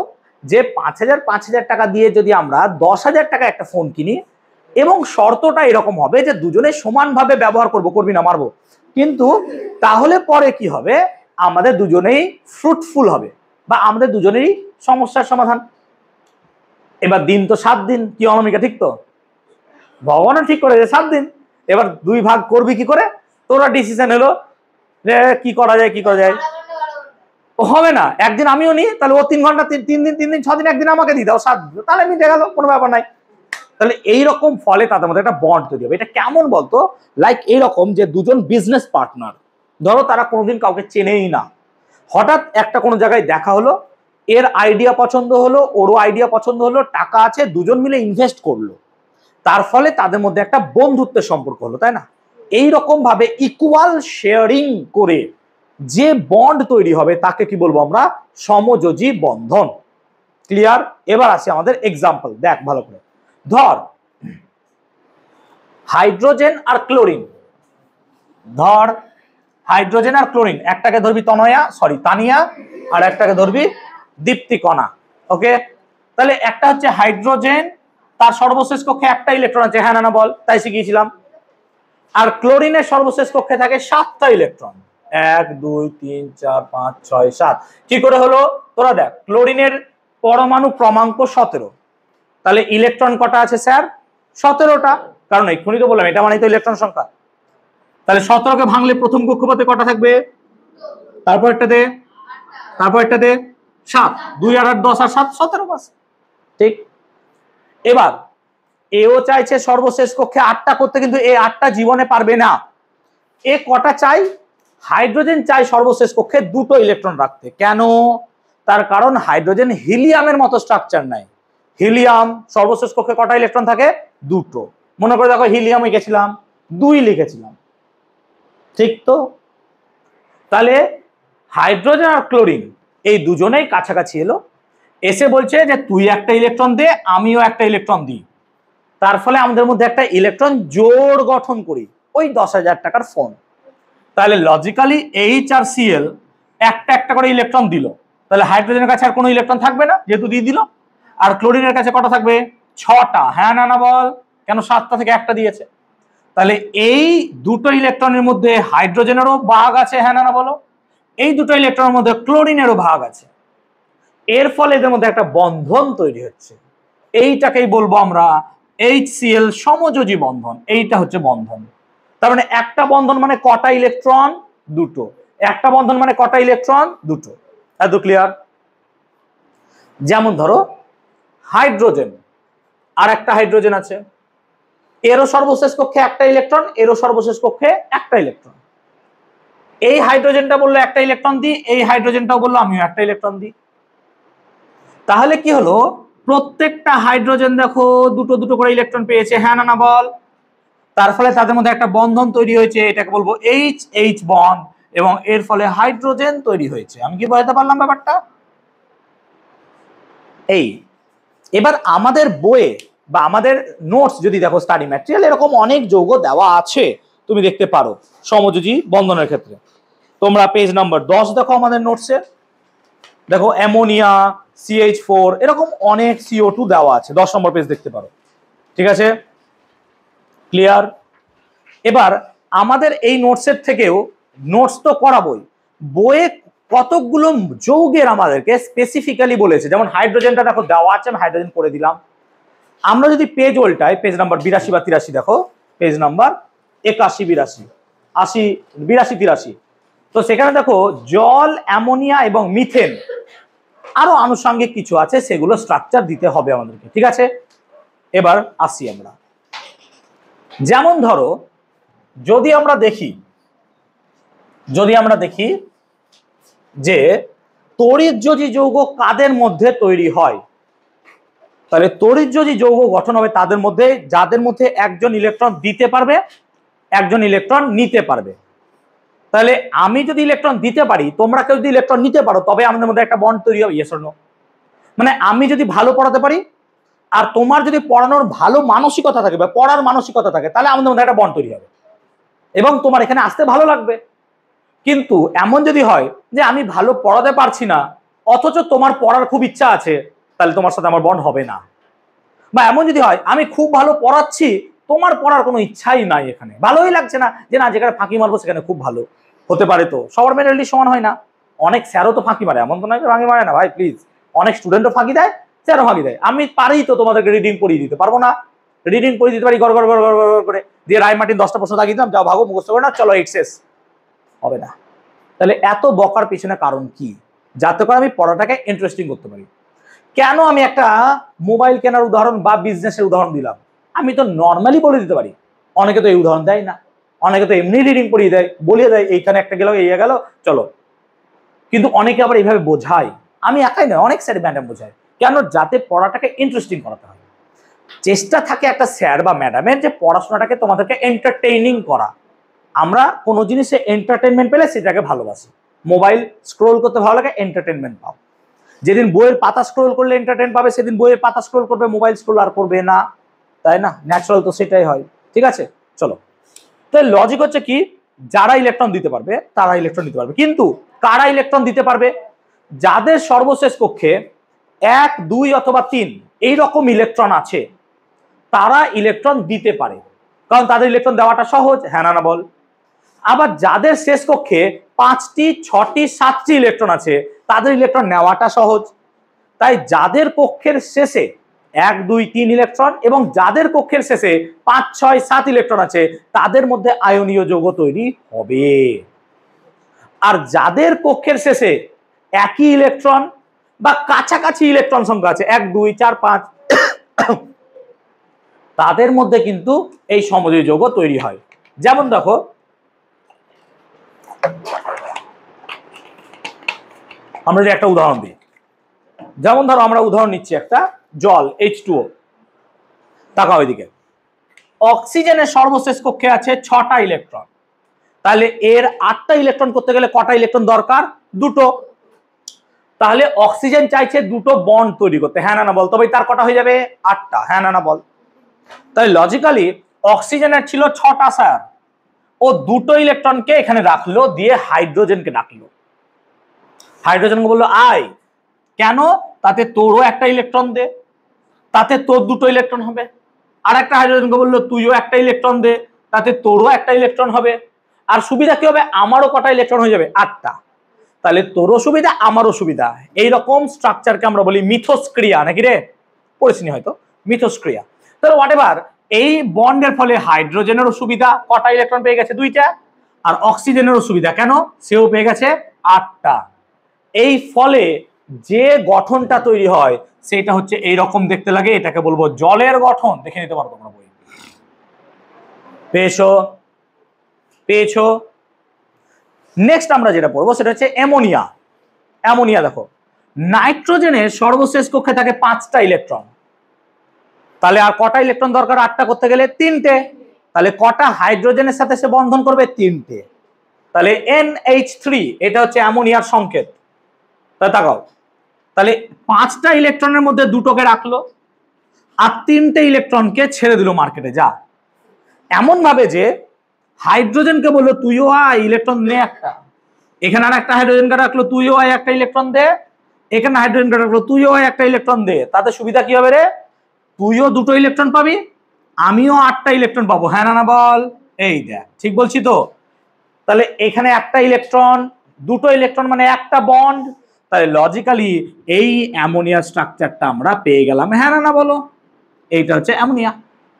যে 5,000 টাকা দিয়ে যদি আমরা 10,000 টাকা একটা ফোন কিনি, এবং শর্তটা এরকম হবে যে দুজনে সমানভাবে ব্যবহার করবি না, মারবো, কিন্তু তাহলে পরে কি হবে, আমাদের দুজনেই ফ্রুটফুল হবে, বা আমাদের দুজনেরই সমস্যার সমাধান। এবার দিন তো 7 দিন, কি অনামিকা, ঠিক তো? ভগবানও ঠিক করে যে 7 দিন। এবার 2 ভাগ করবি কি করে? তোরা ডিসিশন হলো যে কি করা যায় হবে না। একদিন আমিও নিই, তাহলে ও 3 ঘন্টা, 3 দিন 6 দিন, একদিন আমাকে দিয়ে দাও, 7 দিন, তাহলে মিটে গেল, কোনো ব্যাপার নাই। তাহলে এইরকম ফলে তাদের মধ্যে একটা বন্ড তৈরি হবে। এটা কেমন বলতো? লাইক এইরকম যে দুজন বিজনেস পার্টনার, ধরো তারা কোনোদিন কাউকে চেনেই না, হঠাৎ একটা কোনো জায়গায় দেখা হলো, এর আইডিয়া পছন্দ হলো, ওরও আইডিয়া পছন্দ হলো, টাকা আছে, দুজন মিলে ইনভেস্ট করলো, তার ফলে তাদের মধ্যে একটা বন্ধুত্বের সম্পর্ক হলো, তাই না? এই রকম ভাবে ইকুয়াল শেয়ারিং করে যে বন্ড তৈরি হবে তাকে কি বলবো আমরা? সমযোজী বন্ধন। ক্লিয়ার? এবার আসি আমাদের এক্সাম্পল, দেখ ভালো করে। ধর হাইড্রোজেন আর ক্লোরিন, ধর হাইড্রোজেন আর ক্লোরিন, একটাকে ধরবি তানিয়া, আর একটাকে ধরবি দীপ্তিকণা। ওকে, তাহলে একটা হচ্ছে হাইড্রোজেন, তার সর্বশেষ কক্ষে একটা ইলেকট্রন আছে, হ্যাঁ না বল, তাই শিখিয়েছিলাম। আর ক্লোরিনের সর্বশেষ কক্ষে থাকে 7টা ইলেকট্রন, 1 2 3 4 5 6 7। কি করে হলো তোরা দেখ, ক্লোরিনের পরমাণু ক্রমাঙ্ক 17, তাহলে ইলেকট্রন কটা আছে স্যার? 17টা, কারণ এক্ষুনি তো বললাম এটা মানে তো ইলেকট্রন সংখ্যা। তাহলে 17কে ভাঙলে প্রথম কক্ষপথে কটা থাকবে? তারপর একটা দে, তারপর একটা দে, 7, 2 আর 8 10 আর 7 17 বাস। ঠিক, এবার এও চাইছে সর্বশেষ কক্ষে 8টা করতে, কিন্তু এই 8টা জীবনে পারবে না। এ কটা চাই? হাইড্রোজেন চাই সর্বশেষ কক্ষে 2টো ইলেকট্রন রাখতে। কেন? তার কারণ হাইড্রোজেন হিলিয়ামের মতো স্ট্রাকচার নাই। হিলিয়াম সর্বশেষ কক্ষে কটা ইলেকট্রন থাকে? 2টো। মনে করে দেখো হিলিয়াম লিখেছিলাম, 2 লিখেছিলাম, ঠিক তো? তাহলে হাইড্রোজেন আর ক্লোরিন এই দুজনেই কাছাকাছি এলো, এসে বলছে যে তুই একটা ইলেকট্রন দে, আমিও একটা ইলেকট্রন দিই, তার ফলে আমাদের মধ্যে একটা ইলেকট্রন জোড় গঠন করি, ওই 10,000 টাকার ফোন। তাহলে লজিক্যালি এইচ আর সিএল একটা একটা করে ইলেকট্রন দিল, তাহলে হাইড্রোজেনের কাছে আর কোনো ইলেকট্রন থাকবে না যেহেতু দিয়ে দিল। আর ক্লোরিনের কাছে কটা থাকবে? 6টা, হ্যাঁ না বল, কেন 7টা থেকে একটা দিয়েছে। তাহলে এই দুটো ইলেকট্রনের মধ্যে হাইড্রোজেনেরও ভাগ আছে, হ্যাঁ না বলো, এই দুটো ইলেকট্রনের মধ্যে ক্লোরিনেরও ভাগ আছে, এর ফলে এদের মধ্যে একটা বন্ধন তৈরি হচ্ছে, এইটাকেই বলবো আমরা HCl সমযোজী বন্ধন। এইটা হচ্ছে বন্ধন। তার মানে একটা বন্ধন মানে কটা ইলেকট্রন? 2টো। একটা বন্ধন মানে কটা ইলেকট্রন? 2টো। এত ক্লিয়ার? যেমন ধরো হাইড্রোজেন, আর একটা হাইড্রোজেন আছে, এরও সর্বশেষ কক্ষে একটা ইলেকট্রন, এরও সর্বশেষ কক্ষে একটা ইলেকট্রন। এই হাইড্রোজেনটা বললো একটা ইলেকট্রন দিই, এই হাইড্রোজেনটাও বললো আমিও একটা ইলেকট্রন দিই। তাহলে কি হলো? প্রত্যেকটা হাইড্রোজেন দেখো দুটো দুটো করে ইলেকট্রন পেয়েছে, হ্যাঁ না বল। তার ফলে তাদের মধ্যে একটা বন্ধন তৈরি হয়েছে, এটাকে বলবো এইচ বন্ড, এবং এর ফলে হাইড্রোজেন তৈরি হয়েছে। আমি কি বোঝাতে পারলাম ব্যাপারটা? এই এবার আমাদের বইয়ে বা আমাদের নোটস যদি দেখো, স্টাডি ম্যাটেরিয়াল এরকম অনেক যৌগ দেওয়া আছে, তুমি দেখতে পারো সমযোজী বন্ধনের ক্ষেত্রে। তোমরা পেজ নাম্বার 10 দেখো আমাদের নোটসে, দেখো অ্যামোনিয়া, CH4, এরকম অনেক CO2 দেওয়া আছে, 10 নম্বর পেজ দেখতে পারো। ঠিক আছে, ক্লিয়ার? এবার আমাদের এই নোটসের থেকেও, নোটস তো করাবোই, বইয়ে কতগুলো যৌগের আমাদেরকে স্পেসিফিক্যালি বলেছে। যেমন হাইড্রোজেনটা দেখো দেওয়া আছে, আমি হাইড্রোজেন করে দিলাম। আমরা যদি পেজ উল্টাই, পেজ নাম্বার 82 বা 83 দেখো, পেজ নাম্বার 81 82 80 82 83, তো সেখানে দেখো জল, অ্যামোনিয়া এবং মিথেন, আরো আনুষঙ্গিক কিছু আছে, সেগুলো স্ট্রাকচার দিতে হবে আমাদেরকে। ঠিক আছে, এবার আসি আমরা। যেমন ধরো যদি আমরা দেখি যে তড়িৎযোজী যৌগ কাদের মধ্যে তৈরি হয়, তাহলে তড়িৎযোজী যৌগ গঠন হবে তাদের মধ্যে যাদের মধ্যে একজন ইলেকট্রন দিতে পারবে, একজন ইলেকট্রন নিতে পারবে। তাহলে আমি যদি ইলেকট্রন দিতে পারি, তোমরা কেউ যদি ইলেকট্রন নিতে পারো, তবে আমাদের মধ্যে একটা বন্ড তৈরি হবে। Yes or no? মানে আমি যদি ভালো পড়াতে পারি, আর তোমার যদি পড়ানোর ভালো মানসিকতা থাকে বা পড়ার মানসিকতা থাকে, তাহলে আমাদের মধ্যে একটা বন্ড তৈরি হবে এবং তোমার এখানে আসতে ভালো লাগবে। কিন্তু এমন যদি হয় যে আমি ভালো পড়াতে পারছি না, অথচ তোমার পড়ার খুব ইচ্ছা আছে, তাহলে তোমার সাথে আমার বন্ড হবে না। বা এমন যদি হয় আমি খুব ভালো পড়াচ্ছি, তোমার পড়ার কোনো ইচ্ছাই নাই, এখানে ভালোই লাগছে না, যে না যেখানে ফাঁকি মারবো সেখানে খুব ভালো হতে পারে। তো সবার মেন্টালিটি সমান হয় না, অনেক স্যারও তো ফাঁকি মারে, এমন তো নয় ফাঁকি মারে না ভাই, প্লিজ। অনেক স্টুডেন্টও ফাঁকি দেয়, স্যারও ফাঁকি দেয়। আমি পারি তো তোমাদেরকে রিডিং পড়িয়ে দিতে, পারবো না? রিডিং পড়িয়ে দিতে পারি গড় গড় গড় গড় গড় করে, দিয়ে রায় মার্টিন 10টা প্রশ্ন দাগিয়ে দিলাম, যাও ভাগো মুখস্থ করে না, চলো এক্সেস, হবে না। তাহলে এত বকার পিছনে কারণ কি? যাতে করে আমি পড়াটাকে ইন্টারেস্টিং করতে পারি। কেন আমি একটা মোবাইল কেনার উদাহরণ বা বিজনেসের উদাহরণ দিলাম? আমি তো নর্মালি বলে দিতে পারি, অনেকে তো এই উদাহরণ দেয় না, অনেকে তো এমনি রিডিং পড়িয়ে দেয়, বলিয়ে দেয় এইখানে একটা গেল, এই গেল, চলো। কিন্তু অনেকে আবার এইভাবে বোঝায়, আমি একাই নয়, অনেক স্যার ম্যাডাম বোঝায়। কেন? যাতে পড়াটাকে ইন্টারেস্টিং করাতে হয়। চেষ্টা থাকে একটা স্যার বা ম্যাডামের যে পড়াশোনাটাকে তোমাদেরকে এন্টারটেইনিং করা। আমরা কোনো জিনিসে এন্টারটেনমেন্ট পেলে সেটাকে ভালোবাসি। মোবাইল স্ক্রোল করতে ভালো লাগে, এন্টারটেনমেন্ট পাও। যেদিন বইয়ের পাতা স্ক্রোল করলে এন্টারটেন পাবে, সেদিন বইয়ের পাতা স্ক্রোল করবে, মোবাইল স্ক্রোল আর করবে না, তাই না? ন্যাচারাল তো সেটাই হয়। ঠিক আছে, চলো। তো লজিক হচ্ছে কি, যারা ইলেকট্রন দিতে পারবে তারা ইলেকট্রন দিতে পারবে। কিন্তু কারা ইলেকট্রন দিতে পারবে? যাদের সর্বশেষ কক্ষে 1, 2 অথবা 3 এইরকম ইলেকট্রন আছে, তারা ইলেকট্রন দিতে পারে, কারণ তাদের ইলেকট্রন দেওয়াটা সহজ। হ্যাঁ না বল? আবার যাদের শেষ কক্ষে 5টি, 6টি, 7টি ইলেকট্রন আছে, তাদের ইলেকট্রন নেওয়াটা সহজ। তাই যাদের কক্ষের শেষে 1, 2, 3 ইলেকট্রন এবং যাদের কক্ষের শেষে 5, 6, 7 ইলেকট্রন আছে, তাদের মধ্যে আয়নীয় যৌগ তৈরি হবে। আর যাদের কক্ষের শেষে একই ইলেকট্রন বা কাছাকাছি ইলেকট্রন সংখ্যা আছে, 1, 2, 4, 5, তাদের মধ্যে কিন্তু এই সমযোজী যৌগ তৈরি হয়। যেমন দেখো, আমরা যদি একটা উদাহরণ দিই, যেমন ধরো আমরা উদাহরণ নিচ্ছি একটা জল H2O। তাকাও এদিকে, অক্সিজেনের সর্বশেষ কক্ষে আছে 6টা ইলেকট্রন, তাহলে এর 8টা ইলেকট্রন করতে গেলে কটা ইলেকট্রন দরকার? 2টো। তাহলে অক্সিজেন চাইছে 2টো বন্ড তৈরি করতে, হ্যাঁ না বল? তবে তার কটা হয়ে যাবে? 8টা, হ্যাঁ না বল? তাই লজিক্যালি অক্সিজেনের ছিল 6টা স্যার, ও 2টো ইলেকট্রনকে এখানে রাখলো, দিয়ে হাইড্রোজেনকে ডাকলো। হাইড্রোজেনকে বললো আয়। কেন? তাতে তোরও একটা ইলেকট্রন দে, তাতে তোর 2টো ইলেকট্রন হবে। আর একটা হাইড্রোজেনকে বললো তুইও একটা ইলেকট্রন দে, তাতে তোরও একটা ইলেকট্রন হবে। আর সুবিধা কি হবে? আমারও কটা ইলেকট্রন হয়ে যাবে? 8টা। তাহলে তোরও সুবিধা, আমারও সুবিধা। এইরকম স্ট্রাকচারকে আমরা বলি মিথস্ক্রিয়া, নাকি রে? পড়েছিনি হয়তো, মিথস্ক্রিয়া। তাহলে হোয়াট এভার, এই বন্ডের ফলে হাইড্রোজেনেরও সুবিধা, কটা ইলেকট্রন পেয়ে গেছে? 2টা। আর অক্সিজেনেরও সুবিধা, কেন? সেও পেয়ে গেছে 8টা। এই ফলে যে গঠনটা তৈরি হয় সেটা হচ্ছে এইরকম দেখতে লাগে, এটাকে বলবো জলের গঠন। দেখে নিতে পারো তোমরা বই। পেয়েছো? পেয়েছো? নেক্সট আমরা যেটা পড়বো সেটা হচ্ছে অ্যামোনিয়া। অ্যামোনিয়া দেখো, নাইট্রোজেনের সর্বশেষ কক্ষে থাকে 5টা ইলেকট্রন, তাহলে আর কটা ইলেকট্রন দরকার 8টা করতে গেলে? 3টে। তাহলে কটা হাইড্রোজেনের সাথে সে বন্ধন করবে? 3টে। তাহলে NH3, এটা হচ্ছে অ্যামোনিয়ার সংকেত। তাকাও, তাহলে 5টা ইলেকট্রনের মধ্যে 2টোকে রাখলো আর 3টে ইলেকট্রনকে ছেড়ে দিল মার্কেটে, যা। এমন ভাবে যে হাইড্রোজেনকে বললো তুইও আয়, ইলেকট্রন নে একটা। এখানে আর একটা হাইড্রোজেনকে রাখলো, তুইও আয় একটা ইলেকট্রন দে। এখানে হাইড্রোজেনকে রাখলো, তুইও আয় একটা ইলেকট্রন দে। তাতে সুবিধা কি হবে রে? তুইও 2টো ইলেকট্রন পাবি, আমিও 8টা ইলেকট্রন পাবো, হ্যাঁ না বল? এই দেখ, ঠিক বলছি তো? তাহলে এখানে একটা ইলেকট্রন, 2টো ইলেকট্রন মানে একটা বন্ড। তাহলে লজিক্যালি এই অ্যামোনিয়া স্ট্রাকচারটা আমরা পেয়ে গেলাম, হ্যাঁ না বলো? এইটা হচ্ছে অ্যামোনিয়া।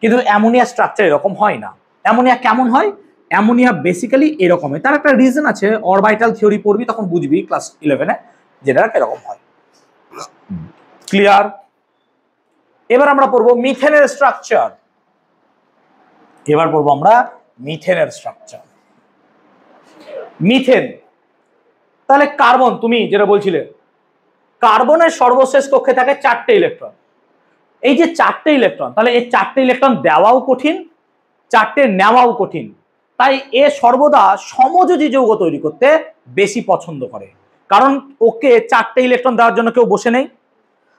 কিন্তু অ্যামোনিয়া স্ট্রাকচার এরকম হয় না। অ্যামোনিয়া কেমন হয়? অ্যামোনিয়া বেসিক্যালি এরকমই। তার একটা রিজন আছে, অরবিটাল থিওরি পড়বি তখন বুঝবি ক্লাস 11-এ, যেটা এরকম হয়। ক্লিয়ার? এবার আমরা পড়বো মিথেনের স্ট্রাকচার। এবার পড়বো আমরা মিথেনের স্ট্রাকচার। মিথেন, তাহলে কার্বন, তুমি যেটা বলছিলে, কার্বনের সর্বশেষ কক্ষে থাকে 4টে ইলেকট্রন। এই যে 4টে ইলেকট্রন, তাহলে এই 4টে ইলেকট্রন দেওয়াও কঠিন, 4টে নেওয়াও কঠিন। তাই এ সর্বদা সমযোজী যৌগ তৈরি করতে বেশি পছন্দ করে, কারণ ওকে 4টে ইলেকট্রন দেওয়ার জন্য কেউ বসে নেই,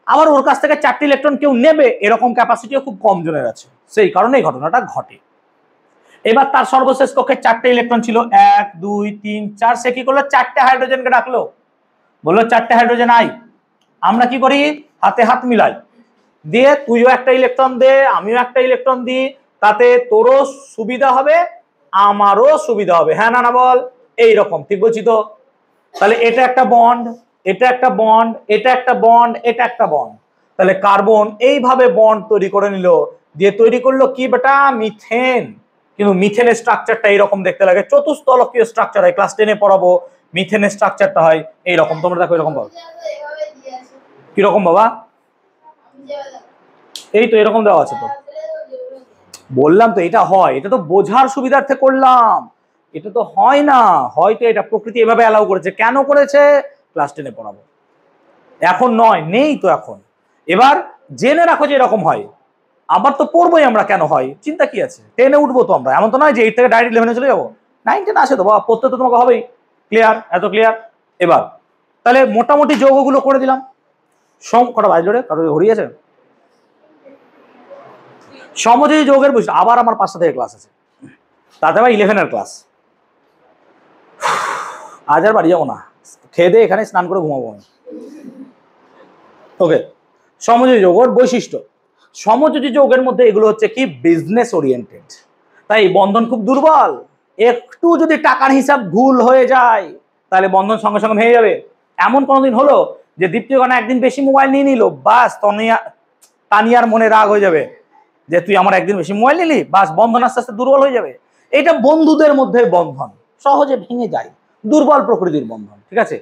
আবার ওর কাছ থেকে 4টে ইলেকট্রন কেউ নেবে এরকম ক্যাপাসিটিও খুব কম জনের আছে। সেই কারণে এই ঘটনাটা ঘটে। এবার তার সর্বশেষ কক্ষে 4টে ইলেকট্রন ছিল, 1, 2, 3, 4। সে কি করলো? 4টে হাইড্রোজেনকে ডাকলো, বললো 4টে হাইড্রোজেন আই। আমরা কি করি? হাতে হাত মিলাই, দিয়ে তুইও একটা ইলেকট্রন দে, আমিও একটা ইলেকট্রন দিই, তাতে তোরও সুবিধা হবে, আমারও সুবিধা হবে, হ্যাঁ না বল? এইরকম, ঠিক বলছি তো? তাহলে এটা একটা বন্ড, এটা একটা বন্ড, এটা একটা বন্ড, এটা একটা বন্ড। তাহলে কার্বন এইভাবে বন্ড তৈরি করে নিল, দিয়ে তৈরি করলো কি বেটা? মিথেন। কিন্তু মিথেনের স্ট্রাকচারটা এইরকম দেখতে লাগে, চতুস্তলকীয় স্ট্রাকচার হয়। ক্লাস 10-এ পড়াবো, মিথেনের স্ট্রাকচারটা হয় এইরকম। তোমরা দেখো এরকম পাবো। কিরকম বাবা? এই তো এরকম দেওয়া আছে তো, বললাম তো এটা হয়। এটা তো বোঝার সুবিধার্থে করলাম, এটা তো হয় না। হয়তো এটা প্রকৃতি এভাবে অ্যালাউ করেছে। কেন করেছে? ক্লাস 10-এ পড়াবো। এখন নয়, নেই তো এখন। এবার জেনে রাখো যে এরকম হয়, আবার তো পড়বোই আমরা, কেন হয় চিন্তা কি আছে, 10-এ উঠবো তো আমরা, এমন তো নয় যে 8 থেকে ডাইরেক্ট 11-এ চলে যাবো, 9-10 আসে তো বাবা, পড়তে তো তোমাকে হবেই। ক্লিয়ার? এত ক্লিয়ার? এবার তাহলে মোটামুটি যৌগগুলো করে দিলাম। কটা বাজলো রে, কারো হরিয়েছে? সমযোজী যৌগের বুঝতে আবার আমার 5টা থেকে ক্লাস আছে, তাতে আবার 11-এর ক্লাস। আজ আর বাড়ি যাবো না, খেয়ে দিয়ে এখানে স্নান করে ঘুমাবো আমি। ওকে, সমযোজী যৌগের বৈশিষ্ট্য। সমযোজী যৌগের মধ্যে এগুলো হচ্ছে কি বিজনেস ওরিয়েন্টেড, তাই বন্ধন খুব দুর্বল। একটু যদি টাকার হিসাব ভুল হয়ে যায় তাহলে বন্ধন সঙ্গে সঙ্গে ভেঙে যাবে। এমন কোনোদিন হলো যে দীপ্তিগণা একদিন বেশি মোবাইল নিয়ে নিল, বাস তানিয়ার মনে রাগ হয়ে যাবে যে তুই আমার একদিন বেশি মোবাইল নিলি, বাস বন্ধন আস্তে আস্তে দুর্বল হয়ে যাবে। এটা বন্ধুদের মধ্যে বন্ধন সহজে ভেঙে যায়, দুর্বল প্রকৃতির বন্ধন। ঠিক আছে,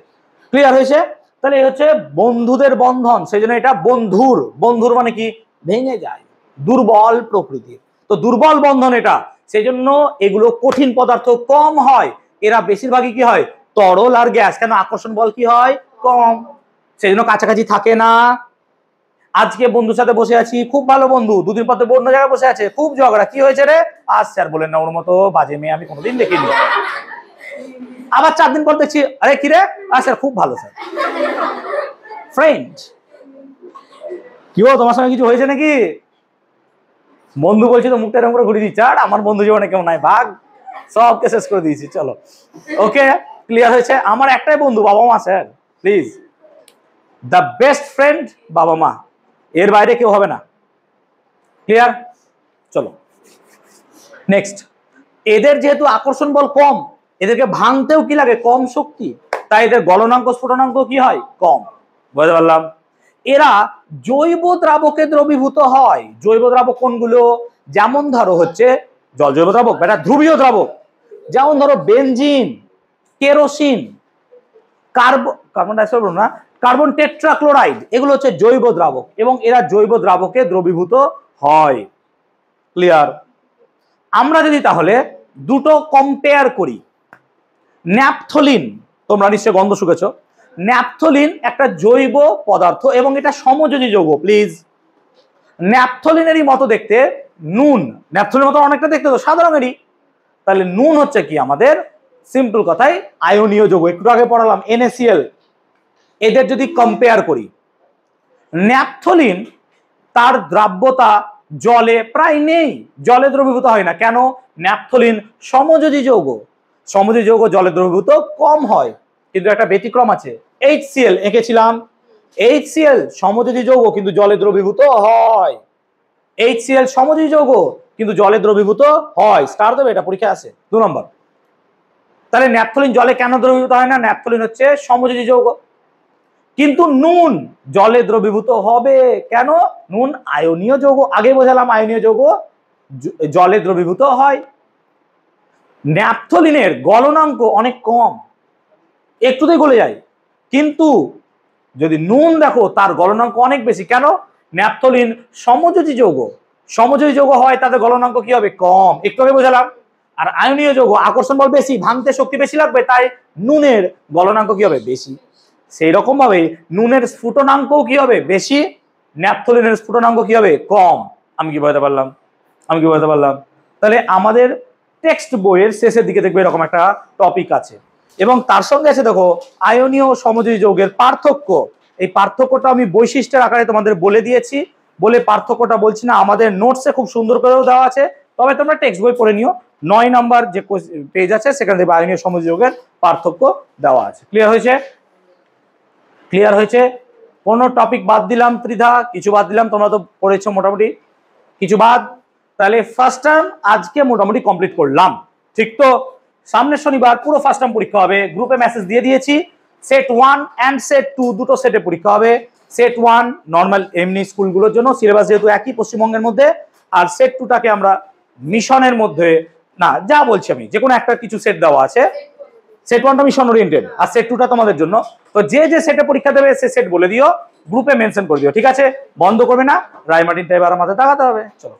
ক্লিয়ার হয়েছে? তাহলে এই হচ্ছে বন্ধুদের বন্ধন, সেই জন্য এটা বন্ধুর, বন্ধুর মানে কি ভেঙে যায়, দুর্বল প্রকৃতির। তো দুর্বল বন্ধন এটা, সেই জন্য এগুলো কঠিন পদার্থ কম হয়। এরা বেশিরভাগই কি হয়, তরল আর গ্যাস। কেন? আকর্ষণ বল কি হয় কম, সেই জন্য কাছাকাছি থাকে না। আজকে বন্ধুর সাথে বসে আছি, খুব ভালো বন্ধু, দুদিন পর অন্য জায়গায় বসে আছে, খুব ঝগড়া, কি হয়েছে রে? আজ স্যার বলেন না, ওর মতো বাজে মেয়ে আমি কোনোদিন দেখিনি। আবার 4 দিন পর দেখছি, আরে কি রে? স্যার খুব ভালো স্যার। ফ্রেন্ড, কি হলো, তোমার সঙ্গে কিছু হয়েছে নাকি? বন্ধু বলছি তো মুখটা এরকম করে ঘুরিয়ে দিচ্ছি, আর আমার বন্ধু জীবনে কেউ নাই, ভাগ, সবকে শেষ করে দিয়েছি। চলো, ওকে, ক্লিয়ার হয়েছে? আমার একটাই বন্ধু, বাবা মা sir, please, the best friend বাবা মা, এর বাইরে কেউ হবে না। ক্লিয়ার? চলো নেক্সট। এদের যেহেতু আকর্ষণ বল কম, এদেরকে ভাঙতেও কি লাগে কম শক্তি, তাই এদের গলনাঙ্ক স্ফুটনাঙ্ক কি হয় কম। বুঝতে পারলাম? এরা জৈব দ্রাবকে দ্রবীভূত হয়। জৈব দ্রাবক কোনগুলো? যেমন ধরো হচ্ছে জল জৈব দ্রাবক, এটা ধ্রুবীয় দ্রাবক, যেমন ধরো বেনজিন, কেরোসিন, কার্বন ডাইঅক্সাইড না, কার্বন টেট্রাক্লোরাইড, এগুলো হচ্ছে জৈব দ্রাবক এবং এরা জৈব দ্রাবকে দ্রবীভূত হয়। ক্লিয়ার? আমরা যদি তাহলে দুটো কম্পেয়ার করি, ন্যাপথলিন, তোমরা নিশ্চয় গন্ধ শুকেছো, ন্যাপথলিন একটা জৈব পদার্থ এবং এটা সমযোজী যৌগ। প্লিজ, ন্যাপথলিনেরই মতো দেখতে নুন, ন্যাপথলিনের মতো অনেকটা দেখতে তো সাদা রঙেরই, তাহলে নুন হচ্ছে কি আমাদের সিম্পল কথায় আয়নীয় যৌগ। একটু আগে পড়ালাম NaCl। এদের যদি কম্পেয়ার করি, ন্যাপথলিন তার দ্রাব্যতা জলে প্রায় নেই, জলে দ্রবীভূত হয় না। কেন? ন্যাপথলিন সমযোজী যৌগ, সমযোজী যৌগ জলে দ্রবীভূত কম হয়। কিন্তু একটা ব্যতিক্রম আছে, HCl এঁকেছিলাম, HCl সমযোজী যৌগ কিন্তু জলে দ্রবীভূত হয়। HCl সমযোজী যৌগ কিন্তু জলে দ্রবীভূত হয়। স্টার দেবে, এটা পরীক্ষা আছে 2 নম্বর। তাহলে ন্যাপথলিন জলে কেন দ্রবীভূত হয় না? ন্যাপথলিন হচ্ছে সমযোজী যৌগ, কিন্তু নুন জলে দ্রবীভূত হবে। কেন? নুন আয়নীয় যৌগ, আগে বোঝালাম আয়নীয় যৌগ জলে দ্রবীভূত হয়। ন্যাপথলিনের গলনাঙ্ক অনেক কম, একটুতেই গলে যায়, কিন্তু যদি নুন দেখো তার গলনাঙ্ক অনেক বেশি। কেন? ন্যাপথলিন সমযোজী যৌগ, সমযোজী যৌগ হয় তাদের গলনাঙ্ক কি হবে কম, একটু আগে বোঝালাম। আর আয়নীয় যৌগ আকর্ষণ বল বেশি, ভাঙতে শক্তি বেশি লাগবে, তাই নুনের গলনাঙ্ক কি হবে বেশি। সেই রকম ভাবে নুনের স্ফুটনাঙ্কও কি হবে বেশি, ন্যাপথলিনের স্ফুটনাঙ্ক কি হবে কম। আমি কি বোঝাতে পারলাম? তাহলে আমাদের টেক্সট বইয়ের শেষের দিকে দেখবে এরকম একটা টপিক আছে এবং তার সঙ্গে আছে দেখো আয়নীয় ও সমযোজী যৌগের পার্থক্য। এই পার্থক্যটা আমি বৈশিষ্ট্যের আকারে তোমাদের বলে দিয়েছি, বলে পার্থক্যটা বলছি না, আমাদের নোটসে খুব সুন্দর করেও দেওয়া আছে, তবে তোমরা টেক্সট বই পড়ে নিও। 9 নম্বর যে পেজ আছে সেখানে দেখবে আয়নীয় সমযোজী যৌগের পার্থক্য দেওয়া আছে। ক্লিয়ার হয়েছে? কোনো টপিক বাদ দিলাম ত্রিধা? কিছু বাদ দিলাম? তোমরা তো পড়েছো মোটামুটি, কিছু বাদ? তাহলে ফার্স্ট টার্ম আজকে মোটামুটি কমপ্লিট করলাম, ঠিক তো? সামনের শনিবার পুরো ফার্স্ট টার্ম পরীক্ষা হবে, গ্রুপে মেসেজ দিয়ে দিয়েছি। সেট 1 এন্ড সেট 2 দুটো সেটে পরীক্ষা হবে। সেট 1 নর্মাল এমনি স্কুলগুলোর জন্য, সিলেবাস যেহেতু একই পশ্চিমবঙ্গের মধ্যে, আর সেট 2টাকে আমরা মিশনের মধ্যে, না যা বলছি আমি, যে কোনো একটা কিছু সেট দেওয়া আছে। সেট 1টা মিশন ওরিয়েন্টেড আর সেট 2টা তোমাদের জন্য। তো যে যে সেটে পরীক্ষা দেবে সে সেট বলে দিও, গ্রুপে মেনশন করে দিও, ঠিক আছে? বন্ধ করবে না, রায় মার্টিনটা এবার আমাদের দেখাতে হবে। চলো।